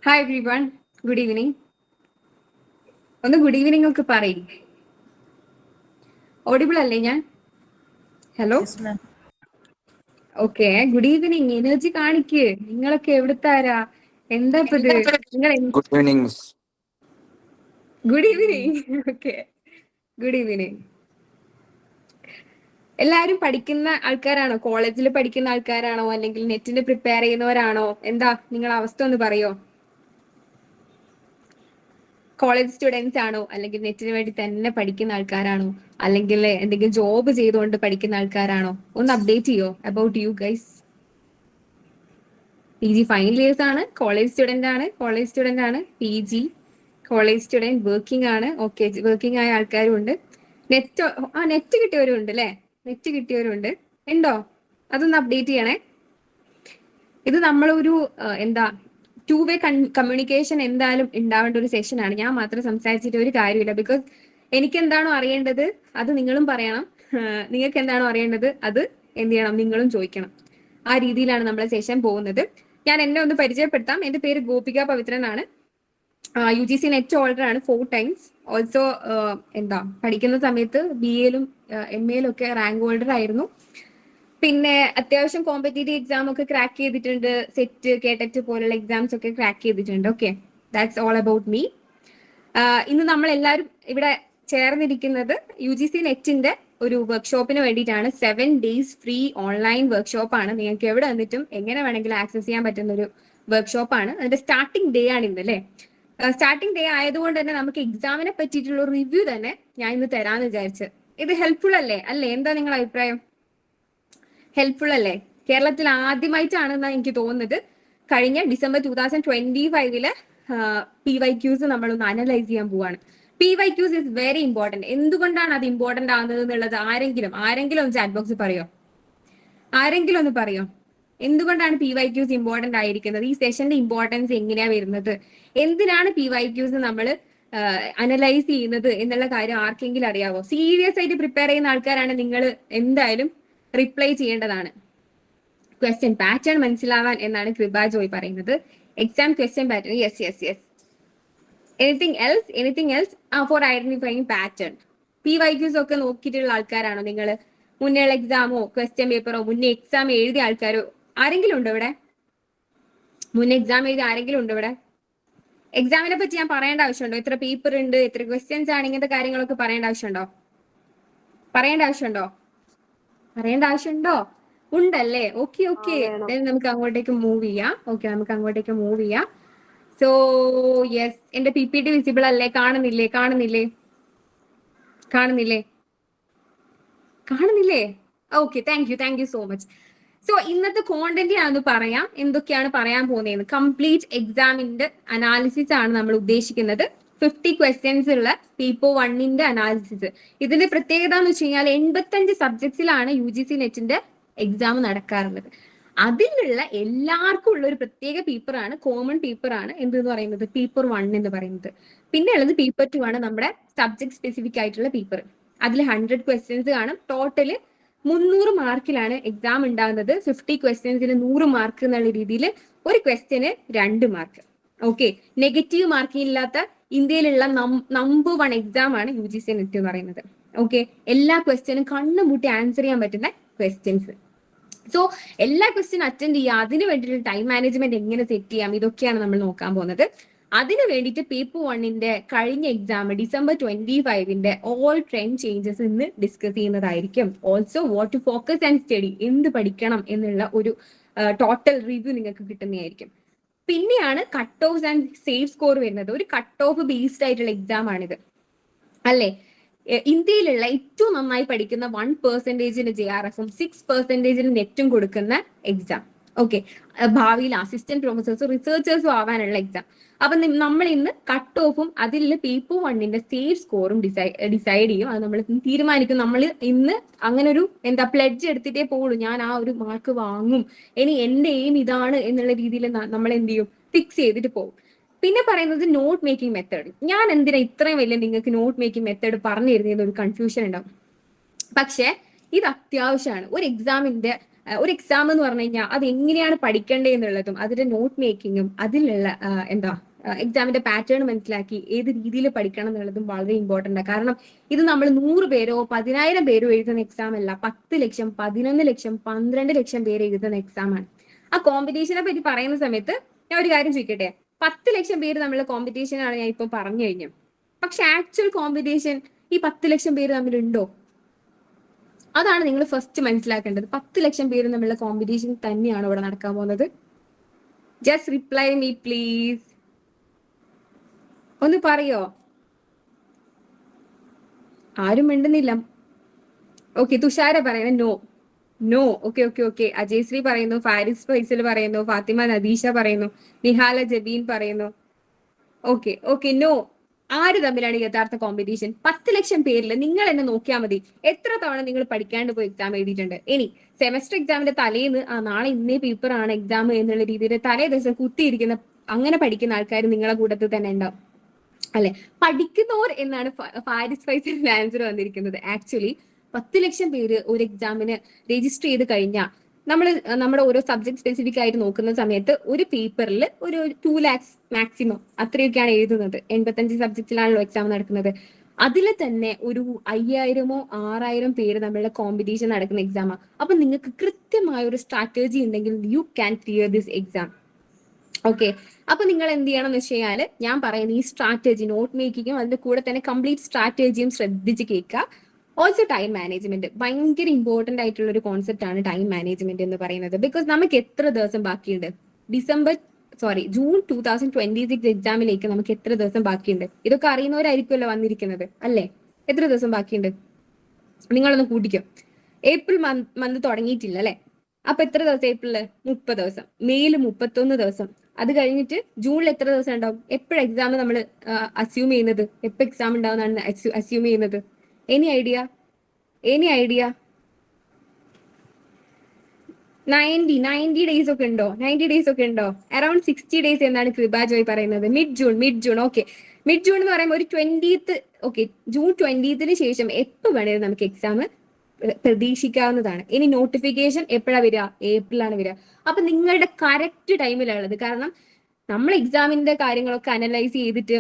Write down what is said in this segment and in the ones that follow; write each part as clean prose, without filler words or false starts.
Hi every one, good evening. ഒന്ന് good evening ഒക്കെ പറയും. ഓഡിബിൾ അല്ലേ ഞാൻ? Hello, okay. Good evening. Energy കാണിക്ക്. നിങ്ങളൊക്കെ എവിടുത്താരാ? എന്താ ഇപ്പൊ ഇത്? നിങ്ങൾ good evening miss. Good evening. Okay, good evening. എല്ലാരും പഠിക്കുന്ന ആൾക്കാരാണോ? കോളേജിൽ പഠിക്കുന്ന ആൾക്കാരാണോ? അല്ലെങ്കിൽ നെറ്റിന് പ്രിപ്പയർ ചെയ്യുന്നവരാണോ? എന്താ നിങ്ങളുടെ അവസ്ഥ ഒന്ന് പറയോ? കോളേജ് സ്റ്റുഡൻസ് ആണോ? അല്ലെങ്കിൽ നെറ്റിന് വേണ്ടി തന്നെ പഠിക്കുന്ന ആൾക്കാരാണോ? അല്ലെങ്കിൽ എന്തെങ്കിലും ജോബ് ചെയ്തുകൊണ്ട് പഠിക്കുന്ന ആൾക്കാരാണോ? ഒന്ന് അപ്ഡേറ്റ് ചെയ്യോ about you guys. PG final years ആണ്, കോളേജ് സ്റ്റുഡന്റ് ആണ്, PG കോളേജ് സ്റ്റുഡന്റ്, വർക്കിംഗ് ആണ്. ഓക്കെ, വർക്കിംഗ് ആയ ആൾക്കാരും ഉണ്ട്. നെറ്റ് കിട്ടിയവരും ഉണ്ട് അല്ലേ? നെറ്റ് കിട്ടിയവരുണ്ട്. ഉണ്ടോ? അതൊന്ന് അപ്ഡേറ്റ് ചെയ്യണേ. ഇത് നമ്മളൊരു എന്താ ടു വേ കമ്മ്യൂണിക്കേഷൻ എന്തായാലും ഉണ്ടാവേണ്ട ഒരു സെഷൻ ആണ്. ഞാൻ മാത്രം സംസാരിച്ചിട്ട് ഒരു കാര്യമില്ല. ബിക്കോസ് എനിക്ക് എന്താണോ അറിയേണ്ടത് അത് നിങ്ങളും പറയണം. നിങ്ങൾക്ക് എന്താണോ അറിയേണ്ടത് അത് എന്ത് ചെയ്യണം, നിങ്ങളും ചോദിക്കണം. ആ രീതിയിലാണ് നമ്മളെ സെഷൻ പോകുന്നത്. ഞാൻ എന്നെ ഒന്ന് പരിചയപ്പെടുത്താം. എന്റെ പേര് ഗോപിക പവിത്രൻ ആണ്. UGC നെറ്റ് ഹോൾഡർ ആണ് 4 times. ഓൾസോ എന്താ പഠിക്കുന്ന സമയത്ത് BA-ലും MA-ലും ഒക്കെ റാങ്ക് ഹോൾഡർ ആയിരുന്നു. പിന്നെ അത്യാവശ്യം കോമ്പറ്റേറ്റീവ് എക്സാം ഒക്കെ ക്രാക്ക് ചെയ്തിട്ടുണ്ട്. സെറ്റ്, കേട്ടറ്റ് പോലുള്ള എക്സാംസ് ഒക്കെ ക്രാക്ക് ചെയ്തിട്ടുണ്ട്. Okay, that's all about me. ഇന്ന് നമ്മൾ എല്ലാവരും ഇവിടെ ചേർന്നിരിക്കുന്നത് UGC നെറ്റിന്റെ ഒരു വർക്ക്ഷോപ്പിന് വേണ്ടിയിട്ടാണ്. 7 days ഫ്രീ ഓൺലൈൻ വർക്ക്ഷോപ്പാണ്. നിങ്ങൾക്ക് എവിടെ വന്നിട്ടും എങ്ങനെ വേണമെങ്കിലും ആക്സസ് ചെയ്യാൻ പറ്റുന്ന ഒരു വർക്ക്ഷോപ്പാണ്. അതിന്റെ സ്റ്റാർട്ടിംഗ് ഡേ ആണ് ഇന്ന് അല്ലേ? സ്റ്റാർട്ടിംഗ് ഡേ ആയതുകൊണ്ട് തന്നെ നമുക്ക് എക്സാമിനെ പറ്റിയിട്ടുള്ള റിവ്യൂ തന്നെ ഞാൻ ഇന്ന് തരാമെന്ന് വിചാരിച്ച്. ഇത് ഹെൽപ്ഫുൾ അല്ലേ? എന്താ നിങ്ങളുടെ അഭിപ്രായം? ഹെൽപ്ഫുൾ അല്ലേ? കേരളത്തിൽ ആദ്യമായിട്ടാണെന്നാണ് എനിക്ക് തോന്നുന്നത്. കഴിഞ്ഞ December 2025 PYQs നമ്മളൊന്ന് അനലൈസ് ചെയ്യാൻ പോവാണ്. PYQs is very important. എന്തുകൊണ്ടാണ് അത് ഇമ്പോർട്ടന്റ് ആകുന്നത് എന്നുള്ളത് ആരെങ്കിലും ഒന്ന് ചാറ്റ് ബോക്സിൽ പറയോ? ആരെങ്കിലും ഒന്ന് പറയോ എന്തുകൊണ്ടാണ് PYQs ഇമ്പോർട്ടന്റ് ആയിരിക്കുന്നത്? ഈ സെഷന്റെ ഇമ്പോർട്ടൻസ് എങ്ങനെയാ വരുന്നത്? എന്തിനാണ് PYQs നമ്മൾ അനലൈസ് ചെയ്യുന്നത് എന്നുള്ള കാര്യം ആർക്കെങ്കിലും അറിയാവോ? സീരിയസ് ആയിട്ട് പ്രിപ്പയർ ചെയ്യുന്ന ആൾക്കാരാണ് നിങ്ങൾ എന്തായാലും റിപ്ലൈ ചെയ്യേണ്ടതാണ്. ക്വസ്റ്റ്യൻ പാറ്റേൺ മനസ്സിലാവാൻ എന്നാണ് കൃപ ജോയ് പറയുന്നത്. Exam question pattern. Yes. Anything else for identifying pattern. PYQs ഒക്കെ നോക്കിയിട്ടുള്ള ആൾക്കാരാണോ നിങ്ങൾ? മുന്നേയുള്ള എക്സാമോ ക്വസ്റ്റ്യൻ പേപ്പറോ മുന്നേ എക്സാം എഴുതിയ ആൾക്കാരോ ആരെങ്കിലും ഉണ്ടോ ഇവിടെ? മുന്നേ എക്സാം എഴുതിയ ആരെങ്കിലും ഉണ്ടോ ഇവിടെ? എക്സാമിനെ പറ്റി ഞാൻ പറയേണ്ട ആവശ്യമുണ്ടോ? എത്ര പേപ്പർ ഉണ്ട്, എത്ര ക്വസ്റ്റ്യൻസ് ആണ്, ഇങ്ങനത്തെ കാര്യങ്ങളൊക്കെ പറയേണ്ട ആവശ്യമുണ്ടോ? പറയേണ്ട ആവശ്യമുണ്ടോ? ഉണ്ടല്ലേ? ഓക്കെ. നമുക്ക് അങ്ങോട്ടേക്ക് മൂവ് ചെയ്യാം. സോ യെസ്, എന്റെ PPT വിസിബിൾ അല്ലേ? കാണുന്നില്ലേ? Okay, thank you so much. So ഇന്നത്തെ കോണ്ടന്റ് ഞാനൊന്ന് പറയാം. എന്തൊക്കെയാണ് പറയാൻ പോകുന്നതെന്ന്. കംപ്ലീറ്റ് എക്സാമിന്റെ അനാലിസിസ് ആണ് നമ്മൾ ഉദ്ദേശിക്കുന്നത്. 50 ക്വസ്റ്റ്യൻസ് ഉള്ള പേപ്പർ 1ന്റെ അനാലിസിസ്. ഇതിന്റെ പ്രത്യേകത എന്ന് വെച്ച് കഴിഞ്ഞാൽ 85 സബ്ജക്ട്സിലാണ് UGC നെറ്റിന്റെ എക്സാം നടക്കാറുള്ളത്. അതിലുള്ള എല്ലാവർക്കും ഉള്ള ഒരു പ്രത്യേക പേപ്പറാണ്, കോമൺ പേപ്പറാണ് എന്തെന്ന് പറയുന്നത്, പേപ്പർ 1 എന്ന് പറയുന്നത്. പിന്നെ ഉള്ളത് പേപ്പർ 2 ആണ്, നമ്മുടെ സബ്ജക്ട് സ്പെസിഫിക് ആയിട്ടുള്ള പേപ്പർ. അതിൽ 100 ക്വസ്റ്റ്യൻസ് കാണും. ടോട്ടല് 300 മാർക്കിലാണ് എക്സാം ഉണ്ടാകുന്നത്. 50 ക്വസ്റ്റ്യൻസിന് 100 മാർക്ക് എന്നുള്ള രീതിയിൽ ഒരു question 2 mark. Okay, negative marking ഇല്ലാത്ത ഇന്ത്യയിലുള്ള നമ്പർ 1 എക്സാം ആണ് UGC നെറ്റ് എന്ന് പറയുന്നത്. ഓക്കെ, എല്ലാ ക്വസ്റ്റ്യനും കണ്ണുമൂട്ടി ആൻസർ ചെയ്യാൻ പറ്റുന്ന ക്വസ്റ്റ്യൻസ്. സോ എല്ലാ ക്വസ്റ്റ്യൻ അറ്റൻഡ് ചെയ്യുക, അതിന് വേണ്ടിയിട്ട് ടൈം മാനേജ്മെന്റ് എങ്ങനെ സെറ്റ് ചെയ്യാം, ഇതൊക്കെയാണ് നമ്മൾ നോക്കാൻ പോകുന്നത്. അതിന് വേണ്ടിയിട്ട് പേപ്പർ 1ന്റെ കഴിഞ്ഞ exam December 25 all trend changes ഇന്ന് ഡിസ്കസ് ചെയ്യുന്നതായിരിക്കും. Also what to focus and study, എന്ത് പഠിക്കണം എന്നുള്ള ഒരു ടോട്ടൽ റിവ്യൂ നിങ്ങൾക്ക് കിട്ടുന്നതായിരിക്കും. പിന്നെയാണ് cut off and safe score വരുന്നത്. ഒരു കട്ട് ഓഫ് ബേസ്ഡ് ആയിട്ടുള്ള എക്സാം ആണിത് അല്ലേ? ഇന്ത്യയിലുള്ള ഏറ്റവും നന്നായി പഠിക്കുന്ന 1% JRF-ഉം 6% നെറ്റും കൊടുക്കുന്ന എക്സാം. ഓക്കെ, ഭാവിയിൽ അസിസ്റ്റന്റ് പ്രൊഫസേഴ്സും റിസർച്ചേഴ്സും ആവാനുള്ള എക്സാം. അപ്പൊ നമ്മൾ ഇന്ന് കട്ട് ഓഫും അതിൽ പേപ്പർ 1ന്റെ സേഫ് സ്കോറും ഡിസൈഡ് ചെയ്യും. അത് നമ്മൾ തീരുമാനിക്കും. നമ്മൾ ഇന്ന് അങ്ങനെ ഒരു പ്ലെഡ്ജ് എടുത്തിട്ടേ പോകുള്ളൂ, ഞാൻ ആ ഒരു മാർക്ക് വാങ്ങും, ഇനി എന്റെ എയിം ഇതാണ് എന്നുള്ള രീതിയിൽ നമ്മൾ എന്ത് ചെയ്യും, ഫിക്സ് ചെയ്തിട്ട് പോകും. പിന്നെ പറയുന്നത് നോട്ട് മേക്കിംഗ് മെത്തേഡ്. ഞാൻ എന്തിനാ ഇത്രയും വലിയ നിങ്ങൾക്ക് നോട്ട് മേക്കിംഗ് മെത്തേഡ് പറഞ്ഞു തരുന്നതെന്ന് ഒരു കൺഫ്യൂഷൻ ഉണ്ടാവും. പക്ഷെ ഇത് അത്യാവശ്യമാണ്. ഒരു എക്സാമിന്റെ ഒരു എക്സാം എന്ന് പറഞ്ഞു കഴിഞ്ഞാൽ അത് എങ്ങനെയാണ് പഠിക്കേണ്ടതെന്നുള്ളതും അതിന്റെ നോട്ട് മേക്കിങ്ങും അതിലുള്ള എന്താ എക്സാമിന്റെ പാറ്റേൺ മനസ്സിലാക്കി ഏത് രീതിയിൽ പഠിക്കണം എന്നുള്ളതും വളരെ ഇമ്പോർട്ടന്റ് ആണ്. കാരണം ഇത് നമ്മൾ 100 പേരോ 10,000 പേരോ എഴുതുന്ന എക്സാം അല്ല, 10 ലക്ഷം 11 ലക്ഷം 12 ലക്ഷം പേര് എഴുതുന്ന എക്സാം ആണ്. ആ കോമ്പറ്റീഷനെ പറ്റി പറയുന്ന സമയത്ത് ഞാൻ ഒരു കാര്യം ചോദിക്കട്ടെ, 10 ലക്ഷം പേര് തമ്മിലുള്ള കോമ്പറ്റീഷൻ ആണ് ഞാൻ ഇപ്പൊ പറഞ്ഞു കഴിഞ്ഞു. പക്ഷെ ആക്ച്വൽ കോമ്പറ്റീഷൻ ഈ 10 ലക്ഷം പേര് തമ്മിലുണ്ടോ? അതാണ് നിങ്ങൾ ഫസ്റ്റ് മനസ്സിലാക്കേണ്ടത്. 10 ലക്ഷം പേര് തമ്മിലുള്ള കോമ്പറ്റീഷൻ തന്നെയാണ് ഇവിടെ നടക്കാൻ പോകുന്നത്. Just reply me please. ഒന്ന് പറയോ? ആരും മിണ്ടുന്നില്ല. ഓക്കെ, തുഷാര പറയുന്നത് no no. Okay okay okay. Ajayshree പറയുന്നു, ഫാരിസ് ഫൈസൽ പറയുന്നു, ഫാത്തിമ നദീഷ പറയുന്നു, നിഹാല ജബീൻ പറയുന്നു. Okay okay, no. ആര് തമ്മിലാണ് യഥാർത്ഥ കോമ്പറ്റീഷൻ? 10 ലക്ഷം പേരിൽ നിങ്ങൾ എന്നെ നോക്കിയാൽ മതി എത്ര തവണ നിങ്ങൾ പഠിക്കാണ്ട് പോയി എക്സാം എഴുതിയിട്ടുണ്ട്. ഇനി സെമസ്റ്റർ എക്സാമിന്റെ തലേന്ന് നാളെ ഇന്നേ പേപ്പർ ആണ് എക്സാം എന്നുള്ള രീതിയിൽ തലേ ദിവസം കുത്തിയിരിക്കുന്ന അങ്ങനെ പഠിക്കുന്ന ആൾക്കാർ നിങ്ങളെ കൂട്ടത്തിൽ തന്നെ ഉണ്ടാവും അല്ലെ? പഠിക്കുന്നവർ എന്നാണ് ഫാരിസ് ഫൈസലിന്റെ ആൻസർ വന്നിരിക്കുന്നത്. ആക്ച്വലി 10 ലക്ഷം പേര് ഒരു എക്സാമിന് രജിസ്റ്റർ ചെയ്ത് കഴിഞ്ഞാൽ നമ്മുടെ ഓരോ സബ്ജക്ട് സ്പെസിഫിക് ആയിട്ട് നോക്കുന്ന സമയത്ത് ഒരു പേപ്പറിൽ ഒരു 2 lakhs മാക്സിമം അത്രയൊക്കെയാണ് എഴുതുന്നത്. 85 സബ്ജക്റ്റിലാണല്ലോ എക്സാം നടക്കുന്നത്. അതിൽ തന്നെ ഒരു 5,000 6,000 പേര് തമ്മിലുള്ള കോമ്പറ്റീഷൻ നടക്കുന്ന എക്സാമാണ്. അപ്പൊ നിങ്ങൾക്ക് കൃത്യമായ ഒരു സ്ട്രാറ്റജി ഉണ്ടെങ്കിൽ you can clear this exam. Okay, അപ്പൊ നിങ്ങൾ എന്ത് ചെയ്യണം എന്ന് വെച്ചാൽ ഞാൻ പറയുന്ന ഈ സ്ട്രാറ്റജി നോട്ട് മേക്കിങ്ങും അതിന്റെ കൂടെ തന്നെ കംപ്ലീറ്റ് സ്ട്രാറ്റജിയും ശ്രദ്ധിച്ച് കേൾക്കുക. ഓൾസോ ടൈം മാനേജ്മെന്റ് ഭയങ്കര ഇമ്പോർട്ടന്റ് ആയിട്ടുള്ള ഒരു കോൺസെപ്റ്റ് ആണ് ടൈം മാനേജ്മെന്റ് എന്ന് പറയുന്നത്. ബിക്കോസ് നമുക്ക് എത്ര ദിവസം ബാക്കിയുണ്ട്? ജൂൺ 2026 എക്സാമിലേക്ക് നമുക്ക് എത്ര ദിവസം ബാക്കിയുണ്ട്? ഇതൊക്കെ അറിയുന്നവരായിരിക്കുമല്ലോ വന്നിരിക്കുന്നത് അല്ലേ? എത്ര ദിവസം ബാക്കിയുണ്ട് നിങ്ങളൊന്ന് കൂട്ടിക്കോ. ഏപ്രിൽ മന്ത് തുടങ്ങിയിട്ടില്ല അല്ലെ? അപ്പൊ എത്ര ദിവസം ഏപ്രിലില്? 30 ദിവസം. മെയില് 31 ദിവസം. അത് കഴിഞ്ഞിട്ട് ജൂണിൽ എത്ര ദിവസം ഉണ്ടാവും? എപ്പോഴും എക്സാം നമ്മൾ അസ്യൂം ചെയ്യുന്നത്? എപ്പോ എക്സാം ഉണ്ടാവുന്നതാണ് അസ്യൂം ചെയ്യുന്നത്? Any idea? 90 ഡേയ്സ് ഒക്കെ ഉണ്ടോ? 90 ഡേയ്സ് ഒക്കെ ഉണ്ടോ? അറൌണ്ട് 60 ഡേയ്സ് എന്നാണ് കൃപ ജോയ് പറയുന്നത്. Mid June. Okay, mid June എന്ന് പറയുമ്പോൾ ഒരു 20th. ഓക്കെ, ജൂൺ 20th ശേഷം എപ്പോ വേണേലും നമുക്ക് എക്സാം പ്രതീക്ഷിക്കാവുന്നതാണ്. ഇനി നോട്ടിഫിക്കേഷൻ എപ്പോഴാണ് വരിക? ഏപ്രിലാണ് വരിക. അപ്പൊ നിങ്ങളുടെ കറക്റ്റ് ടൈമിലുള്ളത്. കാരണം നമ്മൾ എക്സാമിന്റെ കാര്യങ്ങളൊക്കെ അനലൈസ് ചെയ്തിട്ട്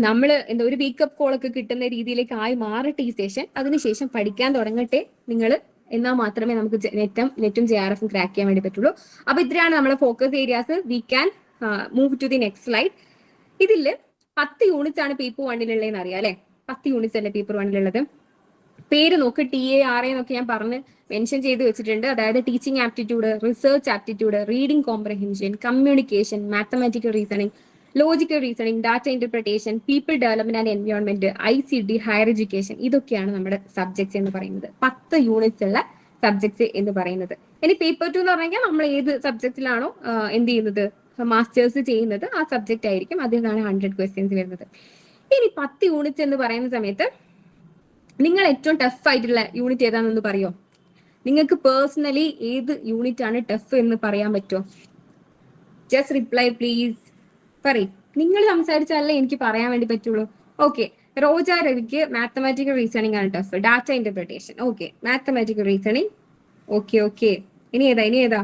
നമ്മൾ ഒരു വീക്കപ്പ് കോൾ ഒക്കെ കിട്ടുന്ന രീതിയിലേക്ക് ആയി മാറട്ടെ ഈ സെഷൻ. അതിനുശേഷം പഠിക്കാൻ തുടങ്ങട്ടെ നിങ്ങൾ. എന്നാൽ മാത്രമേ നമുക്ക് നെറ്റും JRF ക്രാക്ക് ചെയ്യാൻ വേണ്ടി പറ്റുള്ളൂ. അപ്പൊ ഇത്രയാണ് നമ്മുടെ focus areas. We can move to the next slide. ഇതിൽ 10 യൂണിറ്റ്സ് ആണ് പേപ്പർ 1-ലുള്ളതെന്ന് അറിയാം അല്ലെ? 10 യൂണിറ്റ്സ് അല്ലേ പേപ്പർ 1-ലുള്ളത്? പേര് നോക്ക്, TARA എന്നൊക്കെ ഞാൻ പറഞ്ഞ് മെൻഷൻ ചെയ്ത് വെച്ചിട്ടുണ്ട്. അതായത് teaching aptitude, research aptitude, reading comprehension, communication, mathematical reasoning, logical reasoning, data interpretation, people development and environment, ICT, higher education. ഇതൊക്കെയാണ് നമ്മുടെ സബ്ജക്ട്സ് എന്ന് പറയുന്നത്. 10 യൂണിറ്റ്സ് ഉള്ള സബ്ജക്ട്സ് എന്ന് പറയുന്നത്. ഇനി പേപ്പർ 2 എന്ന് പറഞ്ഞാൽ നമ്മൾ ഏത് സബ്ജക്റ്റിലാണോ എന്ത് ചെയ്യുന്നത്, മാസ്റ്റേഴ്സ് ചെയ്യുന്നത്, ആ സബ്ജക്റ്റ് ആയിരിക്കും. അതിൽ നിന്നാണ് 100 ക്വസ്റ്റ്യൻസ് വരുന്നത്. ഇനി 10 യൂണിറ്റ്സ് എന്ന് പറയുന്ന സമയത്ത് നിങ്ങൾ ഏറ്റവും ടഫ് ആയിട്ടുള്ള യൂണിറ്റ് ഏതാണെന്ന് പറയോ? നിങ്ങൾക്ക് പേഴ്സണലി ഏത് യൂണിറ്റ് ആണ് ടഫ് എന്ന് പറയാൻ പറ്റുമോ? Just reply please. പറയും. നിങ്ങൾ സംസാരിച്ചാലേ എനിക്ക് പറയാൻ വേണ്ടി പറ്റുള്ളൂ. ഓക്കെ, റോജ രവിക്ക് മാത്തമാറ്റിക്കൽ റീസണിംഗ് ആണ് tough. Data interpretation. Okay, mathematical reasoning. Okay. ഇനി ഏതാ?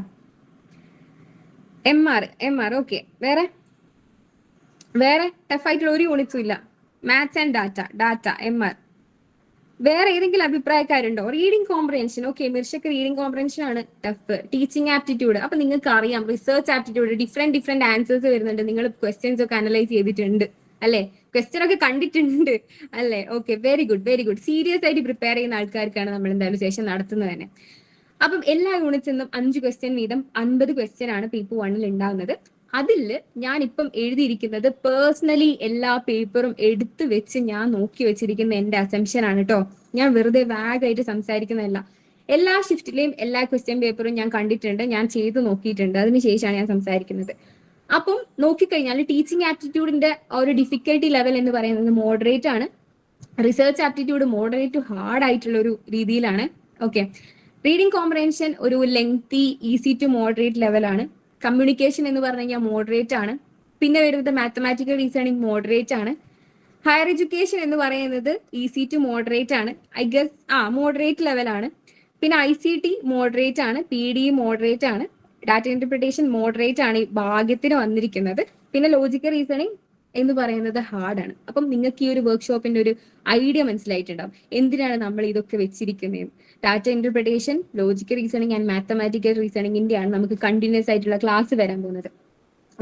MR. ഓക്കെ, വേറെ ടഫ് ആയിട്ടുള്ള ഒരു യൂണിറ്റ്സും ഇല്ല. Maths and data MR. വേറെ ഏതെങ്കിലും അഭിപ്രായക്കാരുണ്ടോ? Reading comprehension. ഓക്കെ, മിർഷക്ക് റീഡിംഗ് കോംപ്രഹെൻഷൻ ആണ് ടഫ്. Teaching aptitude. അപ്പൊ നിങ്ങൾക്ക് അറിയാം റിസർച്ച് ആപ്റ്റിറ്റ്യൂഡ് ഡിഫറെന്റ് ആൻസേഴ്സ് വരുന്നുണ്ട്. നിങ്ങൾ ക്വസ്റ്റ്യൻസ് ഒക്കെ അനലൈസ് ചെയ്തിട്ടുണ്ട് അല്ലെ? ക്വസ്റ്റ്യൻ ഒക്കെ കണ്ടിട്ടുണ്ട് അല്ലെ? Okay, very good. സീരിയസ് ആയിട്ട് പ്രിപ്പയർ ചെയ്യുന്ന ആൾക്കാർക്കാണ് നമ്മൾ എന്തായാലും സെഷൻ നടത്തുന്നത് തന്നെ. അപ്പം എല്ലാ യൂണിറ്റ്സിൽ നിന്നും 5 ക്വസ്റ്റ്യൻ വീതം 50 ക്വസ്റ്റ്യൻ ആണ് പേപ്പർ 1-ൽ ഉണ്ടാവുന്നത്. അതിൽ ഞാൻ ഇപ്പം എഴുതിയിരിക്കുന്നത് പേഴ്സണലി എല്ലാ പേപ്പറും എടുത്തു വെച്ച് ഞാൻ നോക്കി വെച്ചിരിക്കുന്ന എന്റെ അസംഷൻ ആണ് കേട്ടോ. ഞാൻ വെറുതെ വാഗായിട്ട് സംസാരിക്കുന്നതല്ല. എല്ലാ ഷിഫ്റ്റിലെയും എല്ലാ ക്വസ്റ്റ്യൻ പേപ്പറും ഞാൻ കണ്ടിട്ടുണ്ട്, ഞാൻ ചെയ്ത് നോക്കിയിട്ടുണ്ട്. അതിനുശേഷമാണ് ഞാൻ സംസാരിക്കുന്നത്. അപ്പം നോക്കിക്കഴിഞ്ഞാൽ ടീച്ചിങ് ആപ്റ്റിറ്റ്യൂഡിന്റെ ഒരു ഡിഫിക്കൽട്ടി ലെവൽ എന്ന് പറയുന്നത് മോഡറേറ്റ് ആണ്. Research aptitude moderate to hard ആയിട്ടുള്ള ഒരു രീതിയിലാണ്. ഓക്കെ, റീഡിംഗ് കോംപ്രഹെൻഷൻ ഒരു ലെങ്തി ഈസി ടു മോഡറേറ്റ് ലെവലാണ്. കമ്മ്യൂണിക്കേഷൻ എന്ന് പറഞ്ഞു കഴിഞ്ഞാൽ മോഡറേറ്റ് ആണ്. പിന്നെ വരുന്നത് മാത്തമാറ്റിക്കൽ റീസണിംഗ് മോഡറേറ്റ് ആണ്. ഹയർ എഡ്യൂക്കേഷൻ എന്ന് പറയുന്നത് ഈസി ടു മോഡറേറ്റ് ആണ്. ഐ ഗസ് മോഡറേറ്റ് ലെവലാണ്. പിന്നെ ICT മോഡറേറ്റ് ആണ്, PD മോഡറേറ്റ് ആണ്, ഡാറ്റ ഇന്റർപ്രിട്ടേഷൻ മോഡറേറ്റ് ആണ് ഈ ഭാഗ്യത്തിന് വന്നിരിക്കുന്നത്. പിന്നെ ലോജിക്കൽ റീസണിങ് എന്ന് പറയുന്നത് ഹാർഡാണ്. അപ്പം നിങ്ങൾക്ക് ഈ ഒരു വർക്ക്ഷോപ്പിന്റെ ഒരു ഐഡിയ മനസ്സിലായിട്ടുണ്ടാവും എന്തിനാണ് നമ്മൾ ഇതൊക്കെ വെച്ചിരിക്കുന്നത്. Data interpretation, logical reasoning and mathematical റീസണിങ്ങിന്റെയാണ് നമുക്ക് കണ്ടിന്യൂസ് ആയിട്ടുള്ള ക്ലാസ് വരാൻ പോകുന്നത്.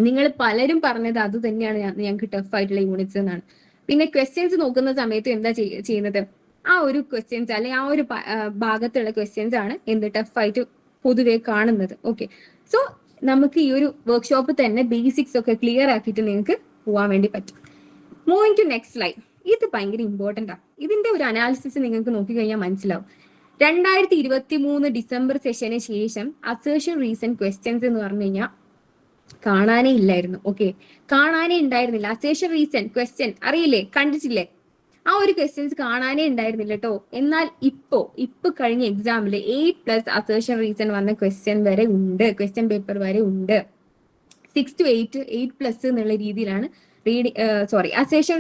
നിങ്ങൾ പലരും പറഞ്ഞത് അത് തന്നെയാണ് ഞങ്ങൾക്ക് ടഫ് ആയിട്ടുള്ള യൂണിറ്റ്സ് എന്നാണ്. പിന്നെ ക്വസ്റ്റ്യൻസ് നോക്കുന്ന സമയത്ത് എന്താ ചെയ്യുന്നത്, ആ ഒരു ക്വസ്റ്റ്യൻസ് അല്ലെങ്കിൽ ആ ഒരു ഭാഗത്തുള്ള ക്വസ്റ്റ്യൻസ് ആണ് എന്ത് ടഫായിട്ട് പൊതുവെ കാണുന്നത്. ഓക്കെ, സോ നമുക്ക് ഈ ഒരു വർക്ക്ഷോപ്പ് തന്നെ ബേസിക്സ് ഒക്കെ ക്ലിയർ ആക്കിയിട്ട് നിങ്ങൾക്ക് പോകാൻ വേണ്ടി പറ്റും. Moving to next slide. ഇത് ഭയങ്കര ഇമ്പോർട്ടൻ്റ് ആണ്. ഇതിന്റെ ഒരു അനാലിസിസ് നിങ്ങൾക്ക് നോക്കിക്കഴിഞ്ഞാൽ മനസ്സിലാവും. 2023 ഡിസംബർ സെഷന് ശേഷം അസേർഷൻ റീസൺ ക്വസ്റ്റ്യൻസ് എന്ന് പറഞ്ഞു കഴിഞ്ഞാൽ കാണാനേ ഇല്ലായിരുന്നു. ഓക്കെ, കാണാനേ ഉണ്ടായിരുന്നില്ല. അസേർഷൻ റീസൺ ക്വസ്റ്റ്യൻ അറിയില്ലേ, കണ്ടിട്ടില്ലേ? ആ ഒരു ക്വസ്റ്റ്യൻസ് കാണാനേ ഉണ്ടായിരുന്നില്ല കേട്ടോ. എന്നാൽ ഇപ്പൊ കഴിഞ്ഞ എക്സാമിൽ 8+ അസേർഷൻ റീസൺ വന്ന ക്വസ്റ്റ്യൻ വരെ ഉണ്ട്, ക്വസ്റ്റ്യൻ പേപ്പർ വരെ ഉണ്ട്. 6 to 8+ എന്നുള്ള രീതിയിലാണ് അസേർഷൻ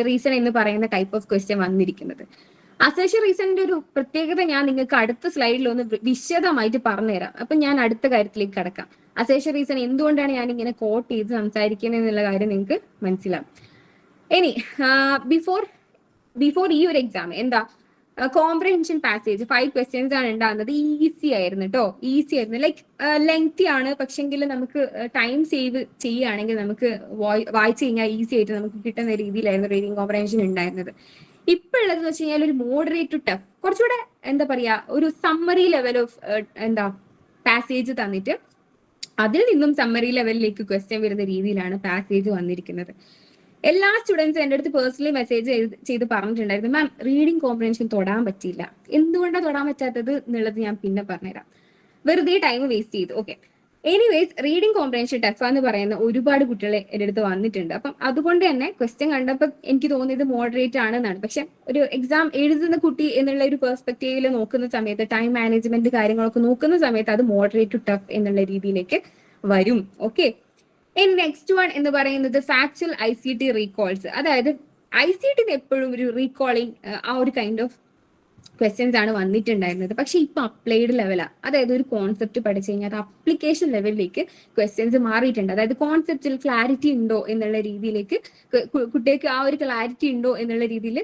റീസൺ എന്ന് പറയുന്ന ടൈപ്പ് ഓഫ് ക്വസ്റ്റ്യൻ വന്നിരിക്കുന്നത്. അസേർഷൻ റീസണിന്റെ ഒരു പ്രത്യേകത ഞാൻ നിങ്ങൾക്ക് അടുത്ത സ്ലൈഡിൽ ഒന്ന് വിശദമായിട്ട് പറഞ്ഞുതരാം. അപ്പൊ ഞാൻ അടുത്ത കാര്യത്തിലേക്ക് കടക്കാം. അസേർഷൻ റീസൺ എന്തുകൊണ്ടാണ് ഞാൻ ഇങ്ങനെ കോട്ട് ചെയ്ത് സംസാരിക്കുന്നത് എന്നുള്ള കാര്യം നിങ്ങൾക്ക് മനസ്സിലാവും. ഇനി ബിഫോർ ഈ ഒരു എക്സാം എന്താ കോംപ്രഹെൻഷൻ പാസേജ് 5 ക്വസ്റ്റ്യൻസ് ആണ് ഉണ്ടാകുന്നത്. ഈസി ആയിരുന്നു കേട്ടോ, ഈസി ആയിരുന്നു. ലൈക്ക് ലെങ്തി ആണ്, പക്ഷെങ്കിൽ നമുക്ക് ടൈം സേവ് ചെയ്യുകയാണെങ്കിൽ നമുക്ക് വായിച്ചു കഴിഞ്ഞാൽ ഈസി ആയിട്ട് നമുക്ക് കിട്ടുന്ന രീതിയിലായിരുന്നു റീഡിങ് കോംപ്രഹെൻഷൻ ഉണ്ടായിരുന്നത്. ഇപ്പൊ ഉള്ളതെന്ന് വെച്ച് കഴിഞ്ഞാൽ ഒരു മോഡറേറ്റ് ടു ടഫ്, കുറച്ചുകൂടെ എന്താ പറയാ ഒരു സമ്മറി ലെവൽ ഓഫ് പാസേജ് തന്നിട്ട് അതിൽ നിന്നും സമ്മറി ലെവലിലേക്ക് ക്വസ്റ്റ്യൻ വരുന്ന രീതിയിലാണ് പാസേജ് വന്നിരിക്കുന്നത്. എല്ലാ സ്റ്റുഡൻസും എൻ്റെ അടുത്ത് പേഴ്സണലി മെസ്സേജ് ചെയ്ത് പറഞ്ഞിട്ടുണ്ടായിരുന്നു, മാം റീഡിങ് കോംപ്രഹെൻഷൻ തൊടാൻ പറ്റിയില്ല. എന്തുകൊണ്ടാണ് തൊടാൻ പറ്റാത്തത് എന്നുള്ളത് ഞാൻ പിന്നെ പറഞ്ഞുതരാം. വെറുതെ ടൈം വേസ്റ്റ് ചെയ്തു. Okay, anyways reading comprehension tough എന്ന് പറയുന്ന ഒരുപാട് കുട്ടികളെ എൻ്റെ അടുത്ത് വന്നിട്ടുണ്ട്. അപ്പം അതുകൊണ്ട് തന്നെ ക്വസ്റ്റ്യൻ കണ്ടപ്പോൾ എനിക്ക് തോന്നിയത് മോഡറേറ്റ് ആണെന്നാണ്. പക്ഷെ ഒരു എക്സാം എഴുതുന്ന കുട്ടി എന്നുള്ള ഒരു പെർസ്പെക്റ്റീവിൽ നോക്കുന്ന സമയത്ത്, ടൈം മാനേജ്മെന്റ് കാര്യങ്ങളൊക്കെ നോക്കുന്ന സമയത്ത് അത് മോഡറേറ്റ് ടു ടഫ് എന്നുള്ള രീതിയിലേക്ക് വരും. ഓക്കെ, നെക്സ്റ്റ് വൺ എന്ന് പറയുന്നത് ഫാക്ച്വൽ ICT റീകോൾസ്. അതായത് ICT എപ്പോഴും ഒരു റീകോളിങ് ആ ഒരു കൈൻഡ് ഓഫ് ക്വസ്റ്റ്യൻസ് ആണ് വന്നിട്ടുണ്ടായിരുന്നത്. പക്ഷെ ഇപ്പൊ അപ്ലൈഡ് ലെവലാണ്. അതായത് ഒരു കോൺസെപ്റ്റ് പഠിച്ചു കഴിഞ്ഞാൽ അത് അപ്ലിക്കേഷൻ ലെവലിലേക്ക് ക്വസ്റ്റ്യൻസ് മാറിയിട്ടുണ്ട്. അതായത് കോൺസെപ്റ്റിൽ ക്ലാരിറ്റി ഉണ്ടോ എന്നുള്ള രീതിയിലേക്ക് കുട്ടികൾക്ക് ആ ഒരു ക്ലാരിറ്റി ഉണ്ടോ എന്നുള്ള രീതിയിൽ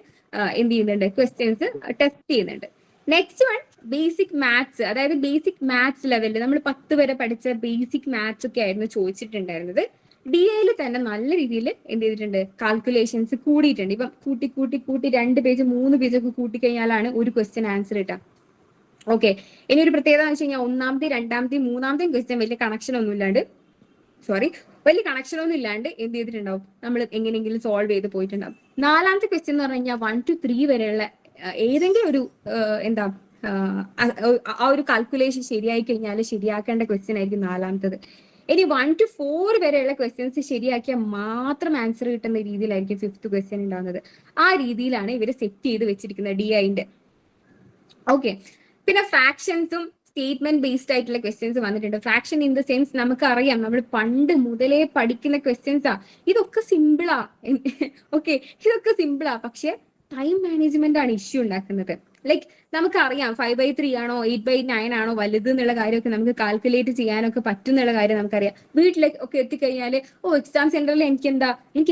എന്ത് ചെയ്യുന്നുണ്ട്, ക്വസ്റ്റ്യൻസ് ടെസ്റ്റ് ചെയ്യുന്നുണ്ട്. Next one basic maths. അതായത് ബേസിക് മാത്സ് ലെവലിൽ നമ്മൾ 10 വരെ പഠിച്ച ബേസിക് മാത്സ് ഒക്കെ ആയിരുന്നു ചോദിച്ചിട്ടുണ്ടായിരുന്നത്. DAയിൽ തന്നെ നല്ല രീതിയിൽ എന്ത് ചെയ്തിട്ടുണ്ട്, കാൽക്കുലേഷൻസ് കൂടിയിട്ടുണ്ട്. ഇപ്പം കൂട്ടി 2 പേജ് 3 പേജ് ഒക്കെ കൂട്ടിക്കഴിഞ്ഞാലാണ് ഒരു ക്വസ്റ്റ്യൻ ആൻസർ കിട്ടുക. ഓക്കെ, ഇനി ഒരു പ്രത്യേകത എന്ന് വെച്ച് കഴിഞ്ഞാൽ 1ാമത്തെ 2ാമത്തെ 3ാമത്തെ ക്വസ്റ്റ്യൻ വലിയ കണക്ഷൻ ഒന്നും ഇല്ലാണ്ട് എന്ത് ചെയ്തിട്ടുണ്ടാവും, നമ്മൾ എങ്ങനെയെങ്കിലും സോൾവ് ചെയ്ത് പോയിട്ടുണ്ടാവും. 4ാമത്തെ ക്വസ്റ്റ്യൻ എന്ന് പറഞ്ഞു കഴിഞ്ഞാൽ 1 to 3 വരെയുള്ള ഏതെങ്കിലും ഒരു ആ ഒരു കാൽക്കുലേഷൻ ശരിയായി കഴിഞ്ഞാൽ ശരിയാക്കേണ്ട ക്വസ്റ്റ്യൻ ആയിരിക്കും 4ാമത്തത്. ഇനി 1 to 4 വരെയുള്ള ക്വസ്റ്റ്യൻസ് ശരിയാക്കിയാൽ മാത്രം ആൻസർ കിട്ടുന്ന രീതിയിലായിരിക്കും 5th ക്വസ്റ്റ്യൻ ഉണ്ടാകുന്നത്. ആ രീതിയിലാണ് ഇവർ സെറ്റ് ചെയ്ത് വെച്ചിരിക്കുന്നത് DIന്റെ. ഓക്കെ, പിന്നെ ഫ്രാക്ഷൻസും സ്റ്റേറ്റ്മെന്റ് ബേസ്ഡ് ആയിട്ടുള്ള ക്വസ്റ്റ്യൻസ് വന്നിട്ടുണ്ട്. ഫ്രാക്ഷൻ ഇൻ ദ സെൻസ് നമുക്കറിയാം, നമ്മൾ പണ്ട് മുതലേ പഠിക്കുന്ന ക്വസ്റ്റ്യൻസാ. ഇതൊക്കെ സിമ്പിളാ. ഓക്കെ, ഇതൊക്കെ സിമ്പിളാ. പക്ഷെ ടൈം മാനേജ്മെന്റ് ആണ് ഇഷ്യൂ ഉണ്ടാക്കുന്നത്. ലൈക്ക് നമുക്കറിയാം 5/3 ആണോ 8/9 ആണോ വലുത് എന്നുള്ള കാര്യമൊക്കെ നമുക്ക് കാൽക്കുലേറ്റ് ചെയ്യാനൊക്കെ പറ്റുന്നുള്ള കാര്യം നമുക്കറിയാം. വീട്ടിലേക്ക് ഒക്കെ എത്തിക്കഴിഞ്ഞാൽ എക്സാം സെന്ററിൽ എനിക്ക്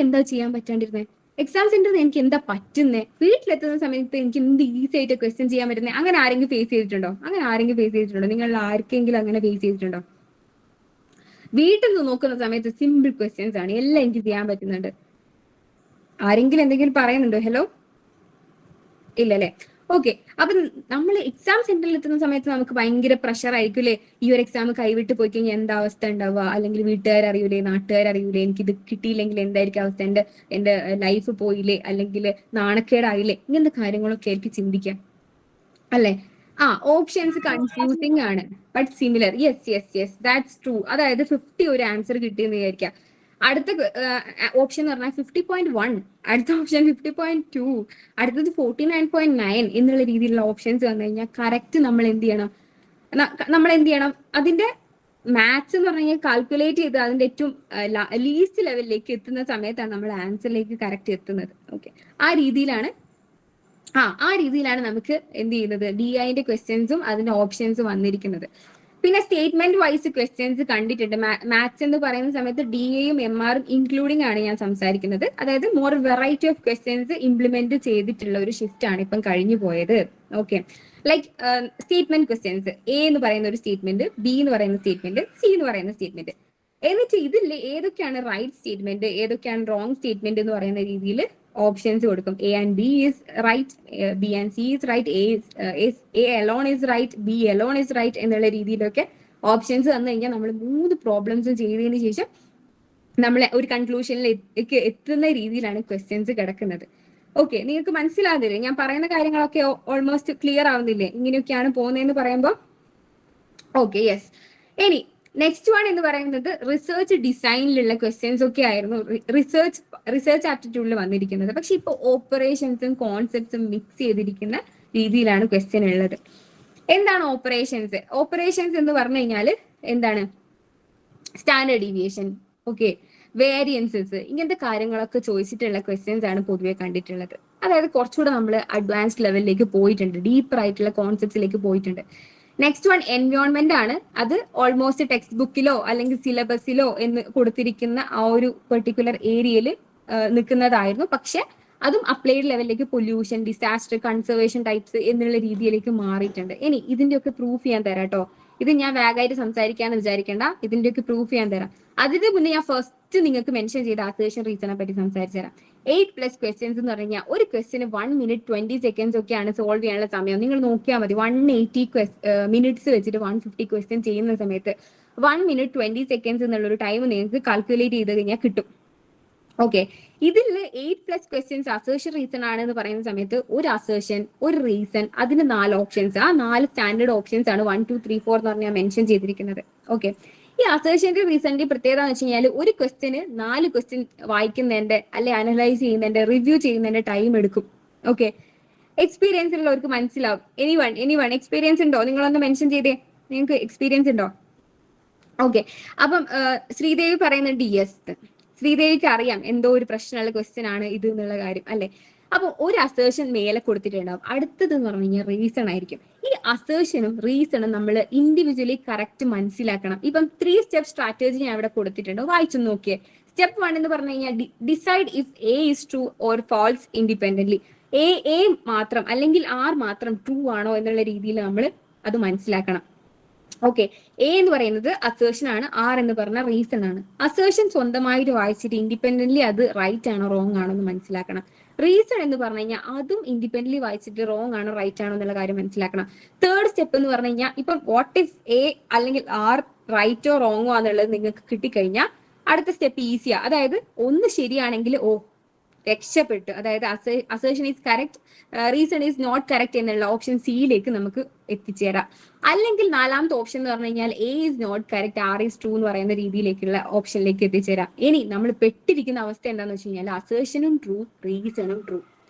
എന്താ ചെയ്യാൻ പറ്റാണ്ടിരുന്നത്, എക്സാം സെന്ററിൽ എനിക്ക് എന്താ പറ്റുന്നത്, വീട്ടിലെത്തുന്ന സമയത്ത് എനിക്ക് എന്ത് ഈസി ആയിട്ട് ക്വസ്റ്റ്യൻ ചെയ്യാൻ പറ്റുന്നത്. അങ്ങനെ ആരെങ്കിലും ഫേസ് ചെയ്തിട്ടുണ്ടോ? നിങ്ങൾ ആർക്കെങ്കിലും അങ്ങനെ ഫേസ് ചെയ്തിട്ടുണ്ടോ? വീട്ടിൽ നിന്ന് നോക്കുന്ന സമയത്ത് സിമ്പിൾ ക്വസ്റ്റ്യൻസ് ആണ്, എല്ലാം എനിക്ക് ചെയ്യാൻ പറ്റുന്നുണ്ട്. ആരെങ്കിലും എന്തെങ്കിലും പറയുന്നുണ്ടോ? ഹലോ, ഇല്ലല്ലേ? ഓക്കെ, അപ്പൊ നമ്മൾ എക്സാം സെന്ററിൽ എത്തുന്ന സമയത്ത് നമുക്ക് ഭയങ്കര പ്രഷർ ആയിരിക്കും. ഈ ഒരു എക്സാം കൈവിട്ട് പോയി കഴിഞ്ഞാൽ എന്താ അവസ്ഥ ഉണ്ടാവുക, അല്ലെങ്കിൽ വീട്ടുകാരറിയൂലേ, നാട്ടുകാരറിയൂലേ, എനിക്കിത് കിട്ടിയില്ലെങ്കിൽ എന്തായിരിക്കും അവസ്ഥ, എന്റെ ലൈഫ് പോയില്ലേ, അല്ലെങ്കിൽ നാണക്കേടായില്ലേ, ഇങ്ങനത്തെ കാര്യങ്ങളൊക്കെ ആയിരിക്കും ചിന്തിക്കാം അല്ലെ? ഓപ്ഷൻസ് കൺഫ്യൂസിങ് ആണ്, but similar. Yes that's true. അതായത് 50 ഒരു ആൻസർ കിട്ടിയെന്ന് വിചാരിക്കാം. അടുത്ത ഓപ്ഷൻ എന്ന് പറഞ്ഞാൽ 50.1, അടുത്ത ഓപ്ഷൻ 50.2, അടുത്തത് 49.9 എന്നുള്ള രീതിയിലുള്ള ഓപ്ഷൻസ് വന്നു കഴിഞ്ഞാൽ കറക്റ്റ് നമ്മൾ എന്ത് ചെയ്യണം, അതിന്റെ മാത്സ് എന്ന് പറഞ്ഞു കഴിഞ്ഞാൽ കാൽക്കുലേറ്റ് ചെയ്ത് അതിന്റെ ഏറ്റവും ലീസ്റ്റ് ലെവലിലേക്ക് എത്തുന്ന സമയത്താണ് നമ്മൾ ആൻസറിലേക്ക് കറക്റ്റ് എത്തുന്നത്. ഓക്കെ, ആ രീതിയിലാണ് ആ രീതിയിലാണ് നമുക്ക് എന്ത് ചെയ്യുന്നത് DIന്റെ ക്വസ്റ്റ്യൻസും അതിന്റെ ഓപ്ഷൻസും വന്നിരിക്കുന്നത്. പിന്നെ സ്റ്റേറ്റ്മെന്റ് വൈസ് ക്വസ്റ്റ്യൻസ് കണ്ടിട്ടുണ്ട്. മാത്സ് എന്ന് പറയുന്ന സമയത്ത് DAയും MRും ഇൻക്ലൂഡിംഗ് ആണ് ഞാൻ സംസാരിക്കുന്നത്. അതായത് more variety of questions implement ചെയ്തിട്ടുള്ള ഒരു ഷിഫ്റ്റ് ആണ് ഇപ്പം കഴിഞ്ഞു പോയത്. Okay, like statement questions, A എന്ന് പറയുന്ന ഒരു സ്റ്റേറ്റ്മെന്റ്, B എന്ന് പറയുന്ന സ്റ്റേറ്റ്മെന്റ്, C എന്ന് പറയുന്ന സ്റ്റേറ്റ്മെന്റ്. എന്നിട്ട് ഇതിൽ ഏതൊക്കെയാണ് റൈറ്റ് സ്റ്റേറ്റ്മെന്റ്, ഏതൊക്കെയാണ് റോങ് സ്റ്റേറ്റ്മെന്റ് എന്ന് പറയുന്ന രീതിയിൽ ഓപ്ഷൻസ് കൊടുക്കും. A and B is right, B and C is right, A alone is right, B alone is right എന്നുള്ള രീതിയിലൊക്കെ ഓപ്ഷൻസ് തന്നു കഴിഞ്ഞാൽ നമ്മൾ 3 പ്രോബ്ലംസും ചെയ്തതിന് ശേഷം നമ്മൾ ഒരു കൺക്ലൂഷനിലേക്ക് എത്തുന്ന രീതിയിലാണ് ക്വസ്റ്റ്യൻസ് കിടക്കുന്നത്. ഓക്കെ, നിങ്ങൾക്ക് മനസ്സിലാകുന്നില്ലേ? ഞാൻ പറയുന്ന കാര്യങ്ങളൊക്കെ ഓൾമോസ്റ്റ് ക്ലിയർ ആവുന്നില്ലേ? ഇങ്ങനെയൊക്കെയാണ് പോകുന്നതെന്ന് പറയുമ്പോൾ? Okay, yes. ഇനി നെക്സ്റ്റ് വൺ എന്ന് പറയുന്നത് റിസർച്ച് ഡിസൈനിലുള്ള ക്വസ്റ്റ്യൻസ് ഒക്കെ ആയിരുന്നു റിസർച്ച് ആപ്റ്റിറ്റ്യൂഡിൽ വന്നിരിക്കുന്നത്. പക്ഷെ ഇപ്പോൾ ഓപ്പറേഷൻസും കോൺസെപ്റ്റ്സും മിക്സ് ചെയ്തിരിക്കുന്ന രീതിയിലാണ് ക്വസ്റ്റ്യൻ ഉള്ളത്. എന്താണ് ഓപ്പറേഷൻസ്? ഓപ്പറേഷൻസ് എന്ന് പറഞ്ഞു കഴിഞ്ഞാൽ എന്താണ്? സ്റ്റാൻഡേർഡ് ഡീവിയേഷൻ, ഓക്കെ, വേരിയൻസസ്, ഇങ്ങനത്തെ കാര്യങ്ങളൊക്കെ ചോദിച്ചിട്ടുള്ള ക്വസ്റ്റ്യൻസ് ആണ് പൊതുവെ കണ്ടിട്ടുള്ളത്. അതായത് കുറച്ചുകൂടെ നമ്മൾ അഡ്വാൻസ്ഡ് ലെവലിലേക്ക് പോയിട്ടുണ്ട്, ഡീപ്പർ ആയിട്ടുള്ള കോൺസെപ്റ്റ്സിലേക്ക് പോയിട്ടുണ്ട്. നെക്സ്റ്റ് വൺ എൻവയോൺമെന്റ് ആണ്. അത് ഓൾമോസ്റ്റ് ടെക്സ്റ്റ് ബുക്കിലോ അല്ലെങ്കിൽ സിലബസിലോ എന്ന് കൊടുത്തിരിക്കുന്ന ആ ഒരു പെർട്ടിക്കുലർ ഏരിയയിൽ നിൽക്കുന്നതായിരുന്നു. പക്ഷെ അതും അപ്ലൈഡ് ലെവലിലേക്ക് പൊല്യൂഷൻ, ഡിസാസ്റ്റർ, കൺസർവേഷൻ ടൈപ്സ് എന്നുള്ള രീതിയിലേക്ക് മാറിയിട്ടുണ്ട്. ഇനി ഇതിന്റെയൊക്കെ പ്രൂഫ് ചെയ്യാൻ തരാം കേട്ടോ. ഇത് ഞാൻ വേഗമായിട്ട് സംസാരിക്കാന്ന് വിചാരിക്കേണ്ട, ഇതിന്റെയൊക്കെ പ്രൂഫ് ചെയ്യാൻ തരാം. അതിന് മുന്നേ ഞാൻ ഫസ്റ്റ് നിങ്ങൾക്ക് മെൻഷൻ ചെയ്ത അസേർഷൻ റീസണെ പറ്റി സംസാരിച്ചു തരാം. 8+ ക്വസ്റ്റ്യൻസ് എന്ന് പറഞ്ഞാൽ ഒരു ക്വസ്റ്റിന് 1 minute 20 seconds ഒക്കെയാണ് സോൾവ് ചെയ്യാനുള്ള സമയം. നിങ്ങൾ നോക്കിയാൽ മതി, 180 മിനിറ്റ്സ് വെച്ചിട്ട് 150 ക്വസ്റ്റ്യൻ ചെയ്യുന്ന സമയത്ത് 1 minute 20 seconds എന്നുള്ളൊരു ടൈം നിങ്ങൾക്ക് കാൽക്കുലേറ്റ് ചെയ്ത് കഴിഞ്ഞാൽ കിട്ടും. ഓക്കെ, ഇതിൽ 8+ ക്വസ്റ്റ്യൻസ് അസേർഷൻ റീസൺ ആണെന്ന് പറയുന്ന സമയത്ത് ഒരു അസേർഷൻ, ഒരു റീസൺ, അതിന് 4 ഓപ്ഷൻസ്. ആ 4 സ്റ്റാൻഡേർഡ് ഓപ്ഷൻസ് ആണ് 1 2 3 4 എന്ന് പറഞ്ഞാൽ മെൻഷൻ ചെയ്തിരിക്കുന്നത്. ഓക്കെ, ഈ അസേർഷന്റെ റീസണിന്റെ പ്രത്യേകത എന്ന് വെച്ച് കഴിഞ്ഞാൽ ഒരു ക്വസ്റ്റിന് 4 ക്വസ്റ്റ്യൻ വായിക്കുന്നതിന്റെ അല്ലെ അനലൈസ് ചെയ്യുന്നതിന്റെ റിവ്യൂ ചെയ്യുന്നതിന്റെ ടൈം എടുക്കും. ഓക്കെ, എക്സ്പീരിയൻസ് ഉള്ളവർക്ക് മനസ്സിലാവും. എനിവൺ എക്സ്പീരിയൻസ് ഉണ്ടോ? നിങ്ങളൊന്ന് മെൻഷൻ ചെയ്തേ, നിങ്ങൾക്ക് എക്സ്പീരിയൻസ് ഉണ്ടോ? ഓക്കെ, അപ്പം ശ്രീദേവി പറയുന്നുണ്ട് യെസ്. ശ്രീദേവിക്ക് അറിയാം എന്തോ ഒരു പ്രശ്നമുള്ള ക്വസ്റ്റ്യൻ ആണ് ഇത് എന്നുള്ള കാര്യം അല്ലെ. അപ്പൊ ഒരു അസേർഷൻ മേലെ കൊടുത്തിട്ടുണ്ടാവും, അടുത്തത് എന്ന് പറഞ്ഞു കഴിഞ്ഞാൽ റീസൺ ആയിരിക്കും. ഈ അസേർഷനും റീസണും നമ്മൾ ഇൻഡിവിജ്വലി കറക്റ്റ് മനസ്സിലാക്കണം. ഇപ്പം 3 step സ്ട്രാറ്റജി ഞാൻ ഇവിടെ കൊടുത്തിട്ടുണ്ട്, വായിച്ചു നോക്കിയേ. സ്റ്റെപ്പ് 1 എന്ന് പറഞ്ഞു കഴിഞ്ഞാൽ decide if A is true or false independently. A മാത്രം അല്ലെങ്കിൽ R മാത്രം ട്രൂ ആണോ എന്നുള്ള രീതിയിൽ നമ്മൾ അത് മനസ്സിലാക്കണം. ഓക്കെ, A എന്ന് പറയുന്നത് അസേർഷൻ ആണ്, R എന്ന് പറഞ്ഞാൽ റീസൺ ആണ്. അസേർഷൻ സ്വന്തമായിട്ട് വായിച്ചിട്ട് ഇൻഡിപെൻഡന്റ്ലി അത് റൈറ്റ് ആണോ റോങ് ആണോ എന്ന് മനസ്സിലാക്കണം. റീസൺ എന്ന് പറഞ്ഞു കഴിഞ്ഞാൽ അതും ഇൻഡിപെൻഡന്റ്ലി വായിച്ചിട്ട് റോങ് ആണോ റൈറ്റ് ആണോ എന്നുള്ള കാര്യം മനസ്സിലാക്കണം. തേർഡ് സ്റ്റെപ്പ് എന്ന് പറഞ്ഞു കഴിഞ്ഞാൽ ഇപ്പം വാട്ട് ഇഫ് A അല്ലെങ്കിൽ R റൈറ്റോ റോങ്ങോ എന്നുള്ളത് നിങ്ങൾക്ക് കിട്ടിക്കഴിഞ്ഞാൽ അടുത്ത സ്റ്റെപ്പ് ഈസിയാ. അതായത് ഒന്ന് ശരിയാണെങ്കിൽ രക്ഷപ്പെട്ടു, അതായത് assertion is correct, reason is not correct എന്നുള്ള ഓപ്ഷൻ സിയിലേക്ക് നമുക്ക് എത്തിച്ചേരാം. അല്ലെങ്കിൽ 4ാമത്തെ ഓപ്ഷൻ എന്ന് പറഞ്ഞു കഴിഞ്ഞാൽ A is not correct, R is true എന്ന് പറയുന്ന രീതിയിലേക്കുള്ള ഓപ്ഷനിലേക്ക് എത്തിച്ചേരാം. ഇനി നമ്മൾ പെട്ടിരിക്കുന്ന അവസ്ഥ എന്താണെന്ന് വെച്ച് കഴിഞ്ഞാൽ അസേർഷനും ട്രൂ, റീസണും ട്രൂ.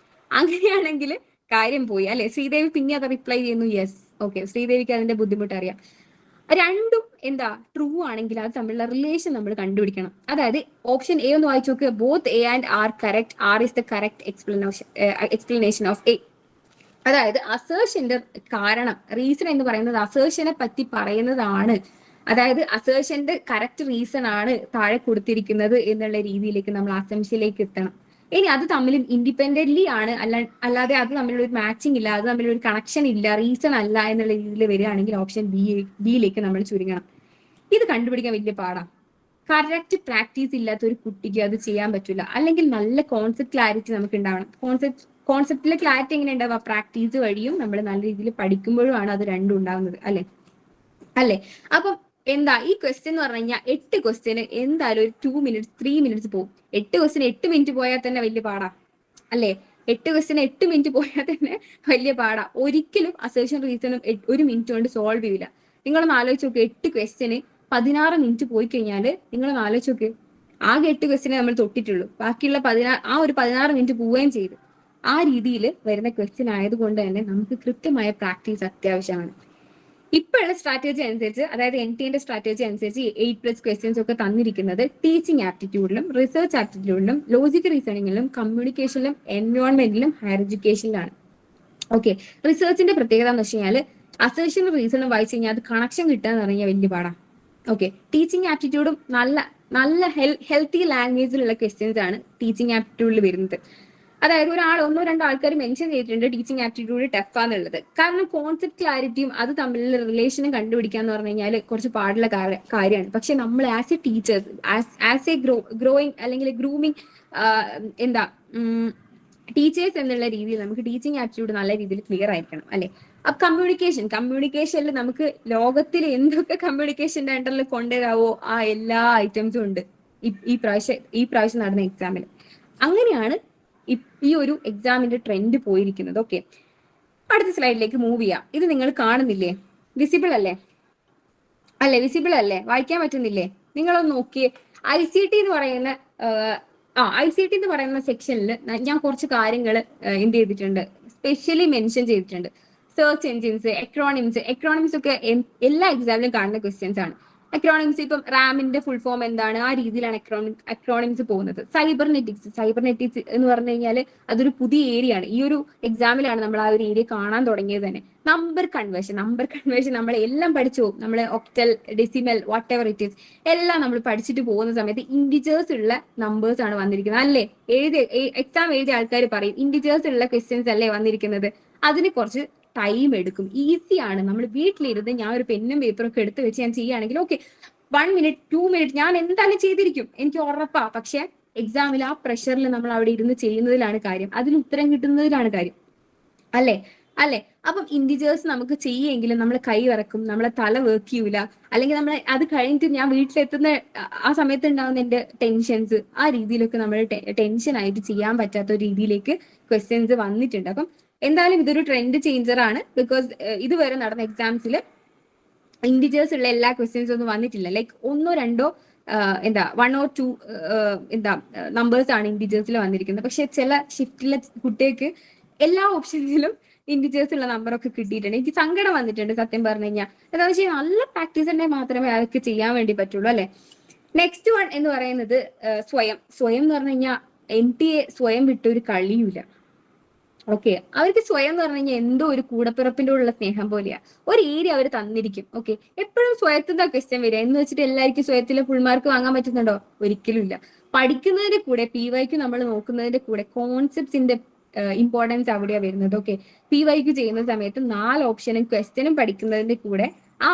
അങ്ങനെയാണെങ്കിൽ കാര്യം പോയി അല്ലെ. ശ്രീദേവി പിന്നെ അത് റിപ്ലൈ ചെയ്യുന്നു യെസ്. ഓക്കെ, ശ്രീദേവിക്ക് അതിന്റെ ബുദ്ധിമുട്ട് അറിയാം. രണ്ടും എന്താ ട്രൂ ആണെങ്കിൽ അത് തമ്മിലുള്ള റിലേഷൻ നമ്മൾ കണ്ടുപിടിക്കണം. അതായത് ഓപ്ഷൻ A ഒന്ന് വായിച്ചു നോക്കുക, both A and R correct, R is the correct explanation of A. അതായത് അസേർഷന്റെ കാരണം, റീസൺ എന്ന് പറയുന്നത് അസേർഷനെ പറ്റി പറയുന്നതാണ്. അതായത് അസേർഷന്റെ കറക്റ്റ് റീസൺ ആണ് താഴെ കൊടുത്തിരിക്കുന്നത് എന്നുള്ള രീതിയിലേക്ക് നമ്മൾ അസംഷനിലേക്ക് എത്തണം. ഇനി അത് തമ്മിലും ഇൻഡിപെൻഡന്റ്ലി ആണ്, അല്ലാതെ അത് തമ്മിലൊരു മാച്ചിങ് ഇല്ല, അത് തമ്മിലൊരു കണക്ഷൻ ഇല്ല, റീസൺ അല്ല എന്നുള്ള രീതിയിൽ വരികയാണെങ്കിൽ ഓപ്ഷൻ ബിയിലേക്ക് നമ്മൾ ചുരുങ്ങണം. ഇത് കണ്ടുപിടിക്കാൻ വലിയ പാടാ. കറക്റ്റ് പ്രാക്ടീസ് ഇല്ലാത്ത ഒരു കുട്ടിക്ക് അത് ചെയ്യാൻ പറ്റില്ല. അല്ലെങ്കിൽ നല്ല കോൺസെപ്റ്റ് ക്ലാരിറ്റി നമുക്ക് ഉണ്ടാവണം. കോൺസെപ്റ്റിലെ ക്ലാരിറ്റി എങ്ങനെ ഉണ്ടാവുക? പ്രാക്ടീസ് വഴിയും നമ്മൾ നല്ല രീതിയിൽ പഠിക്കുമ്പോഴുമാണ് അത് രണ്ടും ഉണ്ടാവുന്നത് അല്ലേ. അപ്പം എന്താ ഈ ക്വസ്റ്റ്യൻ എന്ന് പറഞ്ഞു കഴിഞ്ഞാൽ 8 ക്വസ്റ്റ്യന് എന്തായാലും ഒരു 2 minutes 3 minutes പോകും. 8 ക്വസ്റ്റ്യൻ 8 minute പോയാൽ തന്നെ വലിയ പാടാ അല്ലേ. 8 ക്വസ്റ്റ്യൻ 8 minute പോയാൽ തന്നെ വലിയ പാടാ. ഒരിക്കലും അസേർഷൻ റീസണും 1 minute കൊണ്ട് സോൾവ് ചെയ്യില്ല. നിങ്ങളൊന്ന് ആലോചിച്ച് നോക്ക്, 8 ക്വസ്റ്റ്യന് 16 minute പോയി കഴിഞ്ഞാൽ നിങ്ങളൊന്ന് ആലോചിച്ച് നോക്ക്, ആകെ 8 ക്വസ്റ്റ്യനെ നമ്മൾ തൊട്ടിട്ടുള്ളൂ, ബാക്കിയുള്ള 16 minute പോവുകയും ചെയ്തു. ആ രീതിയിൽ വരുന്ന ക്വസ്റ്റ്യൻ ആയതുകൊണ്ട് തന്നെ നമുക്ക് കൃത്യമായ പ്രാക്ടീസ് അത്യാവശ്യമാണ്. ഇപ്പോഴുള്ള സ്ട്രാറ്റജി അനുസരിച്ച്, അതായത് NTന്റെ സ്ട്രാറ്റജി അനുസരിച്ച് 8+ ക്വസ്റ്റ്യൻസ് ഒക്കെ തന്നിരിക്കുന്നത് ടീച്ചിങ് ആപ്റ്റിറ്റ്യൂഡിലും റിസർച്ച് ആപ്റ്റിറ്റ്യൂഡിലും ലോജിക്കൽ റീസണിങ്ങിലും കമ്മ്യൂണിക്കേഷനിലും എൻവയോൺമെന്റിലും ഹയർ എഡ്യൂക്കേഷനിലാണ്. ഓക്കെ, റിസർച്ചിന്റെ പ്രത്യേകത എന്ന് വെച്ച് കഴിഞ്ഞാൽ അസേഷനും റീസണും വായിച്ചു കഴിഞ്ഞാൽ അത് കണക്ഷൻ കിട്ടുക എന്ന് പറഞ്ഞാൽ വലിയ പാടാണ്. ഓക്കെ, ടീച്ചിങ് ആപ്റ്റിറ്റ്യൂഡും നല്ല നല്ല ഹെൽത്തി ലാംഗ്വേജിലുള്ള ക്വസ്റ്റ്യൻസ് ആണ് ടീച്ചിങ് ആപ്റ്റിറ്റ്യൂഡിൽ വരുന്നത്. അതായത് ഒരാൾ ഒന്നോ രണ്ടോ ആൾക്കാർ മെൻഷൻ ചെയ്തിട്ടുണ്ട് ടീച്ചിങ് ആപ്റ്റിറ്റ്യൂഡ് ടഫാന്നുള്ളത്. കാരണം കോൺസെപ്റ്റ് ക്ലാരിറ്റിയും അത് തമ്മിലുള്ള റിലേഷനും കണ്ടുപിടിക്കാന്ന് പറഞ്ഞു കഴിഞ്ഞാൽ കുറച്ച് പാടുള്ള കാര്യമാണ്. പക്ഷെ നമ്മൾ as A teachers, as A growing അല്ലെങ്കിൽ ഗ്രൂമിങ് എന്താ ടീച്ചേഴ്സ് എന്നുള്ള രീതിയിൽ നമുക്ക് ടീച്ചിങ് ആപ്റ്റിറ്റ്യൂഡ് നല്ല രീതിയിൽ ക്ലിയർ ആയിരിക്കണം അല്ലെ. അപ്പൊ കമ്മ്യൂണിക്കേഷനിൽ നമുക്ക് ലോകത്തിൽ എന്തൊക്കെ കമ്മ്യൂണിക്കേഷന്റെ അണ്ടറിൽ കൊണ്ടുവരാവോ ആ എല്ലാ ഐറ്റംസും ഉണ്ട് ഈ പ്രാവശ്യം നടന്ന എക്സാമിൽ. അങ്ങനെയാണ് ഈ ഒരു എക്സാമിന്റെ ട്രെൻഡ് പോയിരിക്കുന്നത്. ഓക്കെ, അടുത്ത സ്ലൈഡിലേക്ക് മൂവ് ചെയ്യാം. ഇത് നിങ്ങൾ കാണുന്നില്ലേ? വിസിബിൾ അല്ലേ? വിസിബിൾ അല്ലേ? വായിക്കാൻ പറ്റുന്നില്ലേ? നിങ്ങളൊന്ന് നോക്കിയേ. ICT എന്ന് പറയുന്ന ICT എന്ന് പറയുന്ന സെക്ഷനിൽ ഞാൻ കുറച്ച് കാര്യങ്ങൾ എന്ത് ചെയ്തിട്ടുണ്ട്, സ്പെഷ്യലി മെൻഷൻ ചെയ്തിട്ടുണ്ട്. സെർച്ച് എൻജിൻസ്, എക്രോണിംസ് ഒക്കെ എല്ലാ എക്സാമിലും കാണുന്ന ക്വസ്റ്റ്യൻസ് ആണ്. എക്രോണിംസ് ഇപ്പം റാമിന്റെ ഫുൾ ഫോം എന്താണ്, ആ രീതിയിലാണ് എക്രോണിംസ് പോകുന്നത്. സൈബർനെറ്റിക്സ് എന്ന് പറഞ്ഞു കഴിഞ്ഞാൽ അതൊരു പുതിയ ഏരിയ ആണ്. ഈ ഒരു എക്സാമിലാണ് നമ്മൾ ആ ഒരു ഏരിയ കാണാൻ തുടങ്ങിയത് തന്നെ. നമ്പർ കൺവേർഷൻ നമ്മൾ എല്ലാം പഠിച്ചു പോകും. നമ്മൾ octal, decimal, what ever it is എല്ലാം നമ്മൾ പഠിച്ചിട്ട് പോകുന്ന സമയത്ത് ഇൻഡിജേഴ്സ് ഉള്ള നമ്പേഴ്സ് ആണ് വന്നിരിക്കുന്നത് അല്ലേ. എക്സാം എഴുതിയ ആൾക്കാർ പറയും ഇൻഡിജേഴ്സ് ഉള്ള ക്വസ്റ്റ്യൻസ് അല്ലേ വന്നിരിക്കുന്നത്. അതിന് കുറച്ച് ടൈം എടുക്കും. ഈസിയാണ്. നമ്മൾ വീട്ടിലിരുന്ന് ഞാൻ ഒരു പെന്നും പേപ്പറും ഒക്കെ എടുത്ത് വെച്ച് ഞാൻ ചെയ്യുകയാണെങ്കിൽ ഓക്കെ 1 മിനിറ്റ് 2 മിനിറ്റ് ഞാൻ എന്തായാലും ചെയ്തിരിക്കും, എനിക്ക് ഉറപ്പാ. പക്ഷെ എക്സാമിൽ ആ പ്രഷറിൽ നമ്മൾ അവിടെ ഇരുന്ന് ചെയ്യുന്നതിലാണ് കാര്യം, അതിന് ഉത്തരം കിട്ടുന്നതിലാണ് കാര്യം അല്ലേ. അപ്പം ഇൻഡിജേഴ്സ് നമുക്ക് ചെയ്യുമെങ്കിലും നമ്മൾ കൈ വിറക്കും, നമ്മളെ തല വർക്ക് ചെയ്യൂല. അല്ലെങ്കിൽ നമ്മൾ അത് കഴിഞ്ഞിട്ട് ഞാൻ വീട്ടിലെത്തുന്ന ആ സമയത്ത് ഉണ്ടാകുന്ന എന്റെ ടെൻഷൻസ്, ആ രീതിയിലൊക്കെ നമ്മൾ ടെൻഷനായിട്ട് ചെയ്യാൻ പറ്റാത്ത ഒരു രീതിയിലേക്ക് ക്വസ്റ്റ്യൻസ് വന്നിട്ടുണ്ട്. അപ്പം എന്തായാലും ഇതൊരു ട്രെൻഡ് ചേഞ്ചർ ആണ്. ബിക്കോസ് ഇതുവരെ നടന്ന എക്സാംസിൽ ഇൻഡിജേഴ്സ് ഉള്ള എല്ലാ ക്വസ്റ്റ്യൻസ് ഒന്നും വന്നിട്ടില്ല. ലൈക്ക് 1 or 2 1 or 2 നമ്പേഴ്സ് ആണ് ഇൻഡിജേഴ്സിൽ വന്നിരിക്കുന്നത്. പക്ഷെ ചില ഷിഫ്റ്റിലെ കുട്ടികൾക്ക് എല്ലാ ഓപ്ഷൻസിലും ഇൻഡിജേഴ്സ് ഉള്ള നമ്പറൊക്കെ കിട്ടിയിട്ടുണ്ട്. എനിക്ക് സങ്കടം വന്നിട്ടുണ്ട് സത്യം പറഞ്ഞു കഴിഞ്ഞാൽ. എന്താണെന്ന് വെച്ചാൽ നല്ല പ്രാക്ടീസ് ഉണ്ടെങ്കിൽ മാത്രമേ അതൊക്കെ ചെയ്യാൻ വേണ്ടി പറ്റുള്ളൂ അല്ലെ. നെക്സ്റ്റ് വൺ എന്ന് പറയുന്നത് സ്വയം എന്ന് പറഞ്ഞു കഴിഞ്ഞാൽ NTA സ്വയം വിട്ടൊരു കളിയൂല. ഓക്കെ, അവർക്ക് സ്വയം എന്ന് പറഞ്ഞു കഴിഞ്ഞാൽ എന്തോ ഒരു കൂടപ്പിറപ്പിന്റെ ഉള്ള സ്നേഹം പോലെയാ. ഒരു ഏരിയ അവർ തന്നിരിക്കും. ഓക്കെ, എപ്പോഴും സ്വയത്തിന്റെ ക്വസ്റ്റ്യൻ വരിക എന്ന് വെച്ചിട്ട് എല്ലാവർക്കും സ്വയത്തിലെ ഫുൾ മാർക്ക് വാങ്ങാൻ പറ്റുന്നുണ്ടോ? ഒരിക്കലും ഇല്ല. പഠിക്കുന്നതിന്റെ കൂടെ PYQ നമ്മൾ നോക്കുന്നതിന്റെ കൂടെ കോൺസെപ്റ്റ്സിന്റെ ഇമ്പോർട്ടൻസ് അവിടെയാണ് വരുന്നത്. ഓക്കെ, PYQ ചെയ്യുന്ന സമയത്ത് 4 ഓപ്ഷനും ക്വസ്റ്റ്യനും പഠിക്കുന്നതിന്റെ കൂടെ ആ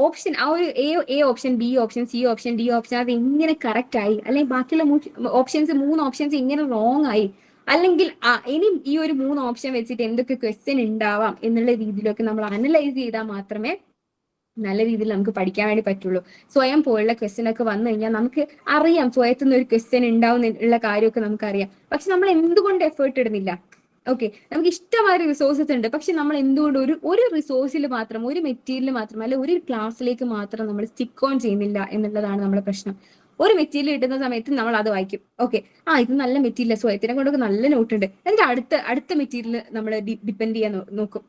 ഓപ്ഷൻ, ആ ഒരു A option, B option, C option, D option അത് എങ്ങനെ കറക്റ്റ് ആയി, അല്ലെങ്കിൽ ബാക്കിയുള്ള 3 ഓപ്ഷൻസ് എങ്ങനെ റോങ് ആയി, അല്ലെങ്കിൽ ഇനി ഈ ഒരു 3 ഓപ്ഷൻ വെച്ചിട്ട് എന്തൊക്കെ ക്വസ്റ്റ്യൻ ഉണ്ടാവാം എന്നുള്ള രീതിയിലൊക്കെ നമ്മൾ അനലൈസ് ചെയ്താൽ മാത്രമേ നല്ല രീതിയിൽ നമുക്ക് പഠിക്കാൻ വേണ്ടി പറ്റുള്ളൂ. സ്വയം പോലുള്ള ക്വസ്റ്റ്യൻ ഒക്കെ വന്നു കഴിഞ്ഞാൽ നമുക്ക് അറിയാം സ്വയത്തുനിന്ന് ഒരു ക്വസ്റ്റ്യൻ ഉണ്ടാവും എന്നുള്ള കാര്യമൊക്കെ നമുക്കറിയാം. പക്ഷെ നമ്മൾ എന്തുകൊണ്ട് എഫേർട്ട് ഇടുന്നില്ല? ഓക്കെ, നമുക്ക് ഇഷ്ടമായ റിസോഴ്സസ് ഉണ്ട്. പക്ഷെ നമ്മൾ എന്തുകൊണ്ട് ഒരു റിസോഴ്സിൽ മാത്രം, ഒരു മെറ്റീരിയൽ മാത്രം, അല്ലെ ഒരു ക്ലാസ്സിലേക്ക് മാത്രം നമ്മൾ സ്റ്റിക്ക് ഓൺ ചെയ്യുന്നില്ല എന്നുള്ളതാണ് നമ്മുടെ പ്രശ്നം. ഒരു മെറ്റീരിയൽ കിട്ടുന്ന സമയത്ത് നമ്മൾ അത് വായിക്കും. ഓക്കെ, ഇത് നല്ല മെറ്റീരിയൽ, സ്വയത്തിനെ കൊണ്ടൊക്കെ നല്ല നോട്ട് ഉണ്ട്, എന്നിട്ട് അടുത്ത മെറ്റീരിയൽ നമ്മൾ ഡിപ്പെൻഡ് ചെയ്യാൻ നോക്കും.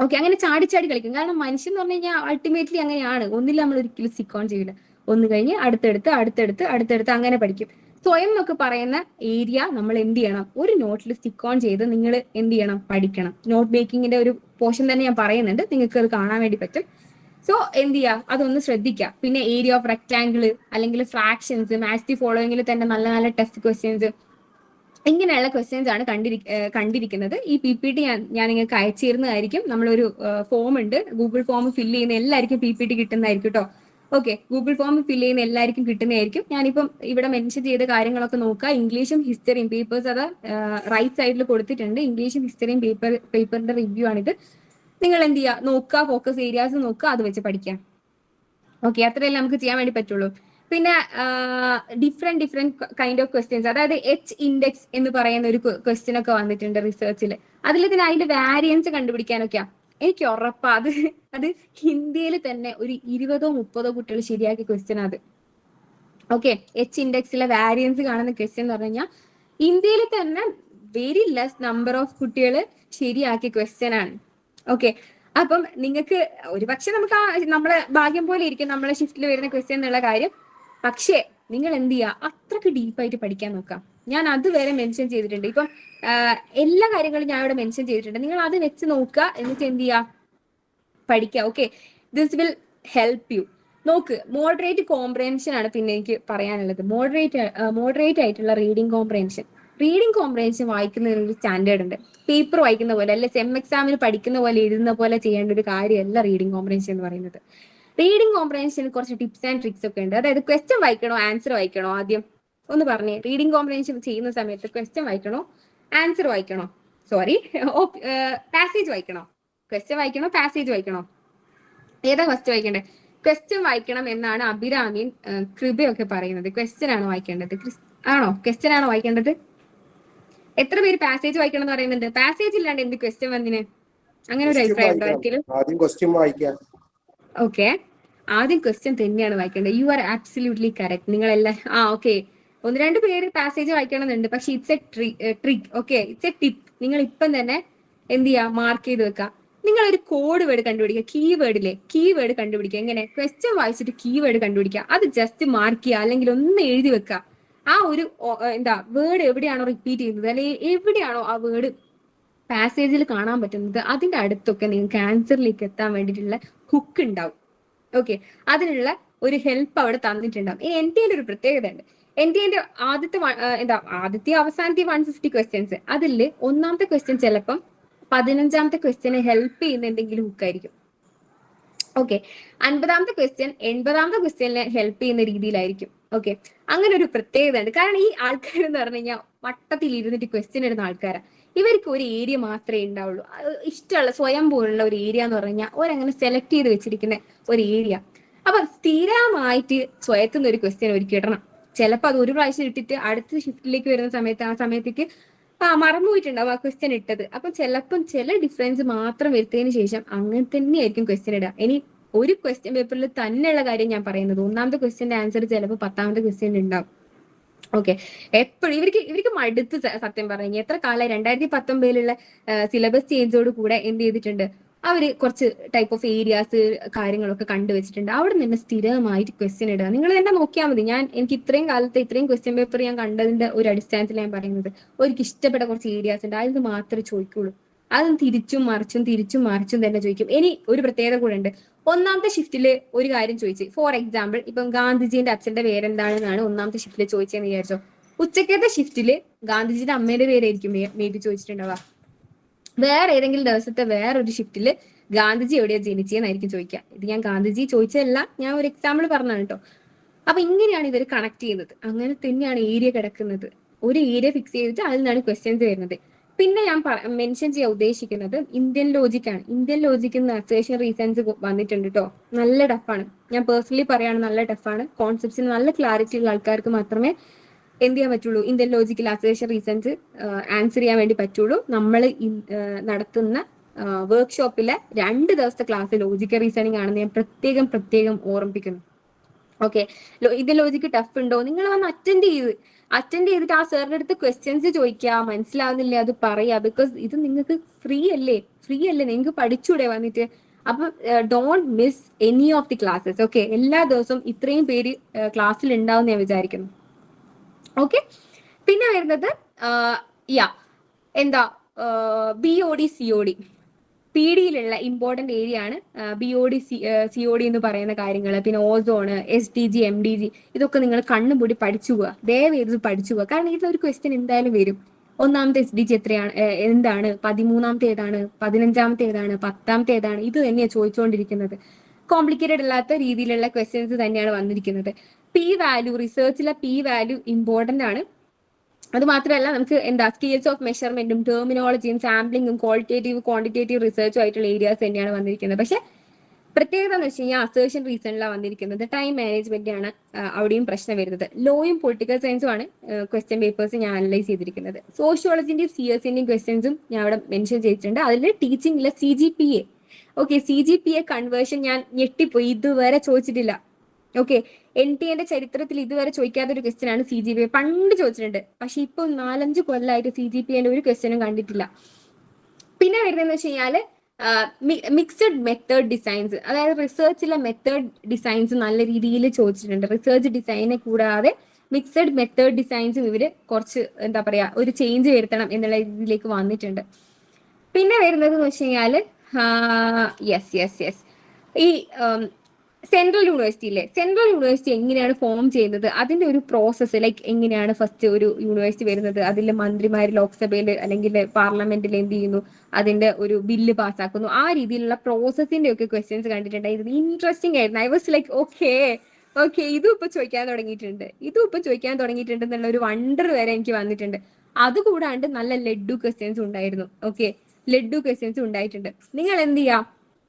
ഓക്കെ, അങ്ങനെ ചാടി കളിക്കും. കാരണം മനുഷ്യൻ എന്ന് പറഞ്ഞു കഴിഞ്ഞാൽ അൾട്ടിമേറ്റ്ലി അങ്ങനെയാണ്. ഒന്നിൽ നമ്മൾ ഒരിക്കലും സ്റ്റിക്ക് ഓൺ ചെയ്യില്ല. ഒന്ന് കഴിഞ്ഞ് അടുത്തടുത്ത് അങ്ങനെ പഠിക്കും. സ്വയം എന്നൊക്കെ പറയുന്ന ഏരിയ നമ്മൾ എന്ത് ചെയ്യണം, ഒരു നോട്ടിൽ സ്റ്റിക്ക് ഓൺ ചെയ്ത് നിങ്ങൾ എന്ത് ചെയ്യണം, പഠിക്കണം. നോട്ട് മേക്കിങ്ങിന്റെ ഒരു പോർഷൻ തന്നെ ഞാൻ പറയുന്നുണ്ട്, നിങ്ങൾക്ക് അത് കാണാൻ വേണ്ടി പറ്റും. സോ എന്ത് ചെയ്യുക, അതൊന്ന് ശ്രദ്ധിക്കുക. പിന്നെ ഏരിയ ഓഫ് റെക്ടാംഗിൾ അല്ലെങ്കിൽ ഫ്രാക്ഷൻസ്, മാത്സ് ഫോളോയിങ്ങിൽ തന്നെ നല്ല ടെസ്റ്റ് ക്വസ്റ്റ്യൻസ്, ഇങ്ങനെയുള്ള ക്വസ്റ്റ്യൻസ് ആണ് കണ്ടിരിക്കുന്നത്. ഈ PPT ഞാൻ നിങ്ങൾക്ക് അയച്ചിരുന്നതായിരിക്കും. നമ്മളൊരു ഫോം ഉണ്ട്, ഗൂഗിൾ ഫോം ഫില്ല് ചെയ്യുന്ന എല്ലാവർക്കും PPT കിട്ടുന്നതായിരിക്കും കേട്ടോ. ഓക്കെ, ഗൂഗിൾ ഫോം ഫില്ല് ചെയ്യുന്ന എല്ലാവർക്കും കിട്ടുന്നതായിരിക്കും. ഞാനിപ്പം ഇവിടെ മെൻഷൻ ചെയ്ത കാര്യങ്ങളൊക്കെ നോക്കുക. ഇംഗ്ലീഷും ഹിസ്റ്ററിയും പേപ്പേഴ്സ് അത് റൈറ്റ് സൈഡിൽ കൊടുത്തിട്ടുണ്ട്. ഇംഗ്ലീഷും ഹിസ്റ്ററിയും പേപ്പറിന്റെ റിവ്യൂ ആണിത്. നിങ്ങൾ എന്ത് ചെയ്യുക, നോക്കുക, ഫോക്കസ് ഏരിയാസ് നോക്കുക, അത് വെച്ച് പഠിക്കാം. ഓക്കെ, അത്രയല്ലേ നമുക്ക് ചെയ്യാൻ വേണ്ടി പറ്റുള്ളൂ. പിന്നെ ഡിഫറെന്റ് കൈൻഡ് ഓഫ് ക്വസ്റ്റ്യൻസ്, അതായത് H ഇൻഡെക്സ് എന്ന് പറയുന്ന ഒരു ക്വസ്റ്റ്യൻ ഒക്കെ വന്നിട്ടുണ്ട് റിസർച്ചിൽ. അതിന്റെ വാരിയൻസ് കണ്ടുപിടിക്കാനൊക്കെയാ. എനിക്ക് ഉറപ്പാ അത് ഹിന്ദിയിൽ തന്നെ ഒരു 20-30 കുട്ടികൾ ശരിയാക്കിയ ക്വസ്റ്റ്യൻ അത്. ഓക്കെ, H ഇൻഡെക്സിലെ വാരിയൻസ് കാണുന്ന ക്വസ്റ്റ്യൻ എന്ന് പറഞ്ഞു കഴിഞ്ഞാൽ ഇന്ത്യയിൽ തന്നെ വെരി ലെസ് നമ്പർ ഓഫ് കുട്ടികൾ ശരിയാക്കിയ ക്വസ്റ്റ്യൻ ആണ്. ഓക്കെ, അപ്പം നിങ്ങൾക്ക് ഒരുപക്ഷെ നമുക്ക് നമ്മളെ ഭാഗ്യം പോലെ ഇരിക്കും നമ്മളെ ഷിഫ്റ്റിൽ വരുന്ന ക്വസ്റ്റ്യൻ എന്നുള്ള കാര്യം. പക്ഷേ നിങ്ങൾ എന്ത് ചെയ്യുക, അത്രക്ക് ഡീപ്പായിട്ട് പഠിക്കാൻ നോക്കാം. ഞാൻ അതുവരെ മെൻഷൻ ചെയ്തിട്ടുണ്ട്. ഇപ്പം എല്ലാ കാര്യങ്ങളും ഞാൻ ഇവിടെ മെൻഷൻ ചെയ്തിട്ടുണ്ട്. നിങ്ങൾ അത് വെച്ച് നോക്കുക, എന്നിട്ട് എന്ത് ചെയ്യുക, പഠിക്കുക. Okay, this will help you. നോക്ക്, മോഡറേറ്റ് കോംപ്രഹെൻഷൻ ആണ് പിന്നെ എനിക്ക് പറയാനുള്ളത്. മോഡറേറ്റ് ആയിട്ടുള്ള റീഡിംഗ് കോംപ്രഹെൻഷൻ. റീഡിംഗ് കോംപ്രഹെൻഷൻ വായിക്കുന്നതിന് ഒരു സ്റ്റാൻഡേർഡ് ഉണ്ട്. പേപ്പർ വായിക്കുന്ന പോലെ അല്ലെ സെം എക്സാമിന് പഠിക്കുന്ന പോലെ എഴുതുന്ന പോലെ ചെയ്യേണ്ട ഒരു കാര്യമല്ല റീഡിംഗ് കോംപ്രഹെൻഷൻ എന്ന് പറയുന്നത്. റീഡിംഗ് കോംപ്രഹെൻഷന് കുറച്ച് ടിപ്സ് ആൻഡ് ട്രിക്സ് ഒക്കെ ഉണ്ട്. അതായത് ക്വസ്റ്റ്യൻ വായിക്കണോ ആൻസർ വായിക്കണോ? ആദ്യം ഒന്ന് പറഞ്ഞേ, റീഡിംഗ് കോംപ്രഹെൻഷൻ ചെയ്യുന്ന സമയത്ത് ക്വസ്റ്റ്യൻ വായിക്കണോ ആൻസർ വായിക്കണോ? സോറി, പാസേജ് വായിക്കണോ? ക്വസ്റ്റ്യൻ വായിക്കണോ പാസേജ് വായിക്കണോ? ഏതാ ഫസ്റ്റ് വായിക്കേണ്ടത്? ക്വസ്റ്റ്യൻ വായിക്കണം എന്നാണ് അഭിരാമിയും കൃപയൊക്കെ പറയുന്നത്. ക്വസ്റ്റ്യൻ ആണോ വായിക്കേണ്ടത്? ആണോ ക്വസ്റ്റ്യൻ ആണോ വായിക്കേണ്ടത്? എത്ര പേര് പാസേജ് വായിക്കണം എന്ന് പറയുന്നുണ്ട്? പാസേജ് ഇല്ലാണ്ട് എന്ത് ക്വസ്റ്റ്യൻ വന്നിന്? അങ്ങനെ ഒരു അഭിപ്രായം ഉണ്ടോ ഒരിക്കലും? ഓക്കെ, ആദ്യം ക്വസ്റ്റ്യൻ തന്നെയാണ് വായിക്കേണ്ടത്. You are absolutely correct. നിങ്ങളെല്ലാം ഓക്കെ, 1-2 പേര് പാസേജ് വായിക്കണമെന്നുണ്ട്, പക്ഷെ it's a trick. Okay, it's a tip. നിങ്ങൾ ഇപ്പം തന്നെ എന്ത് ചെയ്യുക, മാർക്ക് ചെയ്ത് വെക്കുക. നിങ്ങൾ ഒരു കോഡ് വേർഡ് കണ്ടുപിടിക്കുക. കീവേഡ് കണ്ടുപിടിക്കുക. എങ്ങനെ? ക്വസ്റ്റ്യൻ വായിച്ചിട്ട് കീവേഡ് കണ്ടുപിടിക്കുക. അത് ജസ്റ്റ് മാർക്ക് ചെയ്യുക, അല്ലെങ്കിൽ ഒന്ന് എഴുതി വെക്കുക. ആ ഒരു വേർഡ് എവിടെയാണോ റിപ്പീറ്റ് ചെയ്യുന്നത്, അല്ലെങ്കിൽ എവിടെയാണോ ആ വേർഡ് പാസേജിൽ കാണാൻ പറ്റുന്നത്, അതിന്റെ അടുത്തൊക്കെ നിങ്ങൾക്ക് ആൻസറിലേക്ക് എത്താൻ വേണ്ടിയിട്ടുള്ള ഹുക്ക് ഉണ്ടാവും. ഓക്കെ, അതിനുള്ള ഒരു ഹെൽപ്പ് അവിടെ തന്നിട്ടുണ്ടാവും. ഇനി എൻ്റെ ഒരു പ്രത്യേകത ഉണ്ട്. എൻ്റെ ആദ്യത്തെ അവസാനത്തെ 150 ക്വസ്റ്റ്യൻസ്, അതിൽ ഒന്നാമത്തെ ക്വസ്റ്റ്യൻ ചിലപ്പം 15ാമത്തെ ക്വസ്റ്റ്യനെ ഹെൽപ്പ് ചെയ്യുന്ന എന്തെങ്കിലും ഹുക്കായിരിക്കും. ഓക്കെ, 50ാമത്തെ ക്വസ്റ്റ്യൻ 80ാമത്തെ ക്വസ്റ്റ്യനെ ഹെൽപ്പ് ചെയ്യുന്ന രീതിയിലായിരിക്കും. ഓക്കെ, അങ്ങനെ ഒരു പ്രത്യേകത ഉണ്ട്. കാരണം ഈ ആൾക്കാർ എന്ന് പറഞ്ഞു കഴിഞ്ഞാൽ വട്ടത്തിൽ ഇരുന്നിട്ട് ക്വസ്റ്റ്യൻ ഇടുന്ന ആൾക്കാരാണ്. ഇവർക്ക് ഒരു ഏരിയ മാത്രമേ ഉണ്ടാവുള്ളൂ. ഇഷ്ടമുള്ള സ്വയം പോലുള്ള ഒരു ഏരിയ എന്ന് പറഞ്ഞു കഴിഞ്ഞാൽ ഒരങ്ങനെ സെലക്ട് ചെയ്ത് വെച്ചിരിക്കുന്ന ഒരു ഏരിയ. അപ്പൊ സ്ഥിരമായിട്ട് സ്വയത്തുനിന്ന് ഒരു ക്വസ്റ്റ്യൻ ഒരുക്കി ഇടണം. ചിലപ്പോൾ അത് ഒരു പ്രാവശ്യം ഇട്ടിട്ട് അടുത്ത ഷിഫ്റ്റിലേക്ക് വരുന്ന സമയത്ത് ആ സമയത്തേക്ക് മറന്നുപോയിട്ടുണ്ടാവും ആ ക്വസ്റ്റ്യൻ ഇട്ടത്. അപ്പൊ ചിലപ്പം ചില ഡിഫറൻസ് മാത്രം വരുത്തിയതിന് ശേഷം അങ്ങനെ തന്നെയായിരിക്കും ക്വസ്റ്റ്യൻ ഇടുക. ഇനി ഒരു ക്വസ്റ്റ്യൻ പേപ്പറിൽ തന്നെയുള്ള കാര്യം ഞാൻ പറയുന്നത്, ഒന്നാമത്തെ ക്വസ്റ്റ്യന്റെ ആൻസർ ചിലപ്പോൾ 10ാമത്തെ ക്വസ്റ്റ്യൻ ഉണ്ടാവും. ഓക്കെ, എപ്പോഴും ഇവർക്ക് മടുത്ത് സത്യം പറഞ്ഞു. എത്ര കാലം 2019 സിലബസ് ചേഞ്ചോട് കൂടെ എന്ത് ചെയ്തിട്ടുണ്ട്, അവര് കുറച്ച് ടൈപ്പ് ഓഫ് ഏരിയാസ് കാര്യങ്ങളൊക്കെ കണ്ടുവച്ചിട്ടുണ്ട്. അവിടെ നിന്ന് സ്ഥിരമായിട്ട് ക്വസ്റ്റ്യൻ ഇടുക. നിങ്ങൾ തന്നെ നോക്കിയാൽ മതി. എനിക്ക് ഇത്രയും കാലത്തെ ഇത്രയും ക്വസ്റ്റ്യൻ പേപ്പർ ഞാൻ കണ്ടതിന്റെ ഒരു അടിസ്ഥാനത്തിൽ ഞാൻ പറയുന്നത്, എനിക്ക് ഇഷ്ടപ്പെട്ട കുറച്ച് ഏരിയാസ് ഉണ്ട്, അതിന് മാത്രമേ ചോദിക്കുള്ളൂ. അതും തിരിച്ചും മറിച്ചും തന്നെ ചോദിക്കും. ഇനി ഒരു പ്രത്യേകത കൂടെ ഉണ്ട്. ഒന്നാമത്തെ ഷിഫ്റ്റില് ഒരു കാര്യം ചോദിച്ചു, ഫോർ എക്സാമ്പിൾ ഇപ്പം ഗാന്ധിജിന്റെ അച്ഛന്റെ പേരെന്താണെന്നാണ് ഒന്നാമത്തെ ഷിഫ്റ്റിൽ ചോദിച്ചതെന്ന് വിചാരിച്ചോ. ഉച്ചക്കത്തെ ഷിഫ്റ്റില് ഗാന്ധിജിയുടെ അമ്മയുടെ പേരായിരിക്കും മേ ബി ചോദിച്ചിട്ടുണ്ടാവുക. വേറെ ഏതെങ്കിലും ദിവസത്തെ വേറൊരു ഷിഫ്റ്റില് ഗാന്ധിജി എവിടെയാ ജനിച്ചതെന്നായിരിക്കും ചോദിക്കുക. ഇത് ഞാൻ ഗാന്ധിജി ചോദിച്ചതല്ല, ഞാൻ ഒരു എക്സാമ്പിൾ പറഞ്ഞാണ് കേട്ടോ. അപ്പൊ ഇങ്ങനെയാണ് ഇവർ കണക്ട് ചെയ്യുന്നത്. അങ്ങനെ തന്നെയാണ് ഏരിയ കിടക്കുന്നത്. ഒരു ഏരിയ ഫിക്സ് ചെയ്തിട്ട് അതിൽ നിന്നാണ് ക്വസ്റ്റ്യൻസ് വരുന്നത്. പിന്നെ ഞാൻ മെൻഷൻ ചെയ്യാൻ ഉദ്ദേശിക്കുന്നത് ഇന്ത്യൻ ലോജിക്കാണ്. ഇന്ത്യൻ ലോജിക്കിൽ അസേഷൻ റീസൺസ് വന്നിട്ടുണ്ട് കേട്ടോ. നല്ല ടഫാണ്. ഞാൻ പേഴ്സണലി പറയാണ്, നല്ല ടഫാണ്. കോൺസെപ്റ്റ്സിന് നല്ല ക്ലാരിറ്റി ഉള്ള ആൾക്കാർക്ക് മാത്രമേ എന്ത് ചെയ്യാൻ പറ്റുള്ളൂ, Indian logical assertion reasons answer ചെയ്യാൻ വേണ്ടി പറ്റുള്ളൂ. നമ്മൾ നടത്തുന്ന വർക്ക്ഷോപ്പിലെ 2 ദിവസത്തെ ക്ലാസ് ലോജിക്കൽ റീസണിങ് ആണെന്ന് ഞാൻ പ്രത്യേകം ഓർമ്മിപ്പിക്കുന്നു. ഓക്കെ, ഇന്ത്യൻ ലോജിക്ക് ടഫ് ഉണ്ടോ, നിങ്ങൾ വന്ന് അറ്റൻഡ് ചെയ്തിട്ട് ആ സാറിന്റെ അടുത്ത് ക്വസ്റ്റ്യൻസ് ചോദിക്കുക. മനസ്സിലാവുന്നില്ല അത് പറയാ. ബിക്കോസ് ഇത് നിങ്ങൾക്ക് ഫ്രീ അല്ലേ, നിങ്ങൾക്ക് പഠിച്ചൂടെ വന്നിട്ട്. അപ്പൊ don't miss any of the classes. Okay, എല്ലാ ദിവസവും ഇത്രയും പേര് ക്ലാസ്സിൽ ഉണ്ടാവും ഞാൻ വിചാരിക്കുന്നു. ഓക്കെ, പിന്നെ വരുന്നത് BOD COD PD important area ആണ്. BOD COD എന്ന് പറയുന്ന കാര്യങ്ങൾ, പിന്നെ ഓസോണ്, SDG MDG, ഇതൊക്കെ നിങ്ങൾ കണ്ണുപൂടി പഠിച്ചു പോവുക. ദയവേത് പഠിച്ചു പോവുക. കാരണം ഇതിലൊരു ക്വസ്റ്റ്യൻ എന്തായാലും വരും. ഒന്നാമത്തെ SDG എത്രയാണ്, എന്താണ്, 13ാമത്തെ ഏതാണ്, 15ാമത്തെ ഏതാണ്, 10ാമത്തെ ഏതാണ്, ഇത് തന്നെയാണ് ചോദിച്ചുകൊണ്ടിരിക്കുന്നത്. കോംപ്ലിക്കേറ്റഡ് അല്ലാത്ത രീതിയിലുള്ള ക്വസ്റ്റ്യൻസ് തന്നെയാണ് വന്നിരിക്കുന്നത്. P-value, റിസർച്ചിലെ P-value ഇമ്പോർട്ടന്റ് ആണ്. അത് മാത്രമല്ല നമുക്ക് സ്കിൽസ് ഓഫ് മെഷർമെന്റും ടെർമിനോളജിയും സാമ്പിളിങ്ങും ക്വാളിറ്റേറ്റീവ് ക്വാണ്ടിറ്റേറ്റീവ് റിസർച്ചും ആയിട്ടുള്ള ഏരിയാസ് തന്നെയാണ് വന്നിരിക്കുന്നത്. പക്ഷെ പ്രത്യേകത എന്ന് വെച്ച് കഴിഞ്ഞാൽ അസേഷൻ റീസണിലാണ് വന്നിരിക്കുന്നത്. ടൈം മാനേജ്മെന്റ് ആണ് അവിടെയും പ്രശ്നം വരുന്നത്. ലോയും പൊളിറ്റിക്കൽ സയൻസും ആണ് ക്വസ്റ്റ്യൻ പേപ്പേഴ്സ് ഞാൻ അനലൈസ് ചെയ്തിരിക്കുന്നത്. സോഷ്യോളജിന്റെയും CS-ന്റെയും ക്വസ്റ്റ്യൻസും ഞാൻ അവിടെ മെൻഷൻ ചെയ്തിട്ടുണ്ട്. അതിൽ ടീച്ചിങ്ങിലെ CGPA. ഓക്കെ, CGPA കൺവേർഷൻ ഞാൻ ഞെട്ടിപ്പോയി, ഇതുവരെ ചോദിച്ചിട്ടില്ല. ഓക്കെ, NTA ചരിത്രത്തിൽ ഇതുവരെ ചോദിക്കാത്തൊരു ക്വസ്റ്റ്യൻ ആണ് CGPA. പണ്ട് ചോദിച്ചിട്ടുണ്ട്, പക്ഷെ ഇപ്പൊ 4-5 കൊല്ലമായിട്ട് CGPA ഒരു ക്വസ്റ്റ്യനും കണ്ടിട്ടില്ല. പിന്നെ വരുന്നതെന്ന് വെച്ച് കഴിഞ്ഞാല് മിക്സഡ് മെത്തേഡ് ഡിസൈൻസ്, അതായത് റിസർച്ചിലെ മെത്തേഡ് ഡിസൈൻസ് നല്ല രീതിയിൽ ചോദിച്ചിട്ടുണ്ട്. റിസർച്ച് ഡിസൈനെ കൂടാതെ മിക്സഡ് മെത്തേഡ് ഡിസൈൻസും ഇവര് കുറച്ച് എന്താ പറയാ ഒരു ചേഞ്ച് വരുത്തണം എന്നുള്ള ഇതിലേക്ക് വന്നിട്ടുണ്ട്. പിന്നെ വരുന്നത് എന്ന് വെച്ച് കഴിഞ്ഞാല് യെസ് യെസ് യെസ് ഈ സെൻട്രൽ യൂണിവേഴ്സിറ്റി ഇല്ലേ, സെൻട്രൽ യൂണിവേഴ്സിറ്റി എങ്ങനെയാണ് ഫോം ചെയ്യുന്നത്, അതിന്റെ ഒരു പ്രോസസ്സ് ലൈക്ക് എങ്ങനെയാണ് ഫസ്റ്റ് ഒരു യൂണിവേഴ്സിറ്റി വരുന്നത്, അതിൽ മന്ത്രിമാർ ലോക്സഭയിൽ അല്ലെങ്കിൽ പാർലമെന്റിൽ എന്ത് ചെയ്യുന്നു, അതിന്റെ ഒരു ബില്ല് പാസ്സാക്കുന്നു, ആ രീതിയിലുള്ള പ്രോസസ്സിന്റെ ഒക്കെ ക്വസ്റ്റ്യൻസ് കണ്ടിട്ടുണ്ടായിരുന്നു. ഇൻട്രസ്റ്റിംഗ് ആയിരുന്നു. I was like okay okay ഇതും ഇപ്പൊ ചോദിക്കാൻ തുടങ്ങിയിട്ടുണ്ട് എന്നുള്ള ഒരു വണ്ടർ വരെ എനിക്ക് വന്നിട്ടുണ്ട്. അതുകൂടാണ്ട് നല്ല ലഡ്ഡു ക്വസ്റ്റ്യൻസ് ഉണ്ടായിരുന്നു. ഓക്കെ, ലഡ്ഡു ക്വസ്റ്റ്യൻസ് ഉണ്ടായിട്ടുണ്ട്. നിങ്ങൾ എന്ത് ചെയ്യാം,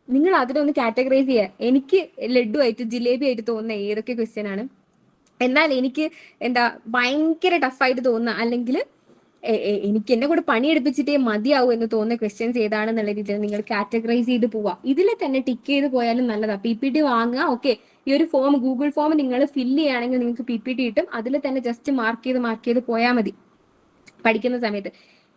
നിങ്ങൾ അതിലൊന്ന് കാറ്റഗറൈസ് ചെയ്യുക. എനിക്ക് ലഡ്ഡു ആയിട്ട് ജിലേബി ആയിട്ട് തോന്നുന്ന ഏതൊക്കെ ക്വസ്റ്റ്യൻ ആണ്, എന്നാൽ എനിക്ക് എന്താ ഭയങ്കര ടഫായിട്ട് തോന്നുന്ന, അല്ലെങ്കിൽ എനിക്ക് എന്നെ കൂടെ പണിയെടുപ്പിച്ചിട്ടേ മതിയാവും എന്ന് തോന്നുന്ന ക്വസ്റ്റ്യൻസ് ഏതാണെന്നുള്ള രീതിയിൽ നിങ്ങൾ കാറ്റഗറൈസ് ചെയ്ത് പോവാം. ഇതിൽ തന്നെ ടിക്ക് ചെയ്ത് പോയാലും നല്ലതാ. PPT വാങ്ങുക. ഓക്കെ, ഈ ഒരു ഫോം ഗൂഗിൾ ഫോം നിങ്ങൾ ഫില്ല് ചെയ്യുകയാണെങ്കിൽ നിങ്ങൾക്ക് PPT കിട്ടും. അതിൽ തന്നെ ജസ്റ്റ് മാർക്ക് ചെയ്ത് പോയാൽ മതി പഠിക്കുന്ന സമയത്ത്.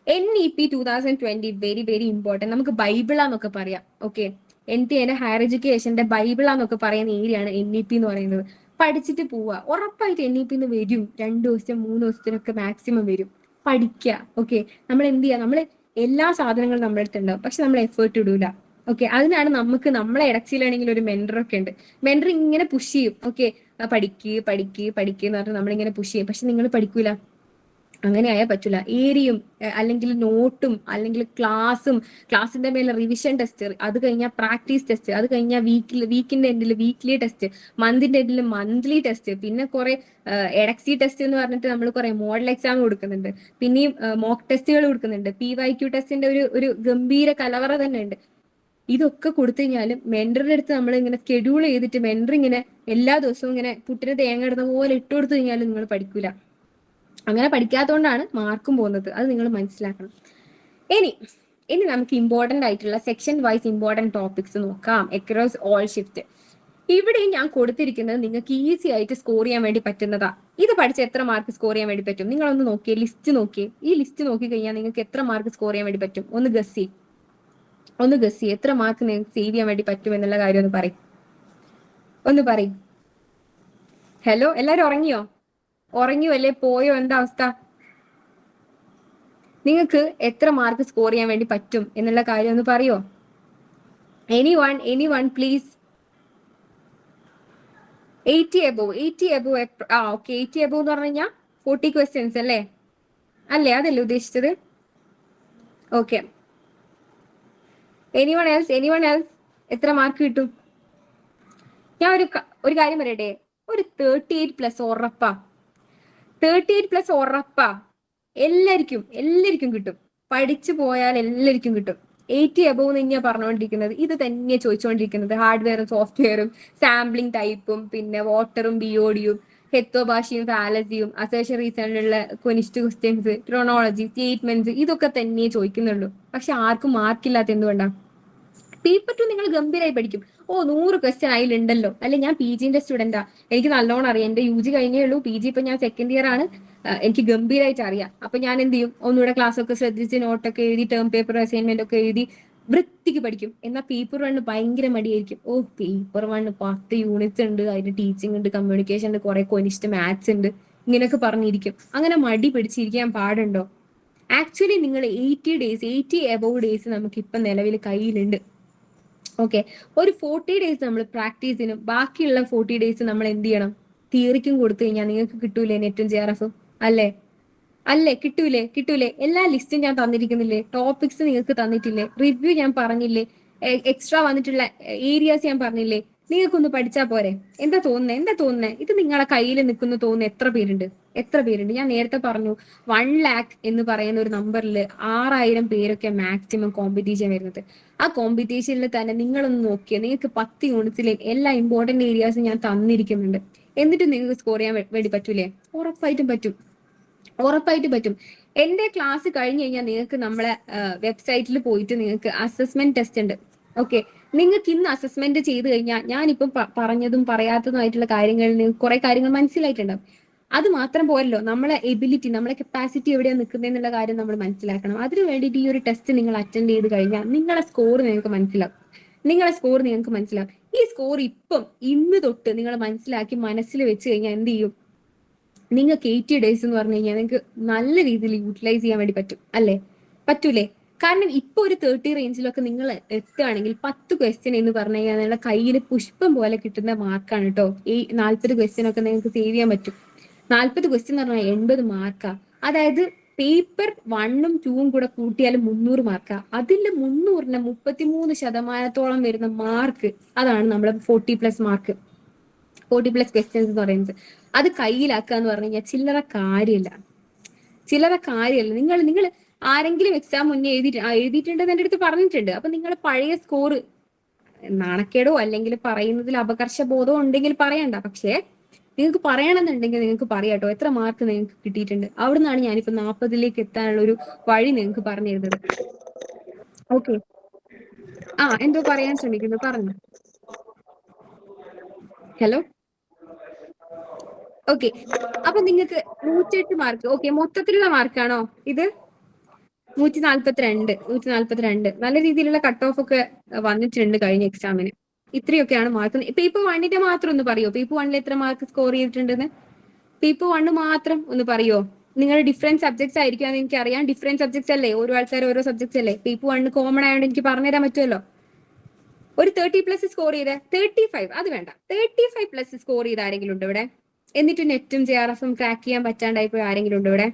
NEP 2020 very very important. നമുക്ക് ബൈബിളാന്നൊക്കെ പറയാം. ഓക്കെ, NTA ഹയർ എഡ്യൂക്കേഷന്റെ ബൈബിളാന്നൊക്കെ പറയുന്ന ഏരിയയാണ് NEP എന്ന് പറയുന്നത്. പഠിച്ചിട്ട് പോവുക. ഉറപ്പായിട്ട് NEP വരും. 2 ദിവസം 3 ദിവസത്തിനൊക്കെ മാക്സിമം വരും. പഠിക്കുക. ഓക്കെ, നമ്മൾ എന്ത് ചെയ്യുക, നമ്മൾ എല്ലാ സാധനങ്ങളും നമ്മുടെ അടുത്തുണ്ടാവും, പക്ഷെ നമ്മൾ എഫേർട്ട് ഇടൂല. ഓക്കെ, അതിനാണ് നമുക്ക് നമ്മളെ ഇടച്ചിലാണെങ്കിൽ ഒരു മെന്ററൊക്കെ ഉണ്ട്. മെന്റർ ഇങ്ങനെ പുഷ് ചെയ്യും. ഓക്കെ, പഠിക്ക് എന്ന് പറഞ്ഞാൽ നമ്മളിങ്ങനെ പുഷ് ചെയ്യും, പക്ഷെ നിങ്ങൾ പഠിക്കൂല. അങ്ങനെ ആയാൽ പറ്റൂല. ഏരിയും അല്ലെങ്കിൽ നോട്ടും അല്ലെങ്കിൽ ക്ലാസിന്റെ മേലെ റിവിഷൻ ടെസ്റ്റ്, അത് കഴിഞ്ഞാൽ പ്രാക്ടീസ് ടെസ്റ്റ്, അത് കഴിഞ്ഞാൽ വീക്കിന്റെ എൻഡിൽ വീക്ക്ലി ടെസ്റ്റ്, മന്തിന്റെ എൻഡിൽ മന്ത്ലി ടെസ്റ്റ്, പിന്നെ കുറെ എഡക്സി ടെസ്റ്റ് എന്ന് പറഞ്ഞിട്ട് നമ്മൾ കുറെ മോഡൽ എക്സാം കൊടുക്കുന്നുണ്ട്, പിന്നെയും മോക്ക് ടെസ്റ്റുകൾ കൊടുക്കുന്നുണ്ട്, PYQ ടെസ്റ്റിന്റെ ഒരു ഗംഭീര കലവറ തന്നെ ഉണ്ട്. ഇതൊക്കെ കൊടുത്തു കഴിഞ്ഞാലും മെന്ററിന്റെ അടുത്ത് നമ്മൾ ഇങ്ങനെ സ്കെഡ്യൂൾ ചെയ്തിട്ട് മെന്റർ ഇങ്ങനെ എല്ലാ ദിവസവും ഇങ്ങനെ പുട്ടിന് തേങ്ങ ഇടുന്ന പോലെ ഇട്ട് കൊടുത്തു കഴിഞ്ഞാലും നിങ്ങൾ പഠിക്കൂല. അങ്ങനെ പഠിക്കാത്തതുകൊണ്ടാണ് മാർക്കും പോകുന്നത്. അത് നിങ്ങൾ മനസ്സിലാക്കണം. ഇനി നമുക്ക് ഇമ്പോർട്ടന്റ് ആയിട്ടുള്ള സെക്ഷൻ വൈസ് ഇമ്പോർട്ടന്റ് ടോപ്പിക്സ് നോക്കാം. Across all shift. ഇവിടെയും ഞാൻ കൊടുത്തിരിക്കുന്നത് നിങ്ങൾക്ക് ഈസി ആയിട്ട് സ്കോർ ചെയ്യാൻ വേണ്ടി പറ്റുന്നതാ. ഇത് പഠിച്ച് എത്ര മാർക്ക് സ്കോർ ചെയ്യാൻ വേണ്ടി പറ്റും? നിങ്ങളൊന്ന് നോക്കിയേ, ലിസ്റ്റ് നോക്കിയേ. ഈ ലിസ്റ്റ് നോക്കി കഴിഞ്ഞാൽ നിങ്ങൾക്ക് എത്ര മാർക്ക് സ്കോർ ചെയ്യാൻ വേണ്ടി പറ്റും? ഒന്ന് ഗസ് എത്ര മാർക്ക് നിങ്ങൾക്ക് സേവ് ചെയ്യാൻ വേണ്ടി പറ്റും എന്നുള്ള കാര്യം ഒന്ന് പറയും. ഹലോ, എല്ലാരും ഉറങ്ങിയോ അല്ലേ പോയോ? എന്താ അവസ്ഥ? നിങ്ങൾക്ക് എത്ര മാർക്ക് സ്കോർ ചെയ്യാൻ വേണ്ടി പറ്റും എന്നുള്ള കാര്യം ഒന്ന് പറയോ? Anyone please. 80 above. Okay, 80 above എന്ന് പറഞ്ഞു കഴിഞ്ഞാൽ 40 ക്വസ്റ്റ്യൻസ് അല്ലേ? അതല്ലേ ഉദ്ദേശിച്ചത്? ഓക്കെ, എനിവൺ എൽസ് എത്ര മാർക്ക് കിട്ടും? ഞാൻ ഒരു കാര്യം പറയട്ടെ, ഒരു 38+ ഉറപ്പാ. 38+ ഉറപ്പാ. എല്ലാവർക്കും കിട്ടും. പഠിച്ചു പോയാൽ എല്ലാവർക്കും കിട്ടും. 80 above തന്നെയാ പറഞ്ഞുകൊണ്ടിരിക്കുന്നത്. ഇത് തന്നെയാ ചോദിച്ചുകൊണ്ടിരിക്കുന്നത്. ഹാർഡ്വെയറും സോഫ്റ്റ്വെയറും സാമ്പിളിംഗ് ടൈപ്പും പിന്നെ വാട്ടറും BODയും ഹെത്തോഭാഷയും ഫാലസിയും അസേഷൻ റീസണിലുള്ള കൊനിഷ്ട് ക്വസ്റ്റ്യൻസ്, ക്രോണോളജി, സ്റ്റേറ്റ്മെന്റ്സ്, ഇതൊക്കെ തന്നെയേ ചോദിക്കുന്നുള്ളൂ. പക്ഷെ ആർക്കും മാർക്കില്ലാത്ത എന്തുകൊണ്ടാ? പേപ്പർ 2 നിങ്ങൾ ഗംഭീരമായി പഠിക്കും. 100 ക്വസ്റ്റ്യൻ അതിലുണ്ടല്ലോ. അല്ലെ, ഞാൻ PGന്റെ സ്റ്റുഡന്റാ, എനിക്ക് നല്ലോണം അറിയാം. എന്റെ UG കഴിഞ്ഞേ ഉള്ളൂ, PG ഇപ്പൊ ഞാൻ സെക്കൻഡ് ഇയർ ആണ്. എനിക്ക് ഗംഭീരമായിട്ട് അറിയാം. അപ്പൊ ഞാൻ എന്ത് ചെയ്യും, ഒന്നുകൂടെ ക്ലാസ് ഒക്കെ ശ്രദ്ധിച്ച് നോട്ടൊക്കെ എഴുതി ടേം പേപ്പർ അസൈൻമെന്റ് ഒക്കെ എഴുതി വൃത്തിക്ക് പഠിക്കും. എന്നാൽ പേപ്പർ 1 ഭയങ്കര മടിയായിരിക്കും. പേപ്പർ 1 10 യൂണിറ്റ്സ് ഉണ്ട്, അതിന് ടീച്ചിങ് ഉണ്ട്, കമ്മ്യൂണിക്കേഷൻ ഉണ്ട്, കുറെ കൊനിഷ്ട് മാത്സ് ഉണ്ട്, ഇങ്ങനെയൊക്കെ പറഞ്ഞിരിക്കും. അങ്ങനെ മടി പിടിച്ചിരിക്കാൻ പാടുണ്ടോ? ആക്ച്വലി നിങ്ങൾ 80 above ഡേയ്സ് നമുക്ക് ഇപ്പൊ നിലവിൽ കയ്യിലുണ്ട്. ഓക്കെ, ഒരു 40 ഡേയ്സ് നമ്മൾ പ്രാക്ടീസിനും ബാക്കിയുള്ള 40 ഡേയ്സ് നമ്മൾ എന്ത് ചെയ്യണം? തിയറിക്കും കൊടുത്തു കഴിഞ്ഞാൽ നിങ്ങൾക്ക് കിട്ടൂലേ നെറ്റും JRF? അല്ലേ കിട്ടൂലേ? എല്ലാ ലിസ്റ്റും ഞാൻ തന്നിരിക്കുന്നില്ലേ? ടോപ്പിക്സ് നിങ്ങൾക്ക് തന്നിട്ടില്ലേ? റിവ്യൂ ഞാൻ പറഞ്ഞില്ലേ? എക്സ്ട്രാ വന്നിട്ടുള്ള ഏരിയാസ് ഞാൻ പറഞ്ഞില്ലേ? നിങ്ങൾക്കൊന്ന് പഠിച്ചാൽ പോരെ? എന്താ തോന്നുന്നേ? ഇത് നിങ്ങളെ കയ്യിൽ നിൽക്കുന്നു തോന്നുന്നു എത്ര പേരുണ്ട്? ഞാൻ നേരത്തെ പറഞ്ഞു 1 lakh എന്ന് പറയുന്ന ഒരു നമ്പറിൽ 6000 പേരൊക്കെ മാക്സിമം കോമ്പറ്റീഷൻ വരുന്നത്. ആ കോമ്പറ്റീഷനിൽ തന്നെ നിങ്ങളൊന്ന് നോക്കിയാൽ നിങ്ങൾക്ക് 10 യൂണിറ്റ്സിലെ എല്ലാ ഇമ്പോർട്ടന്റ് ഏരിയാസും ഞാൻ തന്നിരിക്കുന്നുണ്ട്. എന്നിട്ട് നിങ്ങൾക്ക് സ്കോർ ചെയ്യാൻ വേണ്ടി പറ്റൂലേ? ഉറപ്പായിട്ടും പറ്റും. എന്റെ ക്ലാസ് കഴിഞ്ഞ് കഴിഞ്ഞാൽ നിങ്ങൾക്ക് നമ്മളെ വെബ്സൈറ്റിൽ പോയിട്ട് നിങ്ങൾക്ക് അസസ്മെന്റ് ടെസ്റ്റ് ഉണ്ട്. ഓക്കെ, നിങ്ങൾക്ക് ഇന്ന് അസസ്മെന്റ് ചെയ്ത് കഴിഞ്ഞാൽ ഞാനിപ്പം പറഞ്ഞതും പറയാത്തതുമായിട്ടുള്ള കാര്യങ്ങളിൽ നിങ്ങൾക്ക് കുറെ കാര്യങ്ങൾ മനസ്സിലായിട്ടുണ്ടാവും. അത് മാത്രം പോരല്ലോ, നമ്മളെ എബിലിറ്റി, നമ്മളെ കപ്പാസിറ്റി എവിടെയാണ് നിൽക്കുന്നത് എന്നുള്ള കാര്യം നമ്മൾ മനസ്സിലാക്കണം. അതിനു വേണ്ടിയിട്ട് ഈ ഒരു ടെസ്റ്റ് നിങ്ങൾ അറ്റൻഡ് ചെയ്ത് കഴിഞ്ഞാൽ നിങ്ങളെ സ്കോർ നിങ്ങൾക്ക് മനസ്സിലാവും. ഈ സ്കോർ ഇന്ന് തൊട്ട് നിങ്ങൾ മനസ്സിലാക്കി മനസ്സിൽ വെച്ച് കഴിഞ്ഞാൽ എന്ത് ചെയ്യും? നിങ്ങൾക്ക് 80 ഡേയ്സ് എന്ന് പറഞ്ഞു കഴിഞ്ഞാൽ നിങ്ങൾക്ക് നല്ല രീതിയിൽ യൂട്ടിലൈസ് ചെയ്യാൻ വേണ്ടി പറ്റും അല്ലേ? പറ്റൂലേ? കാരണം ഇപ്പൊ ഒരു 30 റേഞ്ചിലൊക്കെ നിങ്ങൾ എത്തുകയാണെങ്കിൽ 10 ക്വസ്റ്റ്യൻ എന്ന് പറഞ്ഞു കഴിഞ്ഞാൽ നിങ്ങളുടെ കയ്യിൽ പുഷ്പം പോലെ കിട്ടുന്ന മാർക്കാണ് കേട്ടോ. ഈ 40 ക്വസ്റ്റ്യൻ ഒക്കെ നിങ്ങൾക്ക് സേവ് ചെയ്യാൻ പറ്റും. 40 ക്വസ്റ്റ്യൻ എന്ന് പറഞ്ഞാൽ 80 മാർക്കാ. അതായത് പേപ്പർ 1ഉം 2ഉം കൂടെ കൂട്ടിയാലും 300 മാർക്കാ. അതിന്റെ 300ന് 33% വരുന്ന മാർക്ക്, അതാണ് നമ്മൾ 40+ മാർക്ക്, 40+ ക്വസ്റ്റ്യൻസ് എന്ന് പറയുന്നത്. അത് കയ്യിലാക്കുക എന്ന് പറഞ്ഞു കഴിഞ്ഞാൽ ചില്ലറ കാര്യമില്ല. നിങ്ങൾ ആരെങ്കിലും എക്സാം മുന്നേ എഴുതിയിട്ടുണ്ടെന്ന് എൻ്റെ അടുത്ത് പറഞ്ഞിട്ടുണ്ട്. അപ്പൊ നിങ്ങൾ പഴയ സ്കോർ, നാണക്കേടോ അല്ലെങ്കിൽ പറയുന്നതിൽ അപകർഷ ബോധമോ ഉണ്ടെങ്കിൽ പറയണ്ട. പക്ഷേ നിങ്ങൾക്ക് പറയണമെന്നുണ്ടെങ്കിൽ നിങ്ങൾക്ക് പറയാട്ടോ എത്ര മാർക്ക് നിങ്ങൾക്ക് കിട്ടിയിട്ടുണ്ട്. അവിടെ നിന്നാണ് ഞാനിപ്പോ 40ലേക്ക് എത്താനുള്ള ഒരു വഴി നിങ്ങൾക്ക് പറഞ്ഞു തരുന്നത്. ഓക്കെ, എന്തോ പറയാൻ ശ്രമിക്കുന്നു, പറഞ്ഞു. Hello, okay. അപ്പൊ നിങ്ങൾക്ക് 108 മാർക്ക്, ഓക്കെ, മൊത്തത്തിലുള്ള മാർക്കാണോ ഇത്? 142. നല്ല രീതിയിലുള്ള കട്ട് ഓഫ് ഒക്കെ വന്നിട്ടുണ്ട് കഴിഞ്ഞ എക്സാമിന്. ഇത്രയൊക്കെയാണ് മാർക്ക്. പേപ്പർ 1ന്റെ മാത്രം ഒന്ന് പറയോ? പേപ്പർ 1ൽ എത്ര മാർക്ക് സ്കോർ ചെയ്തിട്ടുണ്ടെന്ന് പേപ്പർ 1 മാത്രം ഒന്ന് പറയോ? നിങ്ങൾ ഡിഫറെന്റ് സബ്ജക്ട്സ് ആയിരിക്കും, അത് എനിക്ക് അറിയാം. ഡിഫറെന്റ് സബ്ജക്ട്സ് അല്ലേ, ഓരോ ആൾക്കാർ ഓരോ സബ്ജക്ട്സ് അല്ലേ. പേപ്പർ 1 കോമൺ ആയതുകൊണ്ട് എനിക്ക് പറഞ്ഞുതരാൻ പറ്റുമല്ലോ. ഒരു 30+ സ്കോർ ചെയ്ത് 35, അത് വേണ്ട, 35+ സ്കോർ ചെയ്ത് ആരെങ്കിലും ഉണ്ടോ ഇവിടെ? എന്നിട്ട് നെറ്റും JRF ക്രാക്ക് ചെയ്യാൻ പറ്റാണ്ടായി പോയി ആരെങ്കിലും ഉണ്ടോ ഇവിടെ?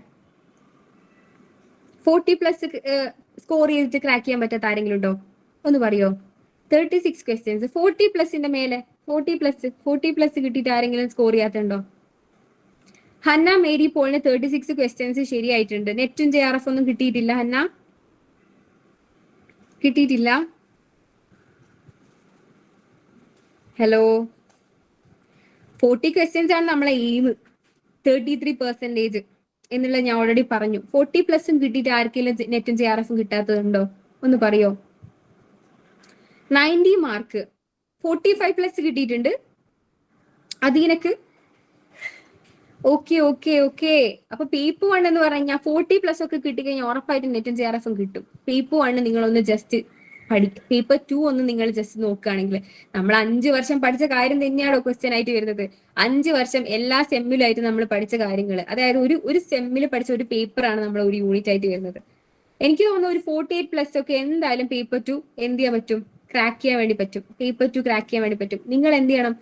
40+ സ്കോർ ചെയ്തിട്ട് ക്രാക്ക് ചെയ്യാൻ പറ്റാത്ത ആരെങ്കിലും ഉണ്ടോ? ഒന്ന് പറയോ? 36 ക്വസ്റ്റ്യൻസ് 40+ന്റെ മേലെ, 40+ കിട്ടിയിട്ട് ആരെങ്കിലും സ്കോർ ചെയ്യാത്തുണ്ടോ? ഹന്ന മേരി പോളിന് 36 ക്വസ്റ്റ്യൻസ് ശരിയായിട്ടുണ്ട്. നെറ്റും JRF ഒന്നും കിട്ടിയിട്ടില്ല. ഹന്ന കിട്ടിയിട്ടില്ല. ഹലോ, 40 ക്വസ്റ്റ്യൻസ് ആണ് നമ്മളെ എയിം. 33% എന്നുള്ളത് ഞാൻ ഓൾറെഡി പറഞ്ഞു. 40+ കിട്ടിയിട്ട് ആർക്കെങ്കിലും നെറ്റും JRF കിട്ടാത്തതുണ്ടോ? ഒന്ന് പറയോ? 90 മാർക്ക് 45+ കിട്ടിയിട്ടുണ്ട്. അതിനൊക്കെ ഓക്കെ. അപ്പൊ പേപ്പർ 1 എന്ന് പറഞ്ഞാൽ 40+ ഒക്കെ കിട്ടിക്കഴിഞ്ഞാൽ ഉറപ്പായിട്ടും നെറ്റും JRF കിട്ടും. പേപ്പർ 1 നിങ്ങളൊന്ന് ജസ്റ്റ് പഠിക്കും. പേപ്പർ 2 ഒന്ന് നിങ്ങൾ ജസ്റ്റ് നോക്കുകയാണെങ്കിൽ നമ്മൾ 5 വർഷം പഠിച്ച കാര്യം തന്നെയാണോ ക്വസ്റ്റ്യൻ ആയിട്ട് വരുന്നത്? 5 വർഷം എല്ലാ സെമ്മിലായിട്ട് നമ്മൾ പഠിച്ച കാര്യങ്ങൾ, അതായത് ഒരു സെമ്മിൽ പഠിച്ച ഒരു പേപ്പറാണ് നമ്മൾ ഒരു യൂണിറ്റ് ആയിട്ട് വരുന്നത്. എനിക്ക് തോന്നുന്നു ഒരു 48+ ഒക്കെ എന്തായാലും പേപ്പർ 2 എന്ത് ചെയ്യാൻ പറ്റും? ക്രാക്ക് ചെയ്യാൻ വേണ്ടി പറ്റും. പേപ്പർ 2 ക്രാക്ക് ചെയ്യാൻ വേണ്ടി പറ്റും. നിങ്ങൾ എന്ത് ചെയ്യണം?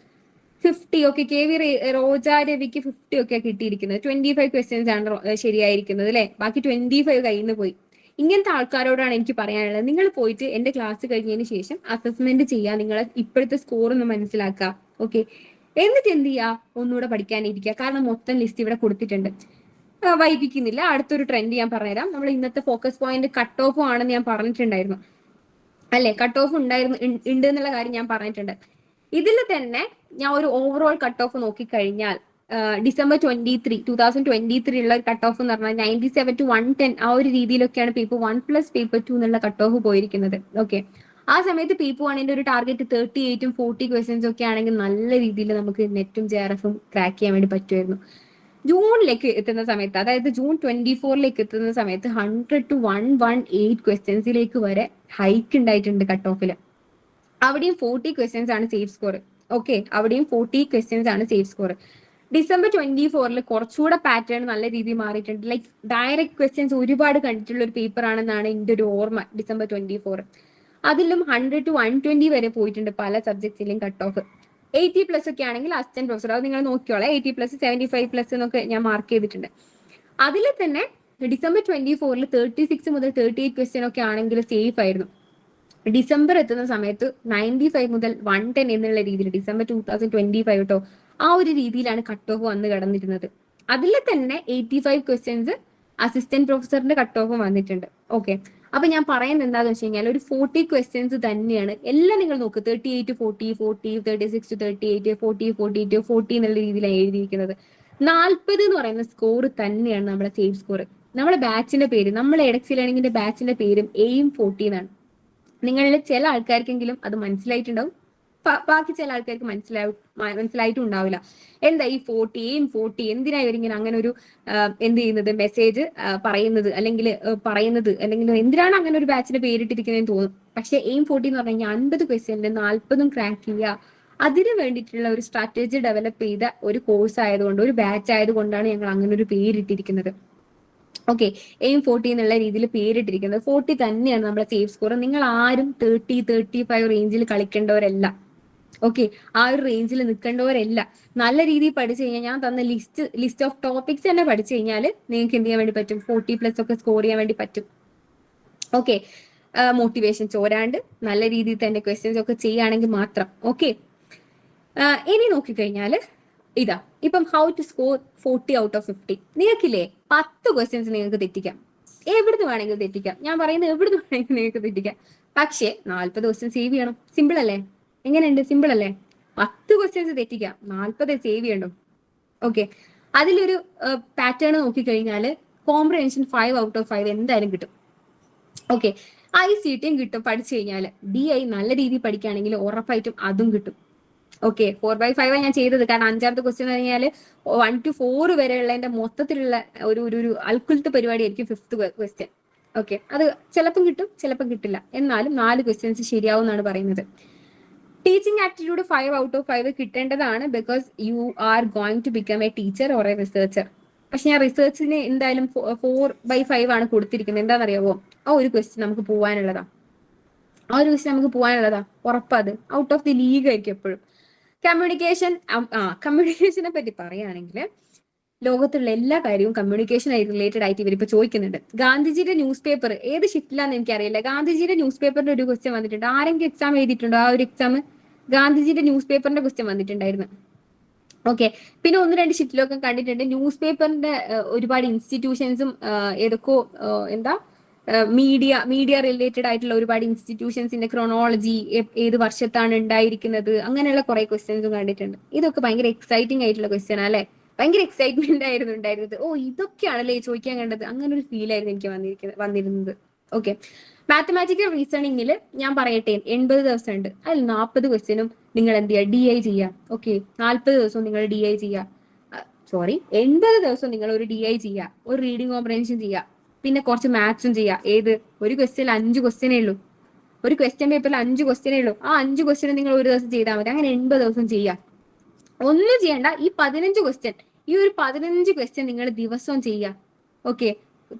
50 ഒക്കെ. KV റോജ രവിക്ക് 50 ഒക്കെ കിട്ടിയിരിക്കുന്നത്. 25 ക്വസ്റ്റ്യൻസ് ആണ് ശരിയായിരിക്കുന്നത് അല്ലെ. ബാക്കി 25 കയ്യിൽ നിന്ന് പോയി. ഇങ്ങനത്തെ ആൾക്കാരോടാണ് എനിക്ക് പറയാനുള്ളത്, നിങ്ങൾ പോയിട്ട് എന്റെ ക്ലാസ് കഴിഞ്ഞതിന് ശേഷം അസസ്മെന്റ് ചെയ്യുക, നിങ്ങളെ ഇപ്പോഴത്തെ സ്കോർ ഒന്ന് മനസ്സിലാക്കുക. ഓക്കെ, എന്നിട്ട് എന്ത് ചെയ്യുക? ഒന്നുകൂടെ പഠിക്കാനിരിക്കുക. കാരണം മൊത്തം ലിസ്റ്റ് ഇവിടെ കൊടുത്തിട്ടുണ്ട്. വൈകിക്കുന്നില്ല, അടുത്തൊരു ട്രെൻഡ് ഞാൻ പറഞ്ഞുതരാം. നമ്മൾ ഇന്നത്തെ ഫോക്കസ് പോയിന്റ് കട്ട് ഓഫ് ആണെന്ന് ഞാൻ പറഞ്ഞിട്ടുണ്ടായിരുന്നു അല്ലെ. കട്ട് ഓഫ് ഉണ്ട് എന്നുള്ള കാര്യം ഞാൻ പറഞ്ഞിട്ടുണ്ട്. ഇതിൽ തന്നെ ഞാൻ ഒരു ഓവറോൾ കട്ട് ഓഫ് നോക്കിക്കഴിഞ്ഞാൽ ഡിസംബർ 2023 ഉള്ള കട്ട് ഓഫ് എന്ന് പറഞ്ഞാൽ 97 to 110 ആ ഒരു രീതിയിലൊക്കെയാണ് പേപ്പർ 1 + പേപ്പർ 2 എന്നുള്ള കട്ട് ഓഫ് പോയിരിക്കുന്നത്. ഓക്കെ, ആ സമയത്ത് പേപ്പർ 1ന്റെ ഒരു ടാർഗറ്റ് 38ഉം 40 ക്വസ്റ്റ്യൻസ് ഒക്കെ ആണെങ്കിൽ നല്ല രീതിയിൽ നമുക്ക് നെറ്റും JRF ക്രാക്ക് ചെയ്യാൻ വേണ്ടി പറ്റുമായിരുന്നു. ജൂണിലേക്ക് എത്തുന്ന സമയത്ത്, അതായത് ജൂൺ 24ലേക്ക് എത്തുന്ന സമയത്ത് 100 to 118 ക്വസ്റ്റ്യൻസിലേക്ക് വരെ ഹൈക്ക് ഉണ്ടായിട്ടുണ്ട് കട്ട് ഓഫിൽ. അവിടെയും 40 ക്വസ്റ്റ്യൻസ് ആണ് സേഫ് സ്കോർ. ഓക്കെ, അവിടെയും 40 ക്വസ്റ്റ്യൻസ് ആണ് സേഫ് സ്കോർ. ഡിസംബർ 24ൽ കുറച്ചുകൂടെ പാറ്റേൺ നല്ല രീതിയിൽ മാറിയിട്ടുണ്ട്. ലൈക്ക് ഡയറക്റ്റ് ക്വസ്റ്റ്യൻസ് ഒരുപാട് കണ്ടിട്ടുള്ള ഒരു പേപ്പർ ആണെന്നാണ് എൻ്റെ ഒരു ഓർമ്മ. ഡിസംബർ 24 അതിലും 100 to 120 വരെ പോയിട്ടുണ്ട് പല സബ്ജക്ട്സിലെയും കട്ട് ഓഫ്. 80+ ഒക്കെ ആണെങ്കിൽ അസിസ്റ്റന്റ് പ്രൊഫസർ, അത് നിങ്ങൾ നോക്കിയോളാം. 80+, 75+ എന്നൊക്കെ ഞാൻ മാർക്ക് ചെയ്തിട്ടുണ്ട്. അതിൽ തന്നെ ഡിസംബർ 24ൽ 36 മുതൽ 38 ക്വസ്റ്റ്യൻ ഒക്കെ ആണെങ്കിൽ സേഫ് ആയിരുന്നു. ഡിസംബർ എത്തുന്ന സമയത്ത് 95 മുതൽ 110 എന്നുള്ള രീതിയിൽ, ഡിസംബർ 2025 കേട്ടോ, ആ ഒരു രീതിയിലാണ് കട്ട് ഓഫ് വന്ന് കിടന്നിരുന്നത്. അതിൽ തന്നെ 85 ക്വസ്റ്റ്യൻസ് അസിസ്റ്റന്റ് പ്രൊഫസറിന്റെ കട്ട് ഓഫ് വന്നിട്ടുണ്ട്. ഓക്കെ, അപ്പൊ ഞാൻ പറയുന്നത് എന്താണെന്ന് വെച്ച് കഴിഞ്ഞാൽ ഒരു 40 ക്വസ്റ്റ്യൻസ് തന്നെയാണ് എല്ലാം. നിങ്ങൾ നോക്ക്, 38 to 40, 36 to 38, 40 to 40 എന്നുള്ള രീതിയിലാണ് എഴുതിയിരിക്കുന്നത്. 40 എന്ന് പറയുന്ന സ്കോർ തന്നെയാണ് നമ്മുടെ സേഫ് സ്കോർ. നമ്മുടെ ബാച്ചിന്റെ പേര്, നമ്മുടെ എഡക്സി ലേണിംഗിന്റെ ബാച്ചിന്റെ പേരും എയിം 40 എന്നാണ്. നിങ്ങളിൽ ചില ആൾക്കാർക്കെങ്കിലും അത് മനസ്സിലായിട്ടുണ്ടാവും, ബാക്കി ചില ആൾക്കാർക്ക് മനസ്സിലായിട്ടും ഉണ്ടാവില്ല. എന്താ ഈ 40 എന്തിനാ ഇവരിങ്ങനെ അങ്ങനെ ഒരു എന്ത് ചെയ്യുന്നത്, മെസ്സേജ് പറയുന്നത് അല്ലെങ്കിൽ എന്തിനാണ് അങ്ങനെ ഒരു ബാച്ചിന് പേരിട്ടിരിക്കുന്നതെന്ന് തോന്നും. പക്ഷെ എയിം 40 എന്ന് പറഞ്ഞു കഴിഞ്ഞാൽ 50 ക്വസ്റ്റ്യനിൽ 40 ക്രാക്ക് ചെയ്യുക, അതിന് വേണ്ടിയിട്ടുള്ള ഒരു സ്ട്രാറ്റജി ഡെവലപ്പ് ചെയ്ത ഒരു കോഴ്സ് ആയതുകൊണ്ട്, ഒരു ബാച്ച് ആയതുകൊണ്ടാണ് ഞങ്ങൾ അങ്ങനെ ഒരു പേരിട്ടിരിക്കുന്നത്. ഓക്കെ, AIM40 എന്നുള്ള രീതിയിൽ പേരിട്ടിരിക്കുന്നത്. 40 തന്നെയാണ് നമ്മുടെ സേഫ് സ്കോർ. നിങ്ങൾ ആരും 30-35 റേഞ്ചിൽ കളിക്കേണ്ടവരല്ല. ഓക്കെ, ആ ഒരു റേഞ്ചിൽ നിൽക്കേണ്ടവരല്ല. നല്ല രീതിയിൽ പഠിച്ചു കഴിഞ്ഞാൽ ഞാൻ തന്ന ലിസ്റ്റ് ഓഫ് ടോപ്പിക്സ് തന്നെ പഠിച്ചു കഴിഞ്ഞാൽ നിങ്ങൾക്ക് എന്ത് ചെയ്യാൻ വേണ്ടി പറ്റും? 40+ ഒക്കെ സ്കോർ ചെയ്യാൻ വേണ്ടി പറ്റും. ഓക്കെ, മോട്ടിവേഷൻ ചോരാണ്ട് നല്ല രീതിയിൽ തന്നെ ക്വസ്റ്റ്യൻസ് ഒക്കെ ചെയ്യുകയാണെങ്കിൽ മാത്രം. ഓക്കെ, ഇനി നോക്കിക്കഴിഞ്ഞാൽ ഇതാ ഇപ്പം how to score 40 out of 50. നിങ്ങൾക്കില്ലേ 10 ക്വസ്റ്റ്യൻസ് നിങ്ങൾക്ക് തെറ്റിക്കാം, എവിടുന്ന് വേണമെങ്കിലും തെറ്റിക്കാം. ഞാൻ പറയുന്നത് എവിടുന്ന് വേണമെങ്കിലും നിങ്ങൾക്ക് തെറ്റിക്കാം. പക്ഷേ 40 ക്വസ്റ്റ്യൻ സേവ് ചെയ്യണം. സിമ്പിൾ അല്ലേ? എങ്ങനെയുണ്ട്? സിമ്പിൾ അല്ലേ? 10 ക്വസ്റ്റ്യൻസ് തെറ്റിക്കാം, 40 സേവ് ചെയ്യണം. ഓക്കെ, അതിലൊരു പാറ്റേൺ നോക്കിക്കഴിഞ്ഞാൽ കോംപ്രഹെൻഷൻ 5 ഔട്ട് ഓഫ് 5 എന്തായാലും കിട്ടും. ഓക്കെ, ICTയും കിട്ടും പഠിച്ചു കഴിഞ്ഞാൽ. DI നല്ല രീതിയിൽ പഠിക്കുകയാണെങ്കിൽ ഉറപ്പായിട്ടും അതും കിട്ടും. ഓക്കെ, 4/5 ഞാൻ ചെയ്തത്. കാരണം 5ാമത്തെ ക്വസ്റ്റ്യൻ കഴിഞ്ഞാൽ 1 to 4 വരെയുള്ളതിന്റെ മൊത്തത്തിലുള്ള ഒരു അൽക്കുലത്ത് പരിപാടി ആയിരിക്കും 5th ക്വസ്റ്റ്യൻ. ഓക്കെ, അത് ചിലപ്പം കിട്ടും, ചിലപ്പം കിട്ടില്ല. എന്നാലും 4 ക്വസ്റ്റ്യൻസ് ശരിയാവും എന്നാണ് പറയുന്നത്. ടീച്ചിങ് ആപ്റ്റിറ്റ്യൂഡ് 5 ഔട്ട് ഓഫ് 5 കിട്ടേണ്ടതാണ്. Because you are going to become a teacher or a researcher. പക്ഷെ ഞാൻ റിസർച്ചിന് എന്തായാലും 4/5 ആണ് കൊടുത്തിരിക്കുന്നത്. എന്താണെന്നറിയാവോ? ആ ഒരു ക്വസ്റ്റ്യൻ നമുക്ക് പോകാനുള്ളതാ. ഉറപ്പത് ഔട്ട് ഓഫ് ദി ലീഗ് ആയിരിക്കും എപ്പോഴും. കമ്മ്യൂണിക്കേഷനെ പറ്റി പറയുകയാണെങ്കിൽ ലോകത്തുള്ള എല്ലാ കാര്യവും കമ്മ്യൂണിക്കേഷൻ ആയി റിലേറ്റഡ് ആയിട്ട് ഇവരിപ്പോ ചോദിക്കുന്നുണ്ട്. ഗാന്ധിജിയുടെ ന്യൂസ് പേപ്പർ ഏത് ഷിഫ്റ്റിലാന്ന് എനിക്കറിയില്ല. ഗാന്ധിജിയുടെ ന്യൂസ് പേപ്പറിന്റെ ഒരു ക്വസ്റ്റ്യൻ വന്നിട്ടുണ്ട്. ആരെങ്കിലും എക്സാം എഴുതിയിട്ടുണ്ടോ? ആ ഒരു എക്സാം ഗാന്ധിജിയുടെ ന്യൂസ് പേപ്പറിന്റെ ക്വസ്റ്റ്യൻ വന്നിട്ടുണ്ടായിരുന്നു. ഓക്കെ, പിന്നെ 1-2 ഷിഫ്റ്റിലൊക്കെ കണ്ടിട്ടുണ്ട് ന്യൂസ് പേപ്പറിന്റെ ഒരുപാട് ഇൻസ്റ്റിറ്റ്യൂഷൻസും ഏതൊക്കെ എന്താ മീഡിയ റിലേറ്റഡ് ആയിട്ടുള്ള ഒരുപാട് ഇൻസ്റ്റിറ്റ്യൂഷൻസിന്റെ ക്രോണോളജി, ഏത് വർഷത്താണ് ഉണ്ടായിരിക്കുന്നത്, അങ്ങനെയുള്ള കുറെ ക്വസ്റ്റ്യൻസും കണ്ടിട്ടുണ്ട്. ഇതൊക്കെ ഭയങ്കര എക്സൈറ്റിംഗ് ആയിട്ടുള്ള ക്വസ്റ്റ്യൻ അല്ലേ? ഭയങ്കര എക്സൈറ്റ്മെന്റ് ആയിരുന്നു ഉണ്ടായിരുന്നത്. ഓ, ഇതൊക്കെയാണല്ലേ ചോദിക്കാൻ കണ്ടത്. അങ്ങനെ ഒരു ഫീൽ ആയിരുന്നു എനിക്ക് വന്നിരുന്നത്. ഓക്കെ, മാത്തമാറ്റിക്കൽ റീസണിങ്ങിൽ ഞാൻ പറയട്ടെ, 80 ദിവസം ഉണ്ട്. അതിൽ 40 ക്വസ്റ്റ്യനും നിങ്ങൾ എന്ത് ചെയ്യുക? DI ചെയ്യുക. ഓക്കെ, 40 ദിവസവും നിങ്ങൾ DI ചെയ്യുക. 80 ദിവസം നിങ്ങൾ ഒരു DI ചെയ്യുക, ഒരു റീഡിംഗ് കോംപ്രഹെൻഷൻ ചെയ്യുക, പിന്നെ കുറച്ച് മാത്സും ചെയ്യുക. ഏത്? ഒരു ക്വസ്റ്റ്യനിൽ 5 ക്വസ്റ്റ്യനേ ഉള്ളൂ. ഒരു ക്വസ്റ്റ്യൻ പേപ്പറിൽ 5 ക്വസ്റ്റ്യനേ ഉള്ളൂ. ആ 5 ക്വസ്റ്റ്യൻ നിങ്ങൾ ഒരു ദിവസം ചെയ്താൽ മതി. അങ്ങനെ 80 ദിവസം ചെയ്യുക. ഒന്നും ചെയ്യണ്ട. ഈ 15 ക്വസ്റ്റ്യൻ, ഈ ഒരു 15 ക്വസ്റ്റ്യൻ നിങ്ങൾ ദിവസവും ചെയ്യുക. ഓക്കെ,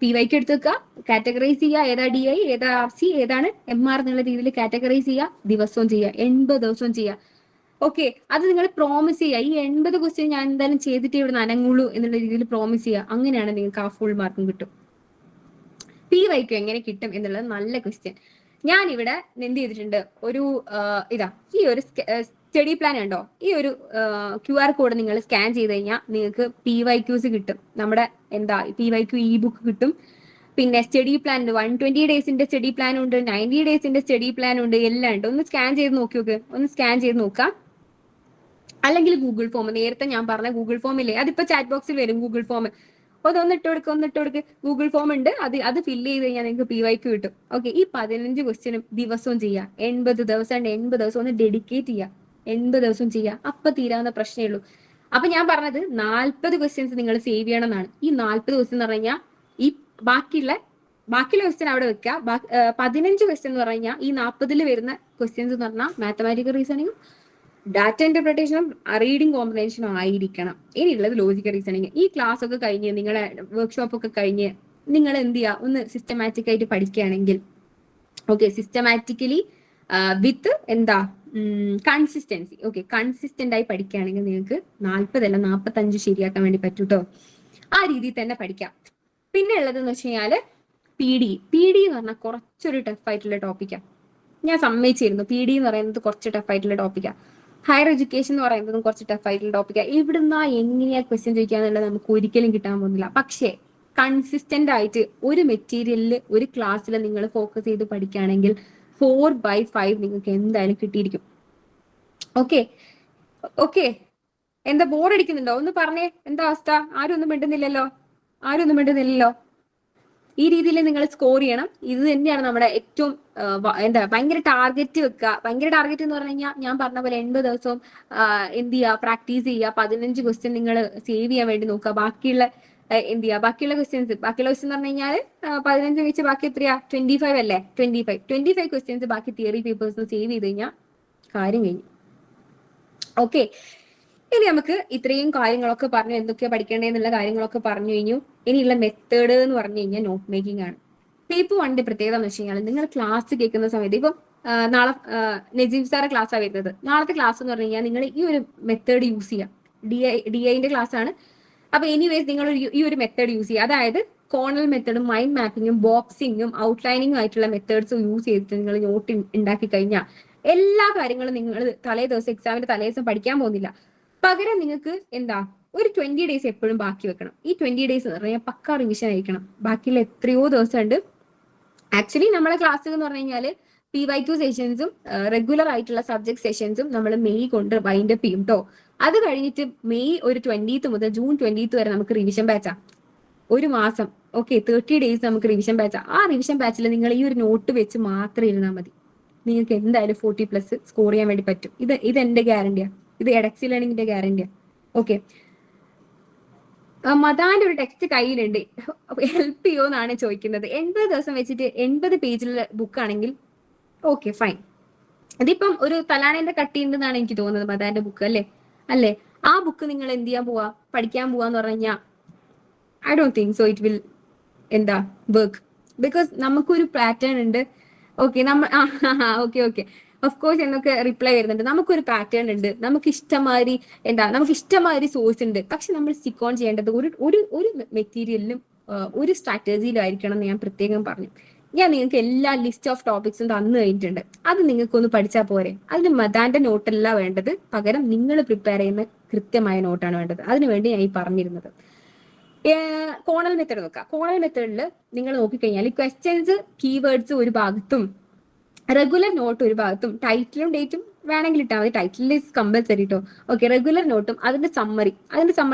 PYQ എടുത്ത് വെക്കുക, കാറ്റഗറൈസ് ചെയ്യുക. ഏതാ DI, ഏതാ RC, ഏതാണ് MR എന്നുള്ള രീതിയിൽ കാറ്റഗറൈസ് ചെയ്യുക. ദിവസവും ചെയ്യുക. 80 ദിവസവും ചെയ്യുക. ഓക്കെ, അത് നിങ്ങൾ പ്രോമിസ് ചെയ്യുക. ഈ 80 ക്വസ്റ്റ്യൻ ഞാൻ എന്തായാലും ചെയ്തിട്ട് ഇവിടെ അനങ്ങുള്ളൂ എന്നുള്ള രീതിയിൽ പ്രോമിസ് ചെയ്യുക. അങ്ങനെയാണ് നിങ്ങൾക്ക് ആ ഫുൾ മാർക്കും കിട്ടും. PYQ എങ്ങനെ കിട്ടും എന്നുള്ളത് നല്ല ക്വസ്റ്റ്യൻ. ഞാൻ ഇവിടെ എന്ത് ചെയ്തിട്ടുണ്ട്? ഒരു ഈ ഒരു സ്റ്റഡി പ്ലാൻ ഉണ്ടോ? ഈ ഒരു QR കോഡ് നിങ്ങൾ സ്കാൻ ചെയ്ത് കഴിഞ്ഞാൽ നിങ്ങൾക്ക് PYQs കിട്ടും. നമ്മുടെ PYQ ബുക്ക് കിട്ടും. പിന്നെ സ്റ്റഡി പ്ലാൻ ഉണ്ട്. 120 ഡേയ്സിന്റെ സ്റ്റഡി പ്ലാൻ ഉണ്ട്, 90 ഡേയ്സിന്റെ സ്റ്റഡി പ്ലാൻ ഉണ്ട്, എല്ലാം ഉണ്ട്. ഒന്ന് സ്കാൻ ചെയ്ത് നോക്കാം. അല്ലെങ്കിൽ ഗൂഗിൾ ഫോം, നേരത്തെ ഞാൻ പറഞ്ഞ ഗൂഗിൾ ഫോം ഇല്ലേ, അതിപ്പോ ചാറ്റ് ബോക്സിൽ വരും. ഗൂഗിൾ ഫോം ഒന്ന് ഇട്ട് കൊടുക്കുക. ഗൂഗിൾ ഫോം ഉണ്ട്, അത് ഫില്ല് ചെയ്ത് കഴിഞ്ഞാൽ നിങ്ങൾക്ക് PYQ കിട്ടും. ഓക്കെ, ഈ 15 ക്വസ്റ്റ്യനും ദിവസവും ചെയ്യാം. 80 ദിവസം ഒന്ന് ഡെഡിക്കേറ്റ് ചെയ്യുക. 80 ദിവസം ചെയ്യുക. അപ്പൊ തീരാവുന്ന പ്രശ്നമേ ഉള്ളൂ. അപ്പൊ ഞാൻ പറഞ്ഞത് 40 ക്വസ്റ്റ്യൻസ് നിങ്ങൾ സേവ് ചെയ്യണം എന്നാണ്. ഈ 40 ക്വസ്റ്റ്യൻ എന്ന് പറഞ്ഞു കഴിഞ്ഞാൽ ഈ ബാക്കിയുള്ള ക്വസ്റ്റ്യൻ അവിടെ വെക്കുക. 15 ക്വസ്റ്റ്യൻ എന്ന് പറഞ്ഞു കഴിഞ്ഞാൽ ഈ 40 വരുന്ന ക്വസ്റ്റ്യൻസ് എന്ന് പറഞ്ഞാൽ മാത്തമാറ്റിക്കൽ റീസണിങ്ങും ഡാറ്റ ഇന്റർപ്രിട്ടേഷനും റീഡിംഗ് കോമ്പിനേഷനും ആയിരിക്കണം. ഇനിയുള്ളത് ലോജിക്കൽ റീസണിങ്. ഈ ക്ലാസ് ഒക്കെ കഴിഞ്ഞ് നിങ്ങളെ വർക്ക്ഷോപ്പ് ഒക്കെ കഴിഞ്ഞ് നിങ്ങൾ എന്ത് ചെയ്യുക? ഒന്ന് സിസ്റ്റമാറ്റിക് ആയിട്ട് പഠിക്കുകയാണെങ്കിൽ, ഓക്കെ, സിസ്റ്റമാറ്റിക്കലി വിത്ത് കൺസിസ്റ്റൻസി. ഓക്കെ, കൺസിസ്റ്റന്റ് ആയി പഠിക്കുകയാണെങ്കിൽ നിങ്ങൾക്ക് 40 അല്ല 45 ശരിയാക്കാൻ വേണ്ടി പറ്റും കേട്ടോ. ആ രീതിയിൽ തന്നെ പഠിക്കാം. പിന്നെ ഉള്ളതെന്ന് വെച്ച് കഴിഞ്ഞാൽ PD എന്ന് പറഞ്ഞാൽ കുറച്ചൊരു ടഫ് ആയിട്ടുള്ള ടോപ്പിക്കാണ്. ഞാൻ സമ്മതിച്ചിരുന്നു. PD എന്ന് പറയുന്നത് കുറച്ച് ടഫ് ആയിട്ടുള്ള ടോപ്പിക്കാണ്. ഹയർ എഡ്യൂക്കേഷൻ എന്ന് പറയുന്നതും കുറച്ച് ടഫ് ആയിട്ടുള്ള ടോപ്പിക്കാണ്. ഇവിടുന്ന് എങ്ങനെയാ ക്വസ്റ്റ്യൻ ചോദിക്കാന്നുള്ളത് നമുക്ക് ഒരിക്കലും കിട്ടാൻ പോകുന്നില്ല. പക്ഷേ കൺസിസ്റ്റന്റ് ആയിട്ട് ഒരു മെറ്റീരിയലിൽ ഒരു ക്ലാസ്സിൽ നിങ്ങൾ ഫോക്കസ് ചെയ്ത് പഠിക്കുകയാണെങ്കിൽ 4/5 നിങ്ങൾക്ക് എന്തായാലും കിട്ടിയിരിക്കും. ഓക്കെ, എന്താ ബോറടിക്കുന്നുണ്ടോ? ഒന്ന് പറഞ്ഞേ, എന്താ അവസ്ഥ? ആരും ഒന്നും മിണ്ടുന്നില്ലല്ലോ. ഈ രീതിയിൽ നിങ്ങൾ സ്കോർ ചെയ്യണം. ഇത് തന്നെയാണ് നമ്മുടെ ഏറ്റവും ഭയങ്കര ടാർഗറ്റ് വെക്കുക. ഭയങ്കര ടാർഗറ്റ് എന്ന് പറഞ്ഞു കഴിഞ്ഞാൽ ഞാൻ പറഞ്ഞ പോലെ 80 ദിവസവും എന്ത് ചെയ്യുക? പ്രാക്ടീസ് ചെയ്യുക. 15 ക്വസ്റ്റ്യൻ നിങ്ങൾ സേവ് ചെയ്യാൻ വേണ്ടി നോക്കുക. ബാക്കിയുള്ള ക്വസ്റ്റ്യൻസ് എന്ന് പറഞ്ഞു കഴിഞ്ഞാൽ 15 വെച്ച് ബാക്കി എത്രയാ? 25 അല്ലേ? 25 ക്വസ്റ്റ്യൻസ് ബാക്കി തിയറി പേപ്പേഴ്സ് സേവ് ചെയ്ത് കഴിഞ്ഞാൽ കാര്യം കഴിഞ്ഞു. ഓക്കെ, ഇനി നമുക്ക് ഇത്രയും കാര്യങ്ങളൊക്കെ പറഞ്ഞു, എന്തൊക്കെയാ പഠിക്കേണ്ടതെന്നുള്ള കാര്യങ്ങളൊക്കെ പറഞ്ഞു കഴിഞ്ഞു. ഇനിയുള്ള മെത്തേഡ് എന്ന് പറഞ്ഞു കഴിഞ്ഞാൽ നോട്ട് മേക്കിംഗ് ആണ്. പേപ്പർ 1 പ്രത്യേകത എന്ന് വെച്ച് കഴിഞ്ഞാൽ നിങ്ങൾ ക്ലാസ് കേൾക്കുന്ന സമയത്ത് ഇപ്പം നാളെ നജീബ് സാറെ ക്ലാസ്സാണ് വരുന്നത്. നാളത്തെ ക്ലാസ് എന്ന് പറഞ്ഞു കഴിഞ്ഞാൽ നിങ്ങൾ ഈ ഒരു മെത്തേഡ് യൂസ് ചെയ്യാം. DIന്റെ ക്ലാസ് ആണ്. അപ്പൊ എനിവേസ് നിങ്ങൾ ഈ ഒരു മെത്തേഡ് യൂസ് ചെയ്യുക. അതായത് കോണൽ മെത്തേഡും മൈൻഡ് മാപ്പിങ്ങും ബോക്സിങ്ങും ഔട്ട്ലൈനിങ്ങും ആയിട്ടുള്ള മെത്തേഡ്സ് യൂസ് ചെയ്തിട്ട് നിങ്ങൾ നോട്ട് ഉണ്ടാക്കി കഴിഞ്ഞാൽ എല്ലാ കാര്യങ്ങളും നിങ്ങൾ തലേ ദിവസം എക്സാമിന്റെ തലേ ദിവസം പഠിക്കാൻ പോകുന്നില്ല. പകരം നിങ്ങൾക്ക് എന്താ ഒരു 20 ഡേയ്സ് എപ്പോഴും ബാക്കി വെക്കണം. ഈ 20 ഡേയ്സ് എന്ന് പറഞ്ഞാൽ പക്ക റിവിഷൻ ആയിരിക്കണം. ബാക്കിയുള്ള എത്രയോ ദിവസം ഉണ്ട്. ആക്ച്വലി നമ്മളെ ക്ലാസ് എന്ന് പറഞ്ഞു കഴിഞ്ഞാല് PYQ സെഷൻസും റെഗുലർ ആയിട്ടുള്ള സബ്ജക്ട് സെഷൻസും നമ്മൾ മെയ് കൊണ്ട് വൈൻഡ് അപ്പ് ചെയ്യും കേട്ടോ. അത് കഴിഞ്ഞിട്ട് മെയ് ഒരു 20th മുതൽ ജൂൺ 20th വരെ നമുക്ക് റിവിഷൻ ബാച്ചാ. ഒരു മാസം, ഓക്കെ, 30 ഡേയ്സ് നമുക്ക് റിവിഷൻ ബാച്ചാ. ആ റിവിഷൻ ബാച്ചിൽ നിങ്ങൾ ഈ ഒരു നോട്ട് വെച്ച് മാത്രം ഇരുന്നാൽ മതി. നിങ്ങൾക്ക് എന്തായാലും 40+ സ്കോർ ചെയ്യാൻ വേണ്ടി പറ്റും. ഇത് എന്റെ ഗ്യാരണ്ടിയാണ്. ഇത് എഡക്സി ലേണിംഗിന്റെ ഗ്യാരണ്ടിയാണ്. ഓക്കെ, മദാന്റെ ഒരു ടെക്സ്റ്റ് കയ്യിലുണ്ട്, ഹെൽപ്പ് ചെയ്യുമെന്നാണ് ചോദിക്കുന്നത്. 80 ദിവസം വെച്ചിട്ട് 80 പേജിലുള്ള ബുക്ക് ആണെങ്കിൽ ഓക്കെ ഫൈൻ. ഇതിപ്പം ഒരു തലാണേന്റെ കട്ടിയുണ്ടെന്നാണ് എനിക്ക് തോന്നുന്നത് മദാന്റെ ബുക്ക്, അല്ലേ? ആ ബുക്ക് നിങ്ങൾ എന്ത് ചെയ്യാൻ പോവാ, പഠിക്കാൻ പോവാന്ന് പറഞ്ഞു കഴിഞ്ഞാൽ I don't think so it will എന്താ വർക്ക്. ബിക്കോസ് നമുക്കൊരു പാറ്റേൺ ഉണ്ട്. ഓക്കെ, ഓക്കെ ഓഫ് കോഴ്സ് എന്നൊക്കെ റിപ്ലൈ വരുന്നുണ്ട്. നമുക്കൊരു പാറ്റേൺ ഉണ്ട്, നമുക്ക് ഇഷ്ടമാതിരി സോഴ്സ് ഉണ്ട്. പക്ഷെ നമ്മൾ സ്റ്റിക്ക് ഓൺ ചെയ്യേണ്ടത് ഒരു മെറ്റീരിയലിലും ഒരു സ്ട്രാറ്റജിയിലും ആയിരിക്കണം എന്ന് ഞാൻ പ്രത്യേകം പറഞ്ഞു. ഞാൻ നിങ്ങൾക്ക് എല്ലാ ലിസ്റ്റ് ഓഫ് ടോപ്പിക്സും തന്നു കഴിഞ്ഞിട്ടുണ്ട്. അത് നിങ്ങൾക്കൊന്ന് പഠിച്ചാൽ പോരെ. അതിന് മദാന്റെ നോട്ടല്ല വേണ്ടത്, പകരം നിങ്ങൾ പ്രിപ്പയർ ചെയ്യുന്ന കൃത്യമായ നോട്ടാണ് വേണ്ടത്. അതിനുവേണ്ടി ഞാൻ ഈ പറഞ്ഞിരുന്നത്. കോണൽ മെത്തേഡ് നോക്കാം. കോണൽ മെത്തേഡിൽ നിങ്ങൾ നോക്കിക്കഴിഞ്ഞാൽ ക്വസ്റ്റ്യൻസ്, കീവേഡ്സ് ഒരു ഭാഗത്തും റെഗുലർ നോട്ട് ഒരു ഭാഗത്തും, ടൈറ്റിലും ഡേറ്റും വേണമെങ്കിൽ ഇട്ടാൽ മതി. ടൈറ്റിൽ ഇസ് കമ്പൽസറി കേട്ടോ. ഓക്കെ, റെഗുലർ നോട്ടും അതിന്റെ സമ്മറി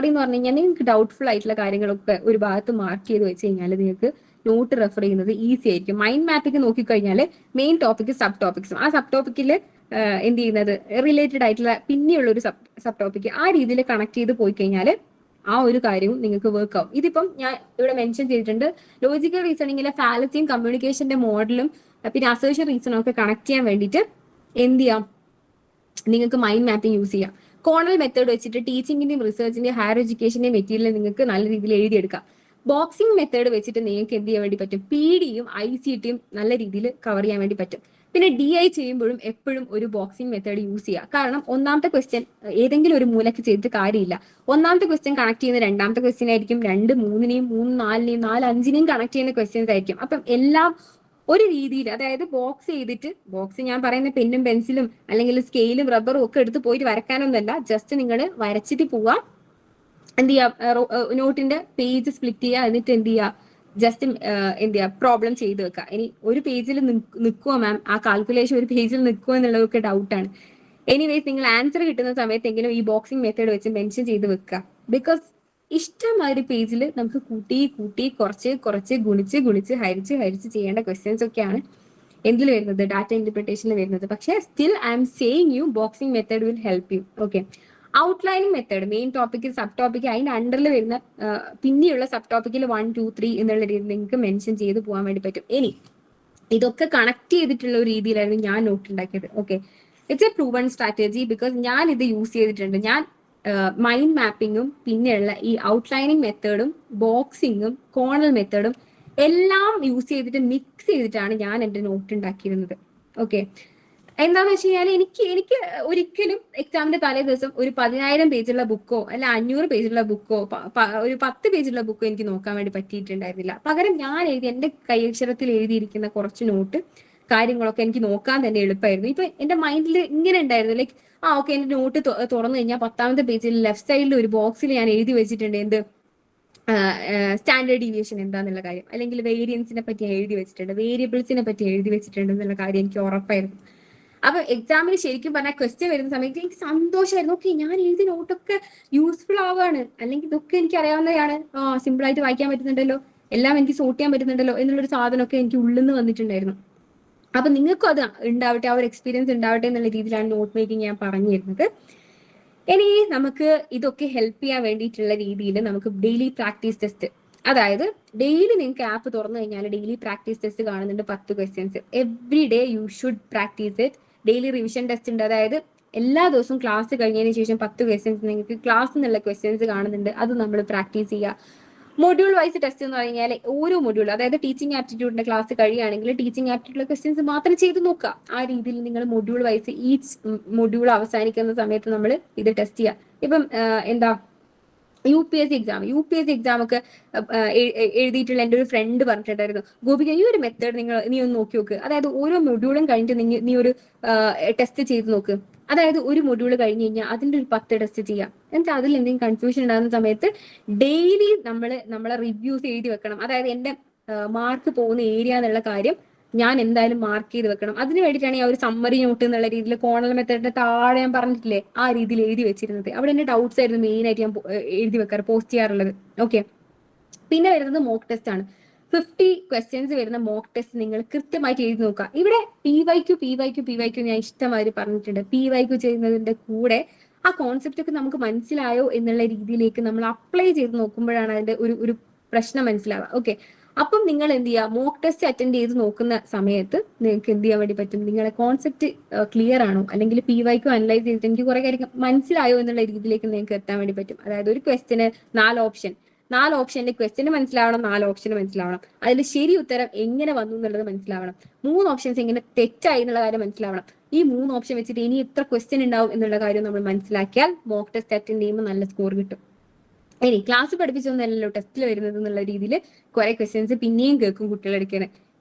എന്ന് പറഞ്ഞു കഴിഞ്ഞാൽ നിങ്ങൾക്ക് ഡൗട്ട്ഫുൾ ആയിട്ടുള്ള കാര്യങ്ങളൊക്കെ ഒരു ഭാഗത്ത് മാർക്ക് ചെയ്ത് വെച്ച് കഴിഞ്ഞാൽ നിങ്ങൾക്ക് നോട്ട് റെഫർ ചെയ്യുന്നത് ഈസി ആയിരിക്കും. മൈൻഡ് മാപ്പിംഗ് നോക്കിക്കഴിഞ്ഞാൽ മെയിൻ ടോപ്പിക്, സബ് ടോപ്പിക്സും, ആ സബ് ടോപ്പിക്കിൽ എന്ത് ചെയ്യുന്നത് റിലേറ്റഡ് ആയിട്ടുള്ള പിന്നെയുള്ള ഒരു സബ് ടോപ്പിക്, ആ രീതിയിൽ കണക്ട് ചെയ്ത് പോയി കഴിഞ്ഞാൽ ആ ഒരു കാര്യവും നിങ്ങൾക്ക് വർക്ക് ആവും. ഇതിപ്പം ഞാൻ ഇവിടെ മെൻഷൻ ചെയ്തിട്ടുണ്ട്. ലോജിക്കൽ റീസണിങ്ങിലെ ഫാലസിയും കമ്മ്യൂണിക്കേഷന്റെ മോഡലും പിന്നെ അസേർഷൻ റീസണും ഒക്കെ കണക്ട് ചെയ്യാൻ വേണ്ടിയിട്ട് എന്ത് ചെയ്യാം, നിങ്ങൾക്ക് മൈൻഡ് മാപ്പിംഗ് യൂസ് ചെയ്യാം. കോണൽ മെത്തേഡ് വെച്ചിട്ട് ടീച്ചിങ്ങിന്റെയും റിസർച്ചിന്റെയും ഹയർ എഡ്യൂക്കേഷന്റെയും മെറ്റീരിയൽ നിങ്ങൾക്ക് നല്ല രീതിയിൽ എഴുതിയെടുക്കാം. ബോക്സിംഗ് മെത്തേഡ് വെച്ചിട്ട് നിങ്ങൾക്ക് എന്ത് ചെയ്യാൻ വേണ്ടി പറ്റും, PD-യും ICT-യും നല്ല രീതിയിൽ കവർ ചെയ്യാൻ വേണ്ടി പറ്റും. പിന്നെ DI ചെയ്യുമ്പോഴും എപ്പോഴും ഒരു ബോക്സിംഗ് മെത്തേഡ് യൂസ് ചെയ്യുക. കാരണം ഒന്നാമത്തെ ക്വസ്റ്റ്യൻ ഏതെങ്കിലും ഒരു മൂലക്ക് ചെയ്തിട്ട് കാര്യമില്ല. ഒന്നാമത്തെ ക്വസ്റ്റ്യൻ കണക്ട് ചെയ്യുന്ന രണ്ടാമത്തെ ക്വസ്റ്റ്യൻ ആയിരിക്കും, 2, 3-നെയും 3, 4-നെയും 4, 5-നെയും കണക്ട് ചെയ്യുന്ന ക്വസ്റ്റ്യൻസ് ആയിരിക്കും. അപ്പം എല്ലാം ഒരു രീതിയിൽ, അതായത് ബോക്സ് ചെയ്തിട്ട്, ബോക്സ് ഞാൻ പറയുന്ന പെന്നും പെൻസിലും അല്ലെങ്കിൽ സ്കെയിലും റബ്ബറും ഒക്കെ എടുത്ത് പോയിട്ട് വരക്കാനൊന്നല്ല, ജസ്റ്റ് നിങ്ങൾ വരച്ചിട്ട് പോവാം. എന്ത് ചെയ്യുക, നോട്ടിന്റെ പേജ് സ്പ്ലിറ്റ് ചെയ്യുക, എന്നിട്ട് എന്ത് ചെയ്യുക, ജസ്റ്റ് എന്ത് ചെയ്യുക, പ്രോബ്ലം ചെയ്ത് വെക്കുക. ഇനി ഒരു പേജിൽ നിൽക്കുമോ മാം, ആ കാൽക്കുലേഷൻ ഒരു പേജിൽ നിൽക്കുമോ എന്നുള്ളതൊക്കെ ഡൗട്ടാണ്. എനിവേസ് നിങ്ങൾ ആൻസർ കിട്ടുന്ന സമയത്തെങ്കിലും ഈ ബോക്സിംഗ് മെത്തേഡ് വെച്ച് മെൻഷൻ ചെയ്ത് വെക്കുക. ബിക്കോസ് ഇഷ്ടമായൊരു പേജിൽ നമുക്ക് കൂട്ടി കുറച്ച് ഗുണിച്ച് ഹരിച്ച് ചെയ്യേണ്ട ക്വസ്റ്റ്യൻസ് ഒക്കെയാണ് എന്തിൽ വരുന്നത്, ഡാറ്റ ഇന്റർപ്രിട്ടേഷനിൽ വരുന്നത്. പക്ഷേ still I M saying you boxing method will help you. Okay, outlining method main topic, sub topic, അതിന്റെ അണ്ടറിൽ വരുന്ന പിന്നെയുള്ള സബ് ടോപ്പിക്കിൽ 1, 2, 3 എന്നുള്ള രീതിയിൽ നിങ്ങൾക്ക് മെൻഷൻ ചെയ്ത് പോകാൻ വേണ്ടി പറ്റും. ഇനി ഇതൊക്കെ കണക്ട് ചെയ്തിട്ടുള്ള ഒരു രീതിയിലായിരുന്നു ഞാൻ നോട്ട് ഉണ്ടാക്കിയത്. Okay, it's A proven strategy. Because ഞാൻ ഇത് യൂസ് ചെയ്തിട്ടുണ്ട്. ഞാൻ മൈൻഡ് മാപ്പിങ്ങും പിന്നെയുള്ള ഈ ഔട്ട്ലൈനിങ് മെത്തേഡും ബോക്സിങ്ങും കോണൽ മെത്തേഡും എല്ലാം യൂസ് ചെയ്തിട്ട് മിക്സ് ചെയ്തിട്ടാണ് ഞാൻ എൻ്റെ നോട്ട് ഉണ്ടാക്കിയിരുന്നത്. ഓക്കെ, എന്താന്ന് വെച്ച് കഴിഞ്ഞാൽ എനിക്ക് ഒരിക്കലും എക്സാമിന്റെ തലേ ദിവസം ഒരു 10,000 പേജുള്ള ബുക്കോ അല്ല 500 പേജുള്ള ബുക്കോ ഒരു 10 പേജുള്ള ബുക്കോ എനിക്ക് നോക്കാൻ വേണ്ടി പറ്റിയിട്ടുണ്ടായിരുന്നില്ല. പകരം ഞാൻ എന്റെ കൈയക്ഷരത്തിൽ എഴുതിയിരിക്കുന്ന കുറച്ച് നോട്ട് കാര്യങ്ങളൊക്കെ എനിക്ക് നോക്കാൻ തന്നെ എളുപ്പമായിരുന്നു. ഇപ്പൊ എന്റെ മൈൻഡിൽ ഇങ്ങനെ ഉണ്ടായിരുന്നു, ലൈക്ക് ഓക്കെ, എന്റെ നോട്ട് തുറന്നു കഴിഞ്ഞാൽ 10ാമത്തെ പേജിൽ ലെഫ്റ്റ് സൈഡിൽ ഒരു ബോക്സിൽ ഞാൻ എഴുതി വെച്ചിട്ടുണ്ട് എന്ത് സ്റ്റാൻഡേർഡ് ഡീവിയേഷൻ എന്താന്നുള്ള കാര്യം, അല്ലെങ്കിൽ വേരിയൻസിനെ പറ്റി എഴുതി വെച്ചിട്ടുണ്ട്, വേരിയബിൾസിനെ പറ്റി എഴുതി വെച്ചിട്ടുണ്ട് എന്നുള്ള കാര്യം എനിക്ക് ഉറപ്പായിരുന്നു. അപ്പൊ എക്സാമിന് ശരിക്കും പറഞ്ഞാൽ ക്വസ്റ്റ്യൻ വരുന്ന സമയത്ത് എനിക്ക് സന്തോഷമായിരുന്നു. ഓക്കെ, ഞാൻ എഴുതിയ നോട്ടൊക്കെ യൂസ്ഫുൾ ആവുകയാണ്, അല്ലെങ്കിൽ ഇതൊക്കെ എനിക്ക് അറിയാവുന്നതാണ്, സിമ്പിൾ ആയിട്ട് വായിക്കാൻ പറ്റുന്നുണ്ടല്ലോ, എല്ലാം എനിക്ക് സോർട്ട് ചെയ്യാൻ പറ്റുന്നുണ്ടല്ലോ എന്നുള്ളൊരു സാധനമൊക്കെ എനിക്ക് ഉള്ളിൽ നിന്ന് വന്നിട്ടുണ്ടായിരുന്നു. അപ്പൊ നിങ്ങൾക്കും അത് ഉണ്ടാവട്ടെ, ആ ഒരു എക്സ്പീരിയൻസ് ഉണ്ടാവട്ടെ എന്നുള്ള രീതിയിലാണ് നോട്ട് മേക്കിംഗ് ഞാൻ പറഞ്ഞു തരുന്നത്. ഇനി നമുക്ക് ഇതൊക്കെ ഹെൽപ്പ് ചെയ്യാൻ വേണ്ടിയിട്ടുള്ള രീതിയിൽ നമുക്ക് ഡെയിലി പ്രാക്ടീസ് ടെസ്റ്റ്, അതായത് ഡെയിലി നിങ്ങൾക്ക് ആപ്പ് തുറന്നു കഴിഞ്ഞാൽ ഡെയിലി പ്രാക്ടീസ് ടെസ്റ്റ് കാണുന്നുണ്ട് 10 questions. Every day you should practice it. Daily revision test ഉണ്ട്. അതായത് എല്ലാ ദിവസവും ക്ലാസ് കഴിഞ്ഞതിന് ശേഷം 10 ക്വസ്റ്റ്യൻസ് നിങ്ങൾക്ക് ക്ലാസ് എന്നുള്ള ക്വസ്റ്റ്യൻസ് കാണുന്നുണ്ട്, അത് നമ്മൾ പ്രാക്ടീസ് ചെയ്യുക. മൊഡ്യൂൾ വൈസ് ടെസ്റ്റ് എന്ന് പറഞ്ഞാൽ ഓരോ മൊഡ്യൂൾ, അതായത് ടീച്ചിങ് ആപ്റ്റിറ്റ്യൂഡിന്റെ ക്ലാസ് കഴിയുകയാണെങ്കിൽ ടീച്ചിങ് ആപ്റ്റിറ്റ്യൂഡ് ക്വസ്റ്റ്യൻസ് മാത്രം ചെയ്ത് നോക്കുക. ആ രീതിയിൽ നിങ്ങൾ മൊഡ്യൂൾ വൈസ് ഈച്ച് മൊഡ്യൂൾ അവസാനിക്കുന്ന സമയത്ത് നമ്മൾ ഇത് ടെസ്റ്റ് ചെയ്യുക. ഇപ്പം എന്താ UPSC എക്സാം ഒക്കെ എഴുതിയിട്ടുള്ള എൻ്റെ ഒരു ഫ്രണ്ട് പറഞ്ഞിട്ടുണ്ടായിരുന്നു, ഗോപിക ഈ ഒരു മെത്തേഡ് നീ ഒന്ന് നോക്കി നോക്ക്. അതായത് ഓരോ മൊഡ്യൂളും കഴിഞ്ഞിട്ട് നീ ഒരു ടെസ്റ്റ് ചെയ്ത് നോക്ക്. അതായത് ഒരു മൊഡ്യൂൾ കഴിഞ്ഞ് കഴിഞ്ഞാൽ അതിന്റെ ഒരു 10 ടെസ്റ്റ് ചെയ്യാം. എന്നിട്ട് അതിൽ എന്തെങ്കിലും കൺഫ്യൂഷൻ ഉണ്ടാകുന്ന സമയത്ത് ഡെയിലി നമ്മളെ റിവ്യൂസ് എഴുതി വെക്കണം. അതായത് എന്റെ മാർക്ക് പോകുന്ന ഏരിയ എന്നുള്ള കാര്യം ഞാൻ എന്തായാലും മാർക്ക് ചെയ്ത് വെക്കണം. അതിന് വേണ്ടിയിട്ടാണ് ഞാൻ ഒരു സമ്മറി നോട്ട് എന്നുള്ള രീതിയിൽ കോണൽ മെത്തേഡിന്റെ താഴെ ഞാൻ പറഞ്ഞിട്ടില്ലേ ആ രീതിയിൽ എഴുതി വെച്ചിരുന്നത്. അവിടെ എന്റെ ഡൗട്ട്സ് ആയിരുന്നു മെയിൻ ആയിട്ട് ഞാൻ എഴുതി വെക്കാറ്, പോസ്റ്റ് ചെയ്യാറുള്ളത്. ഓക്കെ, പിന്നെ വരുന്നത് മോക്ക് ടെസ്റ്റ് ആണ്. 50 ക്വസ്റ്റ്യൻസ് വരുന്ന മോക്ക് ടെസ്റ്റ് നിങ്ങൾ കൃത്യമായിട്ട് എഴുതി നോക്കുക. ഇവിടെ PYQ ഞാൻ ഇഷ്ടമാതിരി പറഞ്ഞിട്ടുണ്ട്. PYQ ചെയ്യുന്നതിന്റെ കൂടെ ആ കോൺസെപ്റ്റ് ഒക്കെ നമുക്ക് മനസ്സിലായോ എന്നുള്ള രീതിയിലേക്ക് നമ്മൾ അപ്ലൈ ചെയ്ത് നോക്കുമ്പോഴാണ് അതിന്റെ ഒരു പ്രശ്നം മനസ്സിലാവുക. ഓക്കെ, അപ്പം നിങ്ങൾ എന്ത് ചെയ്യുക, മോക്ക് ടെസ്റ്റ് അറ്റൻഡ് ചെയ്ത് നോക്കുന്ന സമയത്ത് നിങ്ങൾക്ക് എന്ത് ചെയ്യാൻ വേണ്ടി പറ്റും, നിങ്ങളെ കോൺസെപ്റ്റ് ക്ലിയർ ആണോ, അല്ലെങ്കിൽ PYQ അനലൈസ് ചെയ്തിട്ട് എനിക്ക് കുറെ കാര്യം മനസ്സിലായോ എന്നുള്ള രീതിയിലേക്ക് നിങ്ങൾക്ക് എത്താൻ വേണ്ടി പറ്റും. അതായത് ഒരു ക്വസ്റ്റിന് 4 ഓപ്ഷന്റെ ക്വസ്റ്റിന് മനസ്സിലാവണം, 4 ഓപ്ഷന് മനസ്സിലാവണം, അതിൽ ശരി ഉത്തരം എങ്ങനെ വന്നു എന്നുള്ളത് മനസ്സിലാവണം, 3 ഓപ്ഷൻസ് എങ്ങനെ തെറ്റായി എന്നുള്ള കാര്യം മനസ്സിലാവണം. ഈ 3 ഓപ്ഷൻ വെച്ചിട്ട് ഇനി എത്ര ക്വസ്റ്റ്യൻ ഉണ്ടാവും എന്നുള്ള കാര്യം നമ്മൾ മനസ്സിലാക്കിയാൽ മോക്ക് ടെസ്റ്റ് അറ്റൻഡ് ചെയ്യുമ്പോൾ നല്ല സ്കോർ കിട്ടും. ഇനി ക്ലാസ് പഠിപ്പിച്ചൊന്നല്ലല്ലോ ടെസ്റ്റിൽ വരുന്നത് എന്നുള്ള രീതിയിൽ കുറെ ക്വസ്റ്റ്യൻസ് പിന്നെയും കേൾക്കും കുട്ടികളെടുക്കാന്.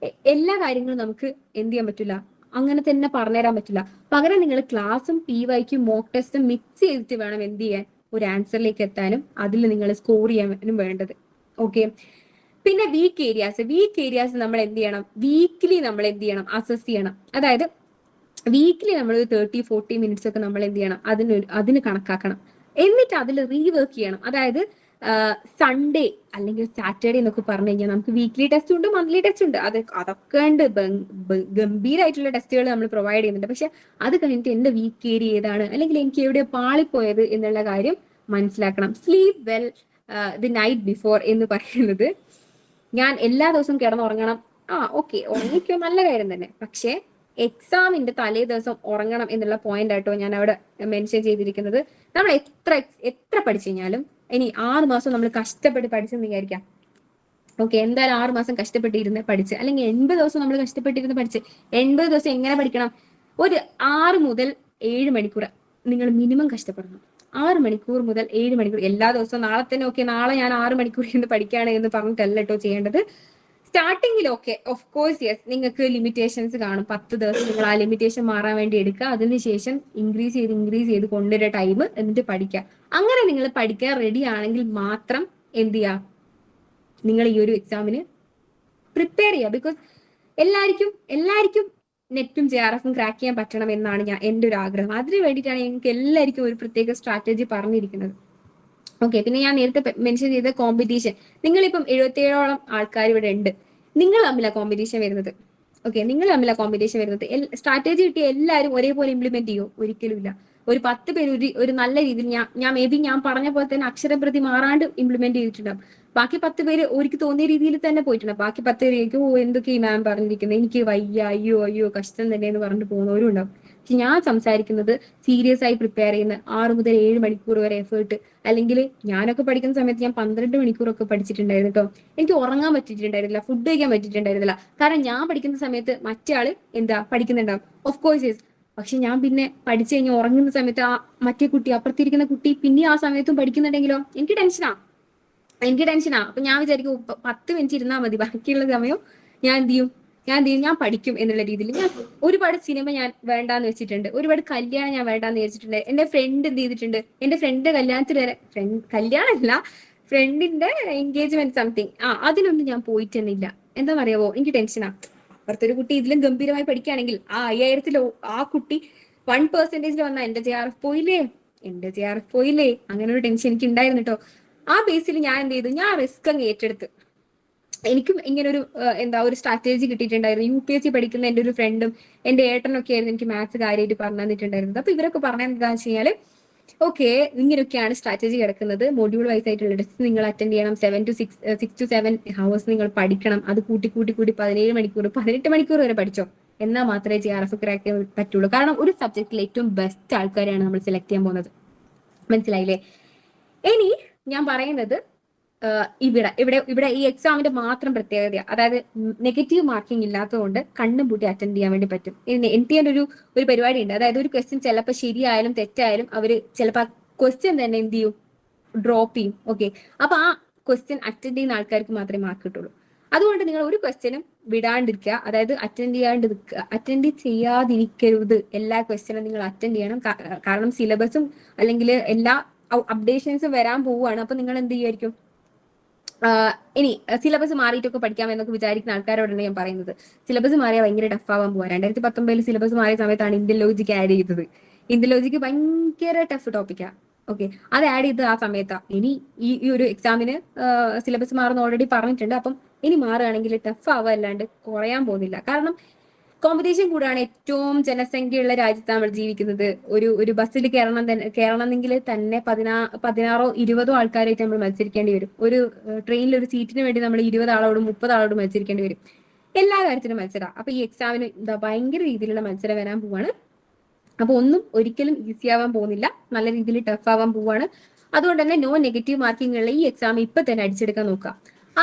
എല്ലാ കാര്യങ്ങളും നമുക്ക് എന്ത് ചെയ്യാൻ പറ്റില്ല, അങ്ങനെ തന്നെ പറഞ്ഞുതരാൻ പറ്റില്ല. പകരം നിങ്ങൾ ക്ലാസ്സും PYQ മോക്ക് ടെസ്റ്റും മിക്സ് ചെയ്തിട്ട് വേണം എന്ത് ചെയ്യാൻ, ഒരു ആൻസറിലേക്ക് എത്താനും അതിൽ നിങ്ങൾ സ്കോർ ചെയ്യാനും വേണ്ടത്. ഓക്കെ, പിന്നെ വീക്ക് ഏരിയാസ് നമ്മൾ എന്ത് ചെയ്യണം, വീക്കിലി നമ്മൾ എന്ത് ചെയ്യണം, അസസ് ചെയ്യണം. അതായത് വീക്കിലി നമ്മൾ 30-40 മിനിറ്റ്സ് ഒക്കെ നമ്മൾ എന്ത് ചെയ്യണം, അതിന് കണക്കാക്കണം. എന്നിട്ട് അതിൽ റീവർക്ക് ചെയ്യണം. അതായത് സൺഡേ അല്ലെങ്കിൽ സാറ്റർഡേ എന്നൊക്കെ പറഞ്ഞു കഴിഞ്ഞാൽ നമുക്ക് വീക്ക്ലി ടെസ്റ്റ് ഉണ്ട്, മന്ത്ലി ടെസ്റ്റ് ഉണ്ട്, അതൊക്കെ ഉണ്ട്, ഗംഭീരമായിട്ടുള്ള ടെസ്റ്റുകൾ നമ്മൾ പ്രൊവൈഡ് ചെയ്യുന്നുണ്ട്. പക്ഷെ അത് കഴിഞ്ഞിട്ട് എന്റെ വീക്ക് ഏരിയ ഏതാണ്, അല്ലെങ്കിൽ എനിക്ക് എവിടെ പാളിപ്പോയത് എന്നുള്ള കാര്യം മനസ്സിലാക്കണം. Sleep well the night before എന്ന് പറയുന്നത്, ഞാൻ എല്ലാ ദിവസവും കിടന്നുറങ്ങണം. ഓക്കെ, ഉറങ്ങിക്കോ, നല്ല കാര്യം തന്നെ. പക്ഷെ എക്സാമിന്റെ തലേ ദിവസം ഉറങ്ങണം എന്നുള്ള പോയിന്റ് ആയിട്ടോ ഞാൻ അവിടെ മെൻഷൻ ചെയ്തിരിക്കുന്നത്. നമ്മൾ എത്ര പഠിച്ചു കഴിഞ്ഞാലും ഇനി 6 മാസം നമ്മൾ കഷ്ടപ്പെട്ട് പഠിച്ചെന്ന് വിചാരിക്കാം. ഓക്കെ, എന്തായാലും 6 മാസം കഷ്ടപ്പെട്ടിരുന്ന് പഠിച്ച്, അല്ലെങ്കിൽ 80 ദിവസം നമ്മൾ കഷ്ടപ്പെട്ടിരുന്ന് പഠിച്ച്. 80 ദിവസം എങ്ങനെ പഠിക്കണം, ഒരു 6 മുതൽ 7 മണിക്കൂർ നിങ്ങൾ മിനിമം കഷ്ടപ്പെടണം. 6 മണിക്കൂർ മുതൽ 7 മണിക്കൂർ എല്ലാ ദിവസവും. നാളെ തന്നെ ഓക്കെ, നാളെ ഞാൻ 6 മണിക്കൂർ ഇരുന്ന് പഠിക്കുകയാണ് എന്ന് പറഞ്ഞിട്ടല്ല കേട്ടോ ചെയ്യേണ്ടത്. സ്റ്റാർട്ടിങ്ങിൽ ഓക്കെ, ഓഫ് കോഴ്സ് യെസ്, നിങ്ങൾക്ക് ലിമിറ്റേഷൻസ് കാണും. 10 ദിവസം നിങ്ങൾ ആ ലിമിറ്റേഷൻ മാറാൻ വേണ്ടി എടുക്കുക. അതിനുശേഷം ഇൻക്രീസ് ചെയ്ത് കൊണ്ടുവരുന്ന ടൈം എന്നിട്ട് പഠിക്കുക. അങ്ങനെ നിങ്ങൾ പഠിക്കാൻ റെഡി ആണെങ്കിൽ മാത്രം എന്ത് ചെയ്യുക, നിങ്ങൾ ഈ ഒരു എക്സാമിന് പ്രിപ്പയർ ചെയ്യുക. ബിക്കോസ് എല്ലാവർക്കും നെറ്റും JRF ക്രാക്ക് ചെയ്യാൻ പറ്റണം എന്നാണ് എൻ്റെ ഒരു ആഗ്രഹം. അതിന് വേണ്ടിയിട്ടാണ് ഞങ്ങൾക്ക് എല്ലാവർക്കും ഒരു പ്രത്യേക സ്ട്രാറ്റജി പറഞ്ഞിരിക്കുന്നത്. ഓക്കെ, പിന്നെ ഞാൻ നേരത്തെ മെൻഷൻ ചെയ്ത കോമ്പറ്റീഷൻ, നിങ്ങളിപ്പം 77ഓളം ആൾക്കാർ ഇവിടെ ഉണ്ട്, നിങ്ങൾ തമ്മിലാണ് കോമ്പറ്റീഷൻ വരുന്നത്. ഓക്കെ, നിങ്ങൾ തമ്മിലാണ് കോമ്പറ്റീഷൻ വരുന്നത്. സ്ട്രാറ്റജി കിട്ടിയ എല്ലാവരും ഒരേപോലെ ഇംപ്ലിമെന്റ് ചെയ്യോ, ഒരിക്കലും ഇല്ല. ഒരു 10 പേര് ഒരു നല്ല രീതിയിൽ ഞാൻ പറഞ്ഞ പോലെ തന്നെ അക്ഷരം പ്രതി മാറാണ്ട് ഇംപ്ലിമെന്റ് ചെയ്തിട്ടുണ്ടാവും. ബാക്കി 10 പേര് ഒരിക്കൽ തോന്നിയ രീതിയിൽ തന്നെ പോയിട്ടുണ്ട്. ബാക്കി 10 പേര് എന്തൊക്കെ ഈ മാം പറഞ്ഞിരിക്കുന്നത്, എനിക്ക് വയ്യ, അയ്യോ കഷ്ടം തന്നെ എന്ന് പറഞ്ഞിട്ട് പോകുന്നവരും ഉണ്ടാവും. പക്ഷെ ഞാൻ സംസാരിക്കുന്നത് സീരിയസ് ആയി പ്രിപ്പയർ ചെയ്യുന്ന 6 മുതൽ 7 മണിക്കൂർ വരെ എഫേർട്ട്. അല്ലെങ്കിൽ ഞാനൊക്കെ പഠിക്കുന്ന സമയത്ത് ഞാൻ 12 മണിക്കൂറൊക്കെ പഠിച്ചിട്ടുണ്ടായിരുന്നു കേട്ടോ. എനിക്ക് ഉറങ്ങാൻ പറ്റിയിട്ടുണ്ടായിരുന്നില്ല, ഫുഡ് കഴിക്കാൻ പറ്റിയിട്ടുണ്ടായിരുന്നില്ല. കാരണം ഞാൻ പഠിക്കുന്ന സമയത്ത് മറ്റേ ആള് പഠിക്കുന്നുണ്ടാവും, ഓഫ് കോഴ്സ് യെസ്. പക്ഷെ ഞാൻ പിന്നെ പഠിച്ചു കഴിഞ്ഞ് ഉറങ്ങുന്ന സമയത്ത് ആ മറ്റേ കുട്ടി, അപ്പുറത്തിരിക്കുന്ന കുട്ടി പിന്നെ ആ സമയത്തും പഠിക്കുന്നുണ്ടെങ്കിലോ എനിക്ക് ടെൻഷനാ. അപ്പൊ ഞാൻ വിചാരിക്കും 10 മിനിറ്റ് ഇരുന്നാൽ മതി, ബാക്കിയുള്ള സമയം ഞാൻ എന്ത് ചെയ്യും, ഞാൻ പഠിക്കും എന്നുള്ള രീതിയിൽ. ഞാൻ ഒരുപാട് സിനിമ ഞാൻ വേണ്ടാന്ന് വെച്ചിട്ടുണ്ട്, ഒരുപാട് കല്യാണം ഞാൻ വേണ്ടാന്ന് വെച്ചിട്ടുണ്ട്. എന്റെ ഫ്രണ്ട് എന്ത് ചെയ്തിട്ടുണ്ട്, എന്റെ ഫ്രണ്ട് കല്യാണത്തിന് വരെ, കല്യാണമല്ല, ഫ്രണ്ടിന്റെ എൻഗേജ്മെന്റ് സംതിങ്, അതിനൊന്നും ഞാൻ പോയിട്ടെന്നില്ല. എന്താ പറയാവോ, എനിക്ക് ടെൻഷനാ. അപ്പുറത്തൊരു കുട്ടി ഇതിലും ഗംഭീരമായി പഠിക്കുകയാണെങ്കിൽ ആ 5000 ആ കുട്ടി 1% വന്നാൽ എന്റെ JRF പോയില്ലേ, അങ്ങനെ ഒരു ടെൻഷൻ എനിക്ക് ഉണ്ടായിരുന്നു കേട്ടോ. ആ ബേസിൽ ഞാൻ എന്ത് ചെയ്തു, ഞാൻ റിസ്ക് അങ്ങ് ഏറ്റെടുത്ത്. എനിക്കും ഇങ്ങനെ ഒരു സ്ട്രാറ്റജി കിട്ടിയിട്ടുണ്ടായിരുന്നു. UPSC പഠിക്കുന്ന എൻ്റെ ഒരു ഫ്രണ്ടും എൻ്റെ ഏട്ടനൊക്കെ ആയിരുന്നു എനിക്ക് മാത്സ് കാര്യമായിട്ട് പറഞ്ഞു തന്നിട്ടുണ്ടായിരുന്നത്. അപ്പൊ ഇവരൊക്കെ പറഞ്ഞത് എന്താണെന്ന് വെച്ച് കഴിഞ്ഞാൽ, ഓക്കെ, ഇങ്ങനെയൊക്കെയാണ് സ്ട്രാറ്റജി കിടക്കുന്നത്. മൊഡ്യൂൾ വൈസ് ആയിട്ടുള്ള ടെസ്റ്റ് നിങ്ങൾ അറ്റൻഡ് ചെയ്യണം. 6 to 7 hours നിങ്ങൾ പഠിക്കണം. അത് കൂട്ടി 17 മണിക്കൂർ 18 മണിക്കൂർ വരെ പഠിച്ചോ. എന്നാൽ മാത്രമേ JRF ക്രാക്ക് ചെയ്യാൻ പറ്റുള്ളൂ. കാരണം ഒരു സബ്ജക്റ്റിൽ ഏറ്റവും ബെസ്റ്റ് ആൾക്കാരെയാണ് നമ്മൾ സെലക്ട് ചെയ്യാൻ പോകുന്നത്. മനസ്സിലായില്ലേ? ഇനി ഞാൻ പറയുന്നത് ഇവിടെ ഇവിടെ ഇവിടെ ഈ എക്സാമിന്റെ മാത്രം പ്രത്യേകത, അതായത് നെഗറ്റീവ് മാർക്കിംഗ് ഇല്ലാത്തതുകൊണ്ട് കണ്ണും പൂട്ടി അറ്റൻഡ് ചെയ്യാൻ വേണ്ടി പറ്റും. NTN ഒരു പരിപാടി ഉണ്ട്. അതായത് ഒരു ക്വസ്റ്റ്യൻ ചിലപ്പോൾ ശരിയായാലും തെറ്റായാലും അവര് ചിലപ്പോൾ ക്വസ്റ്റ്യൻ തന്നെ എന്ത് ചെയ്യും, ഡ്രോപ്പ് ചെയ്യും. ഓക്കെ, അപ്പൊ ആ ക്വസ്റ്റ്യൻ അറ്റൻഡ് ചെയ്യുന്ന ആൾക്കാർക്ക് മാത്രമേ മാർക്ക് കിട്ടുള്ളൂ. അതുകൊണ്ട് നിങ്ങൾ ഒരു ക്വസ്റ്റ്യനും വിടാണ്ടിരിക്കുക, അതായത് അറ്റൻഡ് ചെയ്യാതിരിക്കരുത്. എല്ലാ ക്വസ്റ്റ്യനും നിങ്ങൾ അറ്റൻഡ് ചെയ്യണം. കാരണം സിലബസും അല്ലെങ്കിൽ എല്ലാ അപ്ഡേഷൻസും വരാൻ പോവുകയാണ്. അപ്പൊ നിങ്ങൾ എന്ത് ചെയ്യുമായിരിക്കും, ഇനി സിലബസ് മാറിയിട്ടൊക്കെ പഠിക്കാമെന്നൊക്കെ വിചാരിക്കുന്ന ആൾക്കാരോടാണ് ഞാൻ പറയുന്നത്. സിലബസ് മാറിയാൽ ഭയങ്കര ടഫ് ആവാൻ പോവാ. 2019 സിലബസ് മാറിയ സമയത്താണ് ഇന്ത്യൻ ലോജിക്ക് ആഡ് ചെയ്തത്. ഇന്ത്യൻ ലോജിക്ക് ഭയങ്കര ടഫ് ടോപ്പിക്കാണ്. ഓക്കെ, അത് ആഡ് ചെയ്ത് ആ സമയത്താണ്. ഇനി ഈ ഒരു എക്സാമിന് സിലബസ് മാറുന്ന ഓൾറെഡി പറഞ്ഞിട്ടുണ്ട്. അപ്പം ഇനി മാറുകയാണെങ്കിൽ ടഫ് ആവുക അല്ലാണ്ട് കുറയാൻ പോകുന്നില്ല. കാരണം കോമ്പറ്റീഷൻ കൂടാണ്. ഏറ്റവും ജനസംഖ്യയുള്ള രാജ്യത്താണ് നമ്മൾ ജീവിക്കുന്നത്. ഒരു ബസ്സിൽ കയറണമെങ്കിൽ തന്നെ 16 20 ആൾക്കാരായിട്ട് നമ്മൾ മത്സരിക്കേണ്ടി വരും. ഒരു ട്രെയിനിൽ ഒരു സീറ്റിന് വേണ്ടി നമ്മൾ 20 ആളോടും 30 ആളോടും മത്സരിക്കേണ്ടി വരും. എല്ലാ കാര്യത്തിനും മത്സരം. അപ്പൊ ഈ എക്സാമിന് ഭയങ്കര രീതിയിലുള്ള മത്സരം വരാൻ പോവാണ്. അപ്പൊ ഒന്നും ഒരിക്കലും ഈസി ആവാൻ പോകുന്നില്ല, നല്ല രീതിയിൽ ടഫ് ആവാൻ പോവാണ്. അതുകൊണ്ട് തന്നെ നോ നെഗറ്റീവ് മാർക്കിംഗ് ഉള്ള ഈ എക്സാം ഇപ്പൊ തന്നെ അടിച്ചെടുക്കാൻ നോക്കുക.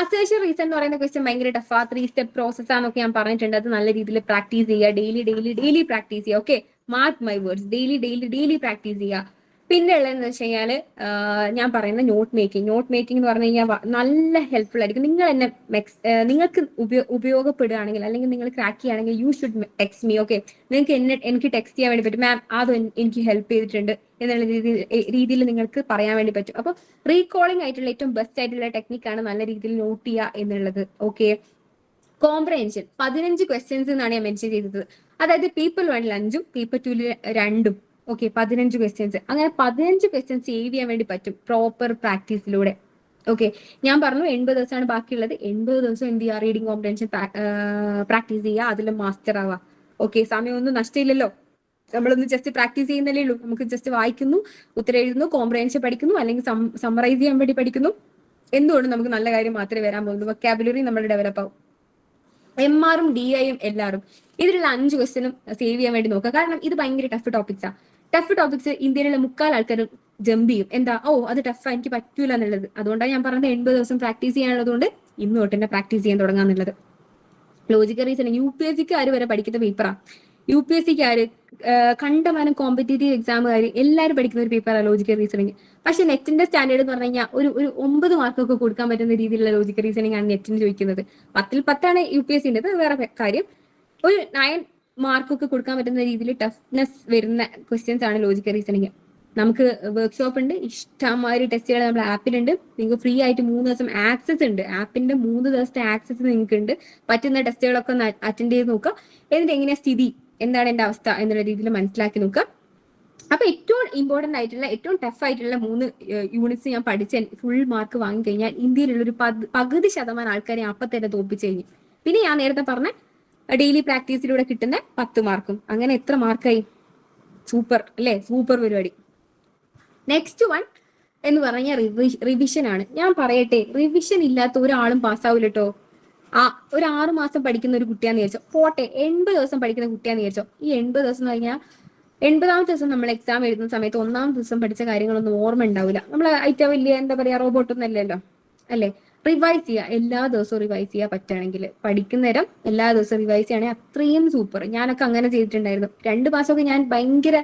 അസേഷൻ റീസൺ എന്ന് പറയുന്ന ക്വസ്റ്റ്യൻ ഭയങ്കര ടഫാ. 3 സ്റ്റെപ്പ് പ്രോസസ് ആണെന്നൊക്കെ ഞാൻ പറഞ്ഞിട്ടുണ്ട്. അത് നല്ല രീതിയിൽ പ്രാക്ടീസ് ചെയ്യുക. ഡെയിലി പ്രാക്ടീസ് ചെയ്യുക. Okay, mark my words, daily practice ചെയ്യുക. പിന്നെ ഉള്ളതെന്ന് വെച്ച് കഴിഞ്ഞാൽ ഞാൻ പറയുന്ന നോട്ട് മേക്കിംഗ് എന്ന് പറഞ്ഞു കഴിഞ്ഞാൽ നല്ല ഹെൽപ്ഫുൾ ആയിരിക്കും. നിങ്ങൾ എന്നെ നിങ്ങൾക്ക് ഉപയോഗപ്പെടുകയാണെങ്കിൽ അല്ലെങ്കിൽ നിങ്ങൾ ക്രാക്ക് ചെയ്യുകയാണെങ്കിൽ you should text me. Okay, നിങ്ങൾക്ക് എനിക്ക് ടെക്സ്റ്റ് ചെയ്യാൻ വേണ്ടി പറ്റും. മാം അത് എനിക്ക് ഹെൽപ്പ് ചെയ്തിട്ടുണ്ട് എന്നുള്ള രീതിയിൽ നിങ്ങൾക്ക് പറയാൻ വേണ്ടി പറ്റും. അപ്പൊ റീകോളിംഗ് ആയിട്ടുള്ള ഏറ്റവും ബെസ്റ്റ് ആയിട്ടുള്ള ടെക്നിക്കാണ് നല്ല രീതിയിൽ നോട്ട് ചെയ്യുക എന്നുള്ളത്. ഓക്കെ, കോംപ്രഹെൻഷൻ 15 ക്വസ്റ്റ്യൻസ് എന്നാണ് ഞാൻ മെൻഷൻ ചെയ്തത്. അതായത് പേപ്പർ 1 5ഉം പേപ്പർ 2 2ഉം. Okay, 15 questions. അങ്ങനെ 15 ക്വസ്റ്റ്യൻസ് സേവ് ചെയ്യാൻ വേണ്ടി പറ്റും പ്രോപ്പർ പ്രാക്ടീസിലൂടെ. ഓക്കെ, ഞാൻ പറഞ്ഞു 80 ദിവസമാണ് ബാക്കിയുള്ളത്. 80 ദിവസം എന്ത് ചെയ്യുക, റീഡിംഗ് കോംപ്രഹെൻഷൻ പ്രാക്ടീസ് ചെയ്യുക, അതിൽ മാസ്റ്റർ ആവുക. ഓക്കെ, സമയമൊന്നും നഷ്ടമില്ലല്ലോ. നമ്മളൊന്ന് ജസ്റ്റ് പ്രാക്ടീസ് ചെയ്യുന്നല്ലേ ഉള്ളൂ. നമുക്ക് ജസ്റ്റ് വായിക്കുന്നു, ഉത്തരം എഴുതുന്നു, കോംപ്രഹെൻഷൻ പഠിക്കുന്നു, അല്ലെങ്കിൽ സമ്മറൈസ് ചെയ്യാൻ വേണ്ടി പഠിക്കുന്നു. എന്തുകൊണ്ടും നമുക്ക് നല്ല കാര്യം മാത്രമേ വരാൻ പോകുന്നു. വൊക്കാബുലറി നമ്മൾ ഡെവലപ്പ് ആവും. MRും DIയും എല്ലാവരും ഇതിലുള്ള 5 ക്വസ്റ്റ്യനും സേവ് ചെയ്യാൻ വേണ്ടി നോക്കുക. കാരണം ഇത് ഭയങ്കര ടഫ് ടോപ്പിക്സാണ്. ടഫ് ടോപ്പിക്സ് ഇന്ത്യയിലുള്ള 3/4 ആൾക്കാരും ജമ്പ് ചെയ്യും. എന്താ, അത് ടഫാ, എനിക്ക് പറ്റൂല എന്നുള്ളത്. അതുകൊണ്ടാണ് ഞാൻ പറഞ്ഞത് 80 ദിവസം പ്രാക്ടീസ് ചെയ്യാനുള്ളതുകൊണ്ട് ഇന്ന് തൊട്ട് തന്നെ പ്രാക്ടീസ് ചെയ്യാൻ തുടങ്ങാന്നുള്ളത്. ലോജിക്കൽ റീസണിങ് UPSCക്കാർ വരെ പഠിക്കുന്ന പേപ്പറാണ്. UPSCക്കാർ കണ്ടമാനം കോമ്പറ്റേറ്റീവ് എക്സാമുകാർ എല്ലാവരും പഠിക്കുന്ന ഒരു പേപ്പറാണ് ലോജിക്കൽ റീസണിങ്. പക്ഷെ നെറ്റിന്റെ സ്റ്റാൻഡേർഡ് എന്ന് പറഞ്ഞു കഴിഞ്ഞാൽ ഒരു 9 മാർക്കൊക്കെ കൊടുക്കാൻ പറ്റുന്ന രീതിയിലുള്ള ലോജിക്കൽ റീസണിങ് ആണ് നെറ്റിന് ചോദിക്കുന്നത്. 10ൽ 10ആണ് UPSCന്റെ, അത് വേറെ കാര്യം. ഒരു 9 മാർക്കൊക്കെ കൊടുക്കാൻ പറ്റുന്ന രീതിയിൽ ടഫ്നെസ് വരുന്ന ക്വസ്റ്റ്യൻസ് ആണ് ലോജിക്കൽ റീസണിങ്. നമുക്ക് വർക്ക്ഷോപ്പ് ഉണ്ട്, ഇഷ്ടംമാതിരി ടെസ്റ്റുകൾ നമ്മുടെ ആപ്പിലുണ്ട്. നിങ്ങൾക്ക് ഫ്രീ ആയിട്ട് 3 ദിവസം ആക്സസ് ഉണ്ട്. ആപ്പിന്റെ 3 ദിവസത്തെ ആക്സസ് നിങ്ങൾക്ക് ഉണ്ട്. പറ്റുന്ന ടെസ്റ്റുകളൊക്കെ ഒന്ന് അറ്റൻഡ് ചെയ്ത് നോക്കുക. എന്നിട്ട് എങ്ങനെയാ സ്ഥിതി, എന്താണ് എന്റെ അവസ്ഥ എന്നുള്ള രീതിയിൽ മനസ്സിലാക്കി നോക്കുക. അപ്പൊ ഏറ്റവും ഇമ്പോർട്ടന്റ് ആയിട്ടുള്ള ഏറ്റവും ടഫ് ആയിട്ടുള്ള 3 യൂണിറ്റ്സ് ഞാൻ പഠിച്ച് ഫുൾ മാർക്ക് വാങ്ങിക്കഴിഞ്ഞാൽ ഇന്ത്യയിലുള്ള ഒരു പകുതി ശതമാനം ആൾക്കാരെ അപ്പം തന്നെ തോൽപ്പിച്ചു കഴിഞ്ഞു. പിന്നെ ഞാൻ നേരത്തെ പറഞ്ഞ ഡെയിലി പ്രാക്ടീസിലൂടെ കിട്ടുന്ന 10 മാർക്കും. അങ്ങനെ എത്ര മാർക്കായി? സൂപ്പർ അല്ലേ? സൂപ്പർ പരിപാടി. നെക്സ്റ്റ് വൺ എന്ന് പറഞ്ഞാൽ റിവിഷൻ ആണ്. ഞാൻ പറയട്ടെ, റിവിഷൻ ഇല്ലാത്ത ഒരാളും പാസ്സാവില്ല കേട്ടോ. ഒരു 6 മാസം പഠിക്കുന്ന ഒരു കുട്ടിയാന്ന് വിചാരിച്ചോ, പോട്ടെ 80 ദിവസം പഠിക്കുന്ന കുട്ടിയാന്ന് വിചാരിച്ചോ. ഈ 80 ദിവസം എന്ന് പറഞ്ഞാൽ 80ാമത്തെ ദിവസം നമ്മൾ എക്സാം എഴുതുന്ന സമയത്ത് 1ാമത്തെ ദിവസം പഠിച്ച കാര്യങ്ങളൊന്നും ഓർമ്മ ഉണ്ടാവില്ല. നമ്മൾ ഏറ്റവും വലിയ എന്താ പറയാ, റോബോട്ടൊന്നും അല്ലല്ലോ അല്ലേ. റിവൈസ് ചെയ്യുക, എല്ലാ ദിവസവും റിവൈസ് ചെയ്യുക. പറ്റുകയാണെങ്കിൽ പഠിക്കുന്നേരം എല്ലാ ദിവസവും റിവൈസ് ചെയ്യുകയാണെങ്കിൽ അത്രയും സൂപ്പർ. ഞാനൊക്കെ അങ്ങനെ ചെയ്തിട്ടുണ്ടായിരുന്നു. 2 മാസമൊക്കെ ഞാൻ ഭയങ്കര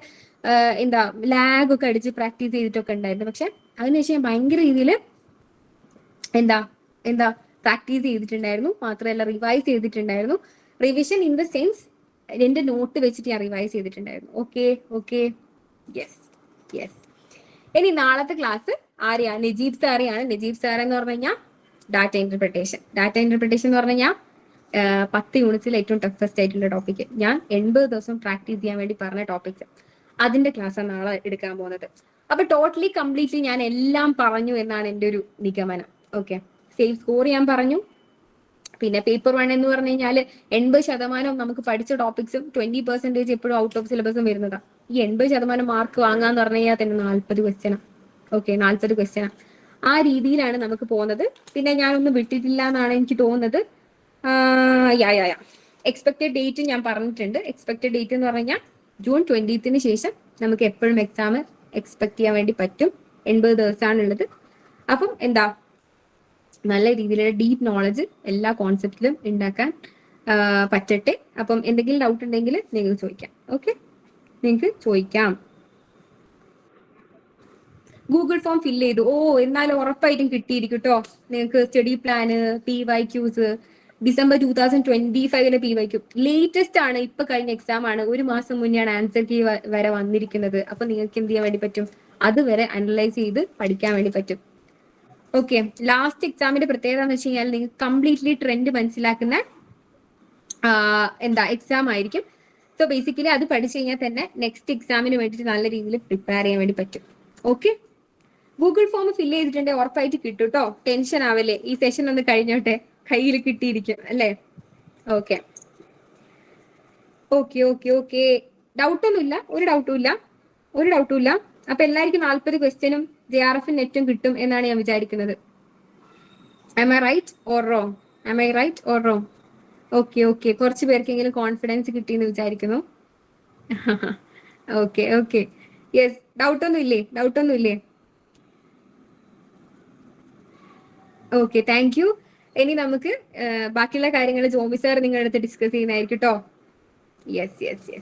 എന്താ ലാഗ് ഒക്കെ അടിച്ച് പ്രാക്ടീസ് ചെയ്തിട്ടൊക്കെ ഉണ്ടായിരുന്നു. പക്ഷെ അതിനുശേഷം ഞാൻ ഭയങ്കര രീതിയിൽ എന്താ പ്രാക്ടീസ് ചെയ്തിട്ടുണ്ടായിരുന്നു. മാത്രമല്ല റിവൈസ് ചെയ്തിട്ടുണ്ടായിരുന്നു. റിവിഷൻ ഇൻ ദ സെൻസ് എന്റെ നോട്ട് വെച്ചിട്ട് ഞാൻ റിവൈസ് ചെയ്തിട്ടുണ്ടായിരുന്നു. Okay yes. ഇനി നാളത്തെ ക്ലാസ് ആരെയാ? നജീബ് സാറെയാണ്. നജീബ് സാർ എന്ന് പറഞ്ഞു കഴിഞ്ഞാൽ ഡാറ്റ ഇന്റർപ്രിട്ടേഷൻ എന്ന് പറഞ്ഞു കഴിഞ്ഞാൽ 10 യൂണിറ്റ്സിൽ ഏറ്റവും ടഫസ്റ്റ് ആയിട്ടുള്ള ടോപ്പിക്. ഞാൻ 80 ദിവസം പ്രാക്ടീസ് ചെയ്യാൻ വേണ്ടി പറഞ്ഞ ടോപ്പിക്സ്, അതിന്റെ ക്ലാസ്സാണ് നാളെ എടുക്കാൻ പോകുന്നത്. അപ്പൊ ടോട്ടലി കംപ്ലീറ്റ്ലി ഞാൻ എല്ലാം പറഞ്ഞു എന്നാണ് എൻ്റെ ഒരു നിഗമനം. ഓക്കെ, സേഫ് സ്കോർ ഞാൻ പറഞ്ഞു. പിന്നെ പേപ്പർ 1 എന്ന് പറഞ്ഞു കഴിഞ്ഞാൽ 80% നമുക്ക് പഠിച്ച ടോപ്പിക്സും 20% എപ്പോഴും ഔട്ട് ഓഫ് സിലബസും വരുന്നതാണ്. ഈ 80% മാർക്ക് വാങ്ങാന്ന് പറഞ്ഞു കഴിഞ്ഞാൽ തന്നെ 40 ക്വസ്റ്റ്യനാണ്. ഓക്കെ, 40 ക്വസ്റ്റ്യനാണ്. ആ രീതിയിലാണ് നമുക്ക് പോകുന്നത്. പിന്നെ ഞാനൊന്നും വിട്ടിട്ടില്ല എന്നാണ് എനിക്ക് തോന്നുന്നത്. യാ എക്സ്പെക്റ്റഡ് ഡേറ്റ് ഞാൻ പറഞ്ഞിട്ടുണ്ട്. എക്സ്പെക്റ്റഡ് ഡേറ്റ് എന്ന് പറഞ്ഞാൽ June 20th ശേഷം നമുക്ക് എപ്പോഴും എക്സാം എക്സ്പെക്ട് ചെയ്യാൻ വേണ്ടി പറ്റും. 80 ദിവസമാണുള്ളത്. അപ്പം എന്താ, നല്ല രീതിയിലുള്ള ഡീപ്പ് നോളജ് എല്ലാ കോൺസെപ്റ്റിലും ഉണ്ടാക്കാൻ പറ്റട്ടെ. അപ്പം എന്തെങ്കിലും ഡൗട്ട് ഉണ്ടെങ്കിൽ നിങ്ങൾക്ക് ചോദിക്കാം. ഓക്കെ, നിങ്ങൾക്ക് ചോദിക്കാം. ഗൂഗിൾ ഫോം ഫില്ല് ചെയ്തു. ഓ, എന്നാലും ഉറപ്പായിട്ടും കിട്ടിയിരിക്കും കേട്ടോ നിങ്ങൾക്ക്. Study plan, PYQs, December 2025 PYQ latest ആണ്. ഇപ്പൊ കഴിഞ്ഞ എക്സാം ആണ്. 1 മാസം മുന്നെയാണ് ആൻസർ കീ വരെ വന്നിരിക്കുന്നത്. അപ്പൊ നിങ്ങൾക്ക് എന്ത് ചെയ്യാൻ വേണ്ടി പറ്റും, അതുവരെ അനലൈസ് ചെയ്ത് പഠിക്കാൻ വേണ്ടി പറ്റും. ഓക്കെ, ലാസ്റ്റ് എക്സാമിന്റെ പ്രത്യേകത എന്ന് വെച്ച് കഴിഞ്ഞാൽ നിങ്ങൾക്ക് കംപ്ലീറ്റ്ലി ട്രെൻഡ് മനസ്സിലാക്കുന്ന എന്താ എക്സാം ആയിരിക്കും. സോ ബേസിക്കലി അത് പഠിച്ചു കഴിഞ്ഞാൽ തന്നെ നെക്സ്റ്റ് എക്സാമിന് വേണ്ടിയിട്ട് നല്ല രീതിയിൽ പ്രിപ്പയർ ചെയ്യാൻ വേണ്ടി പറ്റും. ഓക്കെ, ഗൂഗിൾ ഫോം ഫില്ല് ചെയ്തിട്ടുണ്ടെങ്കിൽ ഉറപ്പായിട്ട് കിട്ടും കേട്ടോ. ടെൻഷൻ ആവല്ലേ, ഈ സെഷൻ ഒന്ന് കഴിഞ്ഞോട്ടെ, കയ്യിൽ കിട്ടിയിരിക്കും അല്ലേ. ഓക്കെ ഓക്കെ ഓക്കെ ഓക്കെ, ഡൗട്ടൊന്നുമില്ല, ഒരു ഡൗട്ടും ഇല്ല. അപ്പൊ എല്ലാവർക്കും 40 ക്വസ്റ്റ്യനും JRF നെറ്റും കിട്ടും എന്നാണ് ഞാൻ വിചാരിക്കുന്നത്. Am I right or wrong? Okay okay, കുറച്ച് പേർക്കെങ്കിലും കോൺഫിഡൻസ് കിട്ടിയെന്ന് വിചാരിക്കുന്നു. ഓക്കെ ഓക്കെ, യെസ്, ഡൗട്ടൊന്നും ഇല്ലേ? Okay, thank you. ഇനി നമുക്ക് ബാക്കിയുള്ള കാര്യങ്ങൾ ജോമി സാർ നിങ്ങളുടെ അടുത്ത് ഡിസ്കസ് ചെയ്യുന്നതായിരിക്കും കേട്ടോ. യെസ്.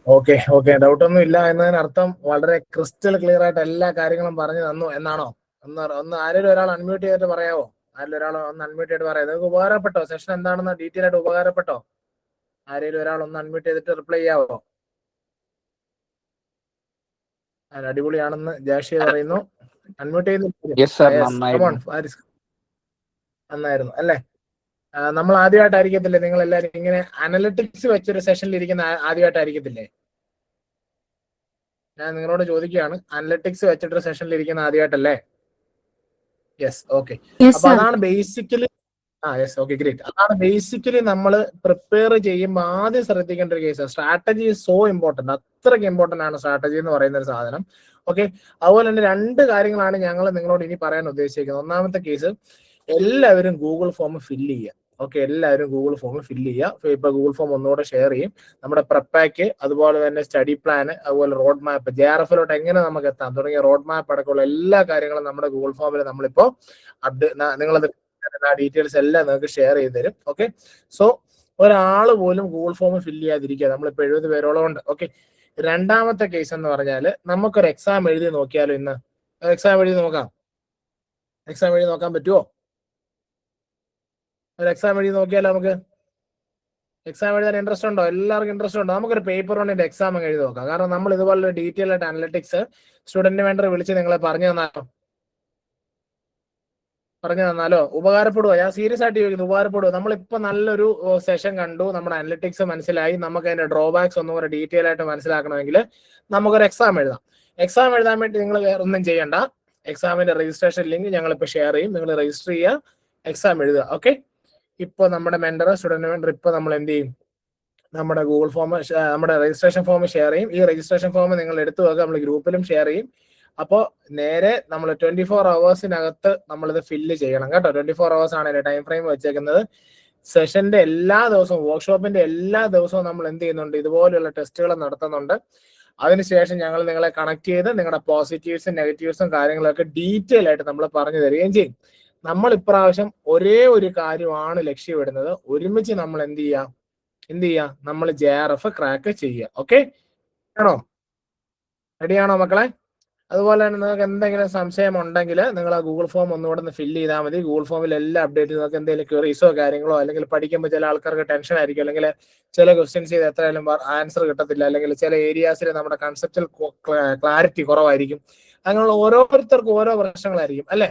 ഓക്കെ, ഡൗട്ടൊന്നും ഇല്ല എന്നതിനർത്ഥം വളരെ ക്രിസ്റ്റൽ ക്ലിയർ ആയിട്ട് എല്ലാ കാര്യങ്ങളും പറഞ്ഞു തന്നു എന്നാണോ? ഒന്ന് ആരെങ്കിലും ഒരാൾ അൺമ്യൂട്ട് ചെയ്തിട്ട് പറയാവോ? അൺമ്യൂട്ട് ചെയ്തിട്ട് പറയാം. നിങ്ങൾക്ക് ഉപകാരപ്പെട്ടോ? സെഷൻ എന്താണെന്ന് ഡീറ്റെയിൽ ആയിട്ട് ഉപകാരപ്പെട്ടോ? ആരെങ്കിലും ഒരാൾ ഒന്ന് അൺമ്യൂട്ട് ചെയ്തിട്ട് റിപ്ലൈ ചെയ്യാവോ? അടിപൊളിയാണെന്ന് ജാഷി പറയുന്നു. അൺമ്യൂട്ട് നന്നായിരുന്നു അല്ലേ? നമ്മൾ ആദ്യമായിട്ടായിരിക്കത്തില്ലേ നിങ്ങൾ എല്ലാവരും ഇങ്ങനെ അനലിറ്റിക്സ് വെച്ചൊരു സെഷനിൽ ഇരിക്കുന്ന ആദ്യമായിട്ടായിരിക്കത്തില്ലേ? ഞാൻ നിങ്ങളോട് ചോദിക്കുകയാണ്, അനലിറ്റിക്സ് വെച്ചിട്ടൊരു സെഷനിൽ ഇരിക്കുന്ന ആദ്യമായിട്ടല്ലേ? Yes, okay. അപ്പൊ അതാണ് ബേസിക്കലി ഗ്രേറ്റ്. അതാണ് ബേസിക്കലി നമ്മൾ പ്രിപ്പയർ ചെയ്യുമ്പോൾ ആദ്യം ശ്രദ്ധിക്കേണ്ട ഒരു case. Strategy is so important. അത്രയ്ക്ക് ഇമ്പോർട്ടന്റ് ആണ് സ്ട്രാറ്റജി എന്ന് പറയുന്ന ഒരു സാധനം. ഓക്കെ, അതുപോലെ തന്നെ 2 കാര്യങ്ങളാണ് ഞങ്ങൾ നിങ്ങളോട് ഇനി പറയാൻ ഉദ്ദേശിക്കുന്നത്. ഒന്നാമത്തെ കേസ്, എല്ലാവരും ഗൂഗിൾ ഫോം ഫില്ല് ചെയ്യുക. ഓക്കെ, എല്ലാവരും ഗൂഗിൾ ഫോം ഫില്ല് ചെയ്യുക. ഇപ്പൊ ഗൂഗിൾ ഫോം ഒന്നുകൂടെ ഷെയർ ചെയ്യും. നമ്മുടെ പ്രെപ്പാക്ക്, അതുപോലെ തന്നെ സ്റ്റഡി പ്ലാന്, അതുപോലെ റോഡ് മാപ്പ്, JRFലോട്ട് എങ്ങനെ നമുക്ക് എത്താം തുടങ്ങിയ റോഡ് മാപ്പ് അടക്കമുള്ള എല്ലാ കാര്യങ്ങളും നമ്മുടെ ഗൂഗിൾ ഫോമിൽ നമ്മളിപ്പോ നിങ്ങളത് ഡീറ്റെയിൽസ് എല്ലാം നിങ്ങൾക്ക് ഷെയർ ചെയ്ത് തരും. ഓക്കെ, സോ ഒരാൾ പോലും ഗൂഗിൾ ഫോം ഫില്ല് ചെയ്യാതിരിക്കുക. നമ്മളിപ്പോ 70 പേരോളം ഉണ്ട്. ഓക്കെ, രണ്ടാമത്തെ കേസ് എന്ന് പറഞ്ഞാല് നമുക്കൊരു എക്സാം എഴുതി നോക്കിയാലോ? ഇന്ന് എക്സാം എഴുതി നോക്കാൻ പറ്റുമോ? ഒരു എക്സാം എഴുതി നോക്കിയാലോ? നമുക്ക് എക്സാം എഴുതാൻ ഇൻട്രസ്റ്റ് ഉണ്ടോ? എല്ലാവർക്കും ഇൻട്രസ്റ്റ് ഉണ്ടോ? നമുക്കൊരു പേപ്പർ കൊണ്ടിന്റെ എക്സാം എഴുതി നോക്കാം. കാരണം നമ്മൾ ഇതുപോലെ ഡീറ്റെയിൽ ആയിട്ട് അനലിറ്റിക്സ് സ്റ്റുഡന്റ് വെണ്ടർ വിളിച്ച് നിങ്ങളെ പറഞ്ഞു തന്നാലോ ഉപകാരപ്പെടുവോ? ഞാൻ സീരിയസ് ആയിട്ട് ചോദിക്കുന്നു, ഉപകാരപ്പെടുവോ? നമ്മളിപ്പോ നല്ലൊരു സെഷൻ കണ്ടു, നമ്മുടെ അനലിറ്റിക്സ് മനസ്സിലായി, നമുക്ക് അതിന്റെ ഡ്രോബാക്സ് ഒന്നും കൂടെ ഡീറ്റെയിൽ ആയിട്ട് മനസ്സിലാക്കണമെങ്കിൽ നമുക്കൊരു എക്സാം എഴുതാം. എക്സാം എഴുതാൻ വേണ്ടി നിങ്ങൾ വേറെ ഒന്നും ചെയ്യണ്ട. എക്സാമിന്റെ രജിസ്ട്രേഷൻ ലിങ്ക് ഞങ്ങളിപ്പോൾ ഷെയർ ചെയ്യും. നിങ്ങൾ രജിസ്റ്റർ ചെയ്യുക, എക്സാം എഴുതുക. ഓക്കെ, ഇപ്പോൾ നമ്മുടെ സ്റ്റുഡന്റ് മെന്റർ ഇപ്പോൾ നമ്മൾ എന്ത് ചെയ്യും? നമ്മുടെ ഗൂഗിൾ ഫോം, നമ്മുടെ രജിസ്ട്രേഷൻ ഫോം ഷെയർ ചെയ്യും. ഈ രജിസ്ട്രേഷൻ ഫോം നിങ്ങൾ എടുത്തു വെക്കുക, നമ്മൾ ഗ്രൂപ്പിലും ഷെയർ ചെയ്യും. അപ്പോൾ നേരെ നമ്മൾ 24 hours നമ്മളിത് ഫില്ല് ചെയ്യണം കേട്ടോ. 24 hours ആണ് അതിന്റെ ടൈം ഫ്രെയിം വെച്ചേക്കുന്നത്. സെഷന്റെ എല്ലാ ദിവസവും, വർക്ക്ഷോപ്പിന്റെ എല്ലാ ദിവസവും നമ്മൾ എന്ത് ചെയ്യുന്നുണ്ട്? ഇതുപോലെയുള്ള ടെസ്റ്റുകൾ നടത്തുന്നുണ്ട്. അതിനുശേഷം ഞങ്ങൾ നിങ്ങളെ കണക്ട് ചെയ്ത് നിങ്ങളുടെ പോസിറ്റീവ്സും നെഗറ്റീവ്സും കാര്യങ്ങളൊക്കെ ഡീറ്റെയിൽ ആയിട്ട് നമ്മൾ പറഞ്ഞു തരികയും ചെയ്യും. നമ്മൾ ഇപ്രാവശ്യം ഒരേ ഒരു കാര്യമാണ് ലക്ഷ്യമിടുന്നത്. ഒരുമിച്ച് നമ്മൾ എന്ത് ചെയ്യാ? നമ്മൾ JRF ക്രാക്ക് ചെയ്യുക. ഓക്കെ, റെഡിയാണോ മക്കളെ? അതുപോലെ തന്നെ നിങ്ങൾക്ക് എന്തെങ്കിലും സംശയം ഉണ്ടെങ്കിൽ നിങ്ങൾ ആ ഗൂഗിൾ ഫോം ഒന്നുകൂടെ ഫില്ല് ചെയ്താൽ മതി. ഗൂഗിൾ ഫോമിൽ എല്ലാ അപ്ഡേറ്റ് നിങ്ങൾക്ക് എന്തെങ്കിലും ക്വറീസോ കാര്യങ്ങളോ, അല്ലെങ്കിൽ പഠിക്കുമ്പോൾ ചില ആൾക്കാർക്ക് ടെൻഷൻ ആയിരിക്കും, അല്ലെങ്കിൽ ചില ക്വസ്റ്റ്യൻസ് ചെയ്ത് എത്രയായാലും ആൻസർ കിട്ടത്തില്ല, അല്ലെങ്കിൽ ചില ഏരിയാസിൽ നമ്മുടെ കൺസെപ്റ്റൽ ക്ലാരിറ്റി കുറവായിരിക്കും. അങ്ങനെയുള്ള ഓരോരുത്തർക്കും ഓരോ പ്രശ്നങ്ങളായിരിക്കും അല്ലേ?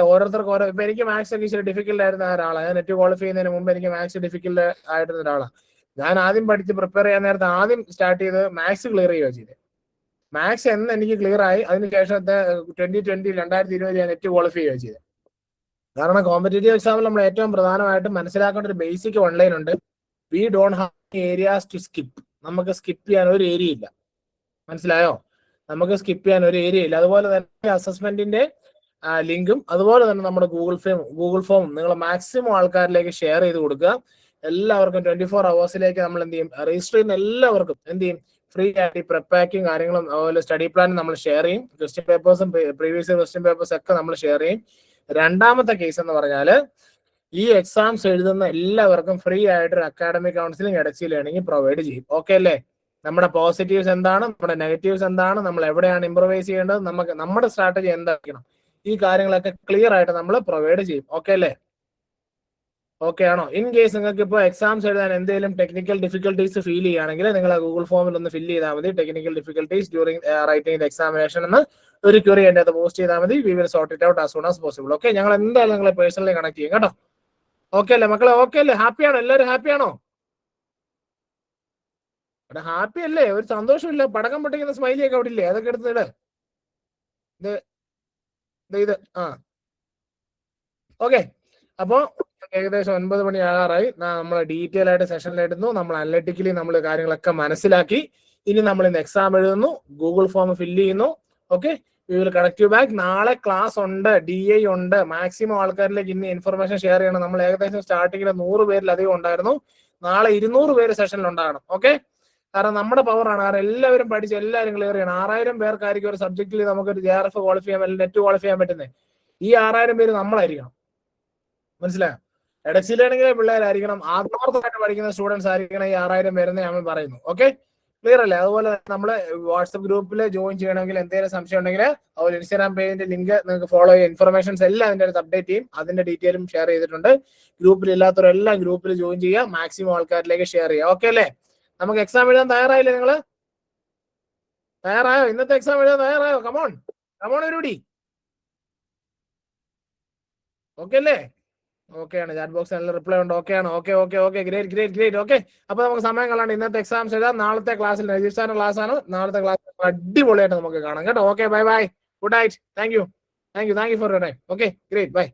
ഓരോരുത്തർക്കും ഓരോ. ഇപ്പൊ എനിക്ക് മാത്സ് ഒക്കെ ഇച്ചിരി ഡിഫിക്കൽട്ട് ആയിരുന്ന ഒരാളാണ്. ഞാൻ നെറ്റ് ക്വാളിഫൈ ചെയ്യുന്നതിന് മുമ്പ് എനിക്ക് മാത്സ് ഡിഫിക്കൽട്ട് ആയിരുന്ന ഒരാളാണ്. ഞാൻ ആദ്യം പഠിച്ച് പ്രിപ്പയർ ചെയ്യാൻ നേരത്തെ ആദ്യം സ്റ്റാർട്ട് ചെയ്ത് മാത്സ് ക്ലിയർ ചെയ്യുക ചെയ്തത്. മാത്സ് എന്ന് എനിക്ക് ക്ലിയർ ആയി, അതിനുശേഷത്തെ 2020 ഞാൻ നെറ്റ് ക്വാളിഫൈ ചെയ്യുക ചെയ്തത്. കാരണം കോമ്പറ്റേറ്റീവ് എക്സാമിൽ നമ്മൾ ഏറ്റവും പ്രധാനമായിട്ടും മനസ്സിലാക്കേണ്ട ഒരു ബേസിക് ഓൺലൈൻ ഉണ്ട്. We don't have areas to skip. നമുക്ക് സ്കിപ്പ് ചെയ്യാൻ ഒരു ഏരിയ ഇല്ല. മനസ്സിലായോ? നമുക്ക് സ്കിപ്പ് ചെയ്യാൻ ഒരു ഏരിയ ഇല്ല. അതുപോലെ തന്നെ അസസ്മെന്റിന്റെ ലിങ്കും അതുപോലെ തന്നെ നമ്മുടെ ഗൂഗിൾ ഫോം നിങ്ങൾ മാക്സിമം ആൾക്കാരിലേക്ക് ഷെയർ ചെയ്ത് കൊടുക്കുക. എല്ലാവർക്കും 24 hours നമ്മൾ എന്ത് ചെയ്യും, രജിസ്റ്റർ ചെയ്യുന്ന എല്ലാവർക്കും എന്ത് ചെയ്യും, ഫ്രീ ആയിട്ട് പ്രിപ്പാക്കിങ് കാര്യങ്ങളും അതുപോലെ സ്റ്റഡി പ്ലാൻ നമ്മൾ ഷെയർ ചെയ്യും. ക്വസ്റ്റ്യൻ പേപ്പേഴ്സും പ്രീവിയസ് ക്വസ്റ്റ്യൻ പേപ്പേഴ്സ് ഒക്കെ നമ്മൾ ഷെയർ ചെയ്യും. രണ്ടാമത്തെ കേസ് എന്ന് പറഞ്ഞാൽ ഈ എക്സാംസ് എഴുതുന്ന എല്ലാവർക്കും ഫ്രീ ആയിട്ട് ഒരു അക്കാഡമിക് കൗൺസിലിംഗ് എഡക്സി ലേണിംഗ് പ്രൊവൈഡ് ചെയ്യും. ഓക്കെ അല്ലേ? നമ്മുടെ പോസിറ്റീവ്സ് എന്താണ്, നമ്മുടെ നെഗറ്റീവ്സ് എന്താണ്, നമ്മൾ എവിടെയാണ് ഇംപ്രൂവൈസ് ചെയ്യേണ്ടത്, നമുക്ക് നമ്മുടെ സ്ട്രാറ്റജി എന്തായിരിക്കണം, ഈ കാര്യങ്ങളൊക്കെ ക്ലിയർ ആയിട്ട് നമ്മൾ പ്രൊവൈഡ് ചെയ്യും. ഓക്കെ അല്ലേ? ഓക്കെ ആണോ? ഇൻ കേസ് നിങ്ങൾക്ക് ഇപ്പോൾ എക്സാംസ് എഴുതാൻ എന്തെങ്കിലും ടെക്നിക്കൽ ഡിഫിക്കൽട്ടീസ് ഫീൽ ചെയ്യുകയാണെങ്കിൽ നിങ്ങൾ ഗൂഗിൾ ഫോമിൽ ഒന്ന് ഫില്ല് ചെയ്താൽ മതി. Technical difficulties during writing the examination എന്ന് ഒരു ക്വറി എൻ്റെ അത് പോസ്റ്റ് ചെയ്താൽ മതി. We will sort it out as soon as possible. Okay, ഞങ്ങൾ എന്തായാലും നിങ്ങളെ പേഴ്സണലി കണക്ട് ചെയ്യും കേട്ടോ. ഓക്കെ അല്ലേ മക്കളെ? ഓക്കെ അല്ലേ? ഹാപ്പിയാണോ? എല്ലാവരും ഹാപ്പിയാണോ? ഹാപ്പി അല്ലേ? ഒരു സന്തോഷമില്ല, പടക്കം പൊട്ടിക്കുന്ന സ്മൈലി ഒക്കെ അവിടെ ഇല്ലേ? അതൊക്കെ എടുത്തിട്ട് ഇത് ഓക്കെ. അപ്പോ ഏകദേശം 9 മണി ആകാറായി. നമ്മൾ ഡീറ്റെയിൽ ആയിട്ട് സെഷനിലിടുന്നു. നമ്മൾ അനലിറ്റിക്കലി നമ്മൾ കാര്യങ്ങളൊക്കെ മനസ്സിലാക്കി. ഇനി നമ്മൾ ഇന്ന് എക്സാം എഴുതുന്നു, ഗൂഗിൾ ഫോം ഫില്ല് ചെയ്യുന്നു. Okay, we will connect you back. നാളെ ക്ലാസ് ഉണ്ട്, DI ഉണ്ട്. മാക്സിമം ആൾക്കാരിലേക്ക് ഇന്ന് ഇൻഫർമേഷൻ ഷെയർ ചെയ്യണം. നമ്മൾ ഏകദേശം സ്റ്റാർട്ടിങ്ങിൽ 100 പേരിലധികം ഉണ്ടായിരുന്നു. നാളെ 200 പേര് സെഷനിൽ ഉണ്ടാകണം. ഓക്കെ, കാരണം നമ്മുടെ പവറാണ്. കാരണം എല്ലാവരും പഠിച്ച് എല്ലാവരും ക്ലിയർ ചെയ്യണം. 6000 പേർക്കായിരിക്കും ഒരു സബ്ജക്റ്റിൽ നമുക്ക് ഒരു JRF ക്വാളിഫൈ ചെയ്യാൻ, അല്ലെങ്കിൽ നെറ്റ് ക്വാളിഫൈ ചെയ്യാൻ പറ്റുന്നത്. ഈ 6000 പേര് നമ്മളായിരിക്കണം. മനസ്സിലായോ? എഡക്സി ലേണിംഗിലെ പിള്ളേരായിരിക്കണം, ആത്മാർത്ഥമായിട്ട് പഠിക്കുന്ന സ്റ്റുഡൻസ് ആയിരിക്കണം ഈ 6000 പേരെന്ന് നമ്മൾ പറയുന്നു. ഓക്കെ, ക്ലിയർ അല്ലേ? അതുപോലെ നമ്മള് വാട്സ്ആപ്പ് ഗ്രൂപ്പിൽ ജോയിൻ ചെയ്യണമെങ്കിൽ എന്തെങ്കിലും സംശയം ഉണ്ടെങ്കിൽ അതുപോലെ ഇൻസ്റ്റാഗ്രാം പേജിന്റെ ലിങ്ക് നിങ്ങൾക്ക് ഫോളോ ചെയ്യുക. ഇൻഫർമേഷൻസ് എല്ലാം അതിന്റെ അടുത്ത് അപ്ഡേറ്റ് ചെയ്യും. അതിന്റെ ഡീറ്റെയിലും ഷെയർ ചെയ്തിട്ടുണ്ട്. ഗ്രൂപ്പിൽ ഇല്ലാത്തവരെല്ലാം ഗ്രൂപ്പിൽ ജോയിൻ ചെയ്യുക, മാക്സിമം ആൾക്കാരിലേക്ക് ഷെയർ ചെയ്യുക. ഓക്കെ അല്ലേ? നമുക്ക് എക്സാം എഴുതാൻ തയ്യാറായില്ലേ? നിങ്ങൾ തയ്യാറായോ? ഇന്നത്തെ എക്സാം എഴുതാൻ തയ്യാറായോ? കമോൺ ഒരുടി. ഓക്കെ അല്ലേ? ഓക്കെ ആണ്. ചാറ്റ് ബോക്സ് നല്ല റിപ്ലൈ ഉണ്ട്. ഓക്കെ ആണ്. Okay great. ഓക്കെ, അപ്പൊ നമുക്ക് സമയം കളയണ്ട. ഇന്നത്തെ എക്സാംസ് എഴുതാം. നാളത്തെ ക്ലാസ്സിൽ രജിസ്റ്ററിന്റെ ക്ലാസ് ആണ്. നാളത്തെ ക്ലാസ് അടിപൊളിയായിട്ട് നമുക്ക് കാണാം കേട്ടോ. Okay, bye. Good night. Thank you for your time. Okay, great. By.